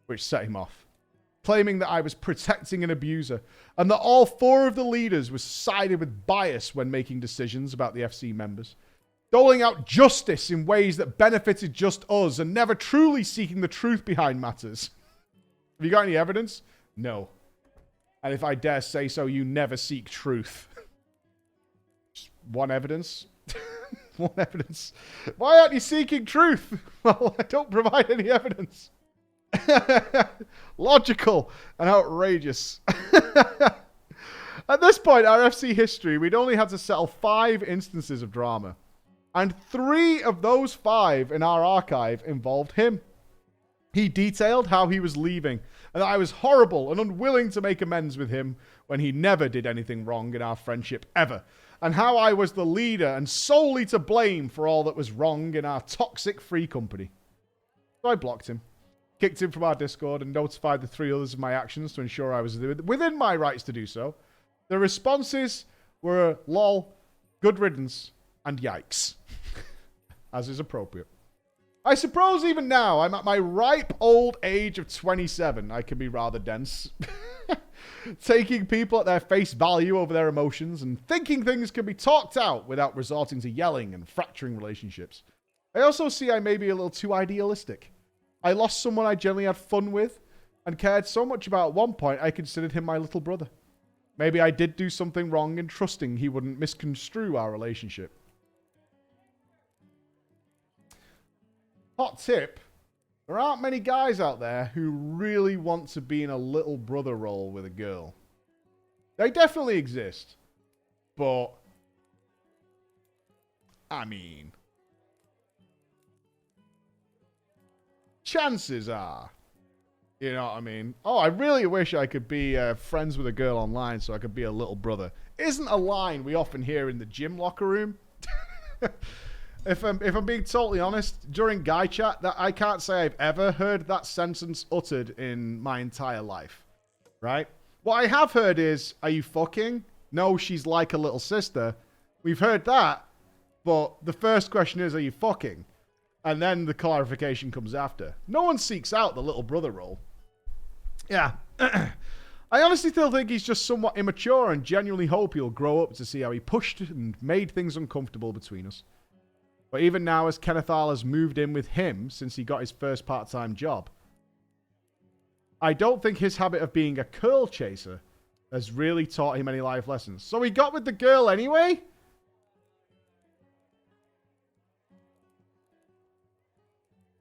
Speaker 1: which set him off, claiming that I was protecting an abuser, and that all 4 of the leaders were sided with bias when making decisions about the FC members, doling out justice in ways that benefited just us, and never truly seeking the truth behind matters. Have you got any evidence? No. And if I dare say so, you never seek truth. One evidence. One evidence. Why aren't you seeking truth? Well, I don't provide any evidence. Logical and outrageous. At this point, our FC history, we'd only had to settle 5 instances of drama. And 3 of those 5 in our archive involved him. He detailed how he was leaving, and that I was horrible and unwilling to make amends with him when he never did anything wrong in our friendship ever. and how I was the leader and solely to blame for all that was wrong in our toxic free company. So I blocked him, kicked him from our Discord, and notified the 3 others of my actions to ensure I was within my rights to do so. The responses were lol, good riddance, and yikes, as is appropriate. I suppose even now, I'm at my ripe old age of 27. I can be rather dense. Taking people at their face value over their emotions and thinking things can be talked out without resorting to yelling and fracturing relationships. I also see I may be a little too idealistic. I lost someone I generally had fun with and cared so much about at one point I considered him my little brother. Maybe I did do something wrong in trusting he wouldn't misconstrue our relationship. Hot tip, there aren't many guys out there who really want to be in a little brother role with a girl. They definitely exist. But, I mean, chances are, you know what I mean? Oh, I really wish I could be friends with a girl online so I could be a little brother. Isn't a line we often hear in the gym locker room. If I'm being totally honest, during guy chat, that I can't say I've ever heard that sentence uttered in my entire life, right? What I have heard is, are you fucking? No, she's like a little sister. We've heard that, but the first question is, are you fucking? And then the clarification comes after. No one seeks out the little brother role. Yeah. I honestly still think he's just somewhat immature and genuinely hope he'll grow up to see how he pushed and made things uncomfortable between us. But even now, as Kenneth Arl has moved in with him since he got his first part-time job, I don't think his habit of being a Coeurl Chaser has really taught him any life lessons. So he got with the girl anyway?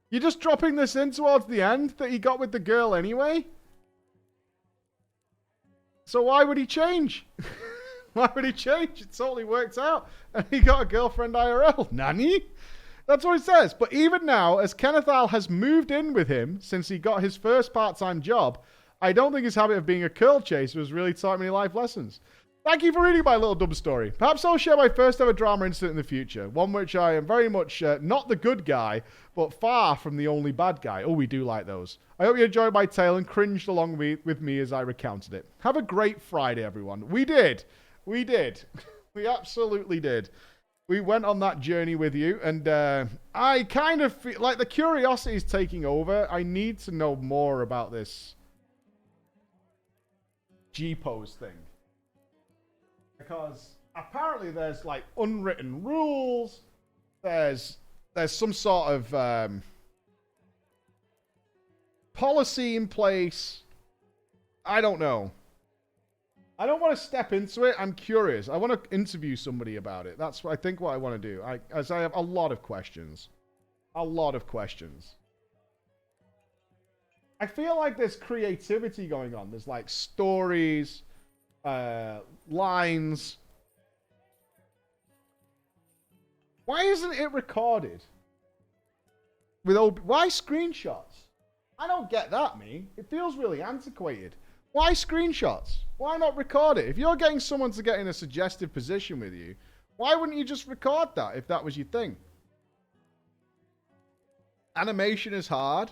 Speaker 1: You're just dropping this in towards the end, that he got with the girl anyway? So why would he change? Why would he change? It totally worked out. And he got a girlfriend IRL. Nanny? That's what it says. But even now, as Kenneth Arl has moved in with him since he got his first part-time job, I don't think his habit of being a Coeurl Chaser has really taught me any life lessons. Thank you for reading my little dumb story. Perhaps I'll share my first ever drama incident in the future. One which I am very much not the good guy, but far from the only bad guy. Oh, we do like those. I hope you enjoyed my tale and cringed along with me as I recounted it. Have a great Friday, everyone. We did. We did. We absolutely did. We went on that journey with you, and I kind of feel like the curiosity is taking over. I need to know more about this G-pose thing. Because apparently there's like unwritten rules. There's some sort of policy in place. I don't know. I don't want to step into it. I'm curious. I want to interview somebody about it. That's what I want to do. As I have a lot of questions. A lot of questions. I feel like there's creativity going on. There's like stories, lines. Why isn't it recorded? Why screenshots? I don't get that, me. It feels really antiquated. Why screenshots? Why not record it? If you're getting someone to get in a suggestive position with you, why wouldn't you just record that if that was your thing? Animation is hard.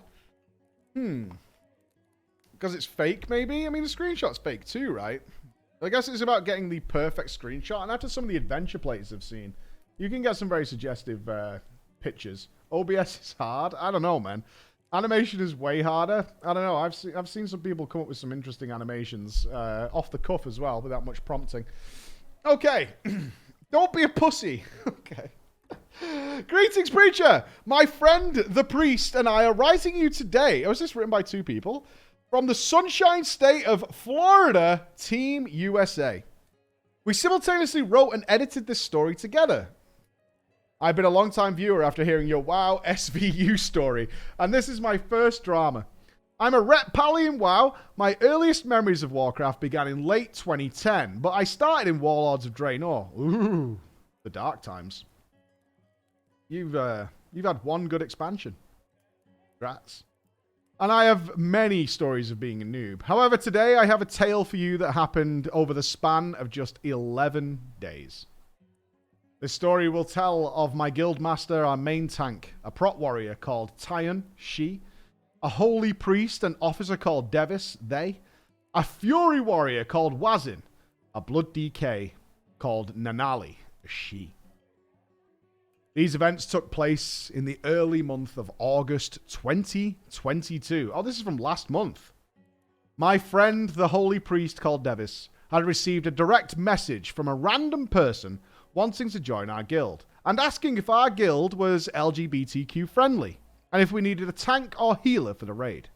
Speaker 1: Because it's fake, maybe? I mean, the screenshot's fake too, right? I guess it's about getting the perfect screenshot. And after some of the adventure plays I've seen, you can get some very suggestive pictures. OBS is hard. I don't know, man. Animation is way harder. I don't know. I've seen some people come up with some interesting animations off the cuff as well, without much prompting. Okay. Don't be a pussy. Okay. Greetings, preacher. My friend, the priest, and I are writing you today. Oh, is this written by 2 people? From the Sunshine State of Florida, Team USA. We simultaneously wrote and edited this story together. I've been a long-time viewer after hearing your WoW SVU story, and this is my first drama. I'm a rep pally in WoW. My earliest memories of Warcraft began in late 2010, but I started in Warlords of Draenor. Ooh, the dark times. You've had one good expansion. Congrats. And I have many stories of being a noob. However, today I have a tale for you that happened over the span of just 11 days. This story will tell of my guild master, our main tank, a prot warrior called Tyon, she, a holy priest and officer called Devis, they, a fury warrior called Wazin, a blood DK called Nanali, a she. These events took place in the early month of August 2022. Oh, this is from last month. My friend, the holy priest called Devis, had received a direct message from a random person wanting to join our guild and asking if our guild was LGBTQ friendly and if we needed a tank or healer for the raid.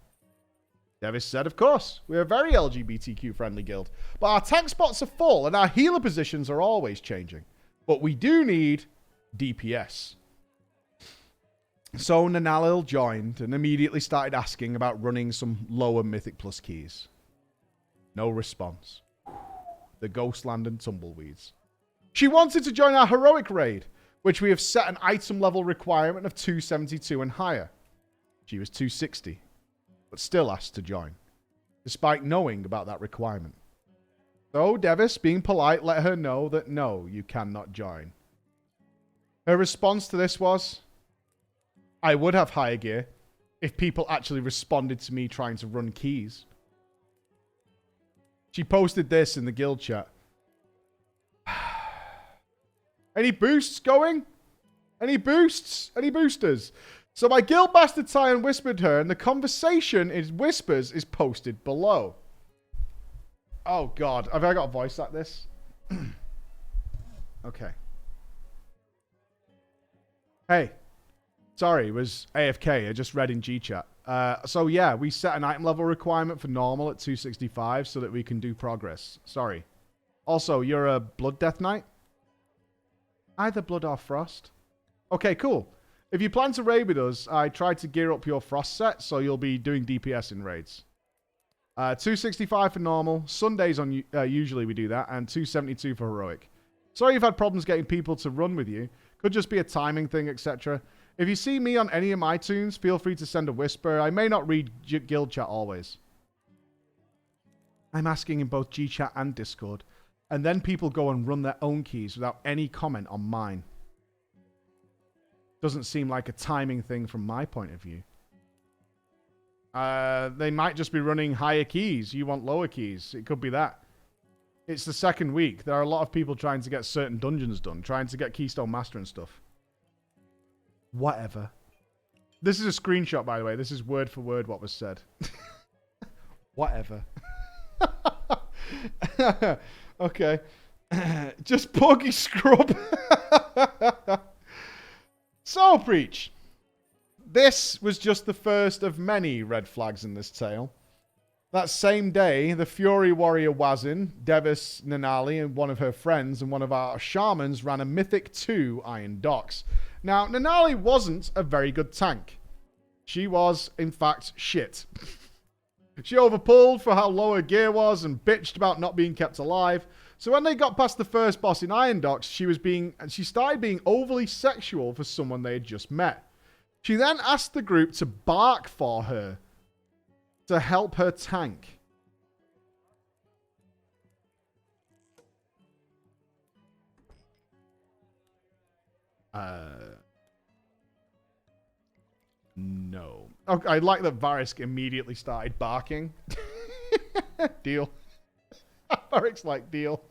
Speaker 1: Devis said, of course, we're a very LGBTQ friendly guild, but our tank spots are full and our healer positions are always changing. But we do need DPS. So Nanalil joined and immediately started asking about running some lower Mythic Plus keys. No response. The Ghostland and Tumbleweeds. She wanted to join our heroic raid, which we have set an item level requirement of 272 and higher. She was 260, but still asked to join, despite knowing about that requirement. So Devis, being polite, let her know that no, you cannot join. Her response to this was, I would have higher gear if people actually responded to me trying to run keys. She posted this in the guild chat. Any boosts going? Any boosts? Any boosters? So my guild master Tyon whispered her, and the conversation in whispers is posted below. Oh God, have I got a voice like this? Okay. Hey, sorry, it was AFK. I just read in G-chat. So yeah, we set an item level requirement for normal at 265 so that we can do progress. Sorry. Also, you're a Blood Death Knight? Either Blood or Frost. Okay, cool. If you plan to raid with us, I tried to gear up your Frost set, so you'll be doing DPS in raids. 265 for normal. Sundays on usually we do that, and 272 for heroic. Sorry you've had problems getting people to run with you. Could just be a timing thing, etc. If you see me on any of my tunes, feel free to send a whisper. I may not read guild chat always. I'm asking in both G-chat and Discord. And then people go and run their own keys without any comment on mine. Doesn't seem like a timing thing from my point of view. They might just be running higher keys. You want lower keys. It could be that. It's the second week. There are a lot of people trying to get certain dungeons done. Trying to get Keystone Master and stuff. Whatever. This is a screenshot, by the way. This is word for word what was said. Whatever. Okay. Just Poggy Scrub. So, Preach. This was just the first of many red flags in this tale. That same day, the Fury Warrior Wazin, Devis Nanali, and one of her friends and one of our shamans ran a Mythic 2 Iron Docks. Now, Nanali wasn't a very good tank. She was, in fact, shit. She overpulled for how low her gear was and bitched about not being kept alive. So when they got past the first boss in Iron Docks, she started being overly sexual for someone they had just met. She then asked the group to bark for her to help her tank. No. Okay, I like that Varisk immediately started barking. Deal. Varrisk's like, deal.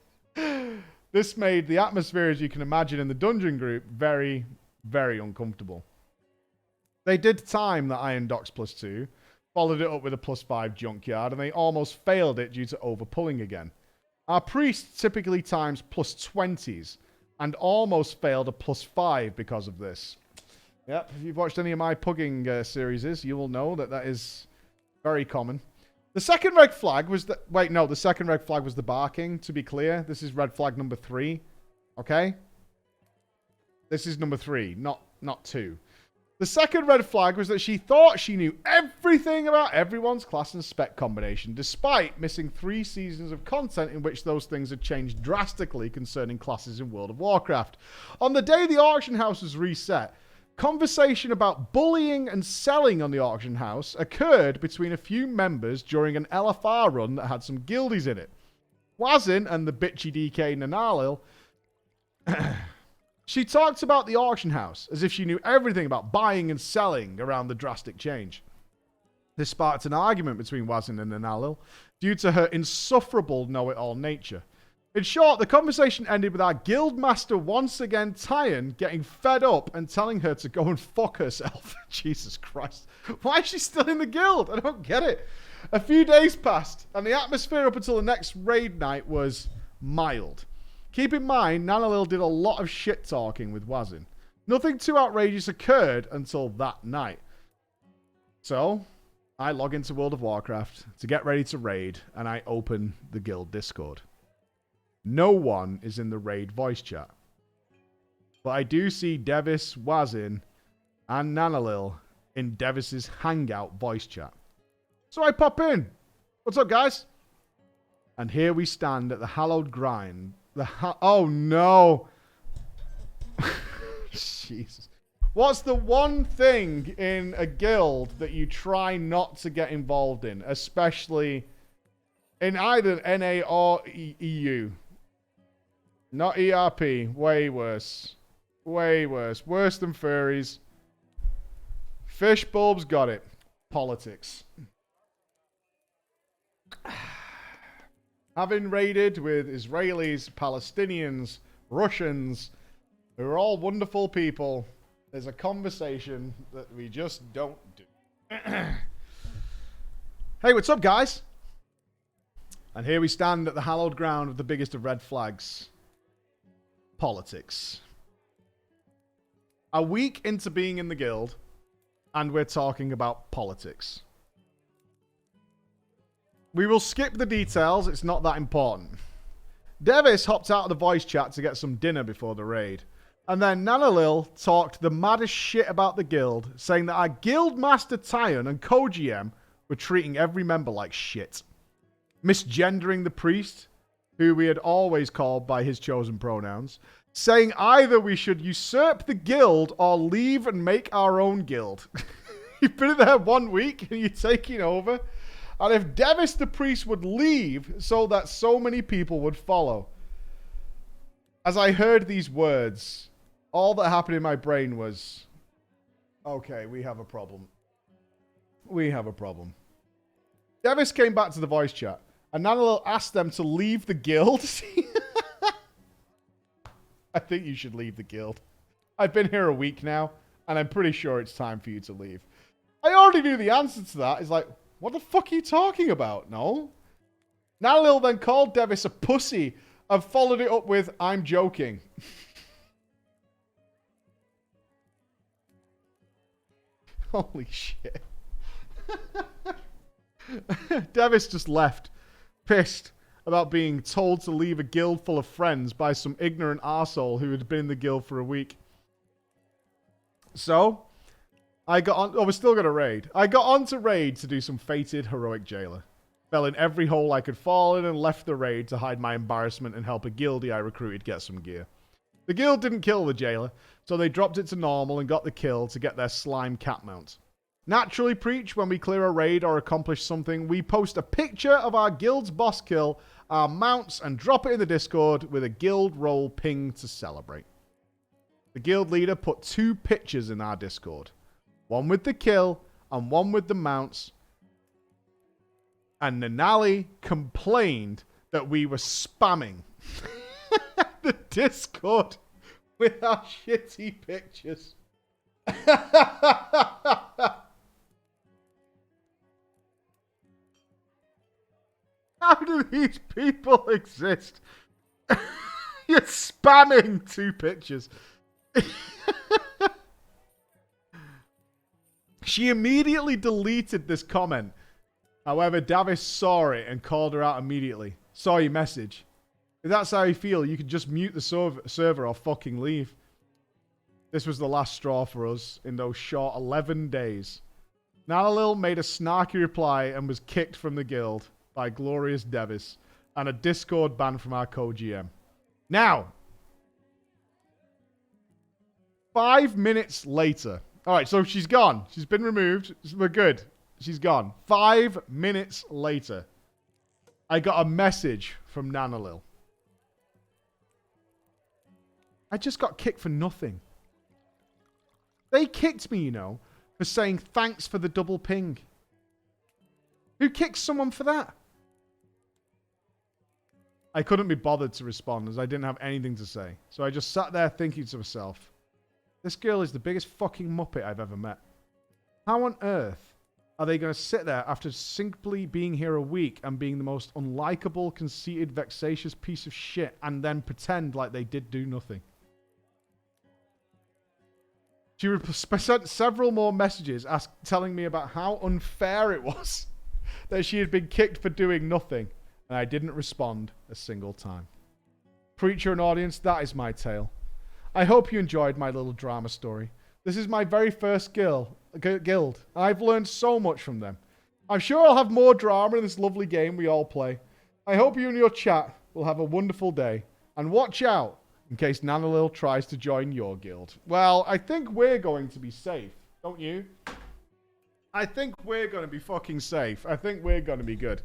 Speaker 1: This made the atmosphere, as you can imagine, in the dungeon group very, very uncomfortable. They did time the Iron Docks +2, followed it up with a +5 Junkyard, and they almost failed it due to overpulling again. Our priest typically times +20s, and almost failed a +5 because of this. Yep, if you've watched any of my pugging series, you will know that that is very common. The second red flag was the... Wait, no, the second red flag was the barking, to be clear. This is red flag number 3. Okay? This is number 3, not 2. The second red flag was that she thought she knew everything about everyone's class and spec combination, despite missing 3 seasons of content in which those things had changed drastically concerning classes in World of Warcraft. On the day the auction house was reset, conversation about bullying and selling on the auction house occurred between a few members during an LFR run that had some guildies in it. Wazin and the bitchy DK Nanalil She talked about the auction house as if she knew everything about buying and selling around the drastic change. This sparked an argument between Wazin and Nanalil due to her insufferable know-it-all nature. In short, the conversation ended with our guild master once again, Tyan, getting fed up and telling her to go and fuck herself. Jesus Christ. Why is she still in the guild? I don't get it. A few days passed, and the atmosphere up until the next raid night was mild. Keep in mind, Nanalil did a lot of shit talking with Wazin. Nothing too outrageous occurred until that night. So, I log into World of Warcraft to get ready to raid, and I open the guild Discord. No one is in the raid voice chat. But I do see Devis, Wazin, and Nanalil in Devis's Hangout voice chat. So I pop in. What's up, guys? And here we stand at the hallowed grind. Oh, no. Jesus. What's the one thing in a guild that you try not to get involved in, especially in either NA or EU? Not ERP. Way worse. Way worse. Worse than furries. Fish bulbs got it. Politics. Having raided with Israelis, Palestinians, Russians, who are all wonderful people, there's a conversation that we just don't do. Hey, what's up, guys? And here we stand at the hallowed ground of the biggest of red flags. Politics. A week into being in the guild, and we're talking about politics. We will skip the details, it's not that important. Devis hopped out of the voice chat to get some dinner before the raid. And then Nanalil talked the maddest shit about the guild, saying that our guild master Tyan and co-GM were treating every member like shit. Misgendering the priest, who we had always called by his chosen pronouns, saying either we should usurp the guild or leave and make our own guild. You've been there 1 week and you're taking over. And if Devis the priest would leave so that so many people would follow. As I heard these words, all that happened in my brain was, okay, we have a problem. We have a problem. Devis came back to the voice chat, and Nanalil asked them to leave the guild. I think you should leave the guild. I've been here a week now, and I'm pretty sure it's time for you to leave. I already knew the answer to that. It's like, what the fuck are you talking about? No. Nanalil then called Devis a pussy and followed it up with, I'm joking. Holy shit. Devis just left, pissed about being told to leave a guild full of friends by some ignorant arsehole who had been in the guild for a week. So, I got on... Oh, we're still going to raid. I got on to raid to do some fated heroic jailer. Fell in every hole I could fall in and left the raid to hide my embarrassment and help a guildie I recruited get some gear. The guild didn't kill the jailer, so they dropped it to normal and got the kill to get their slime cat mount. Naturally, Preach, when we clear a raid or accomplish something, we post a picture of our guild's boss kill, our mounts, and drop it in the Discord with a guild roll ping to celebrate. The guild leader put 2 pictures in our Discord. One with the kill and one with the mounts. And Nanali complained that we were spamming the Discord with our shitty pictures. How do these people exist? You're spamming 2 pictures. She immediately deleted this comment. However, Davis saw it and called her out immediately. Saw your message. If that's how you feel, you could just mute the server or fucking leave. This was the last straw for us in those short 11 days. Nanalil made a snarky reply and was kicked from the guild by Glorious Devis and a Discord ban from our co-GM. Now, 5 minutes later. Alright, so she's gone. She's been removed. We're good. She's gone. 5 minutes later, I got a message from Nanalil. I just got kicked for nothing. They kicked me, you know, for saying thanks for the double ping. Who kicks someone for that? I couldn't be bothered to respond as I didn't have anything to say. So I just sat there thinking to myself, this girl is the biggest fucking muppet I've ever met. How on earth are they going to sit there after simply being here a week and being the most unlikable, conceited, vexatious piece of shit and then pretend like they did do nothing? She sent several more messages telling me about how unfair it was that she had been kicked for doing nothing, and I didn't respond a single time. Preacher and audience, that is my tale. I hope you enjoyed my little drama story. This is my very first guild. I've learned so much from them. I'm sure I'll have more drama in this lovely game we all play. I hope you and your chat will have a wonderful day. And watch out in case Nanolil tries to join your guild. Well, I think we're going to be safe, don't you? I think we're going to be fucking safe. I think we're going to be good.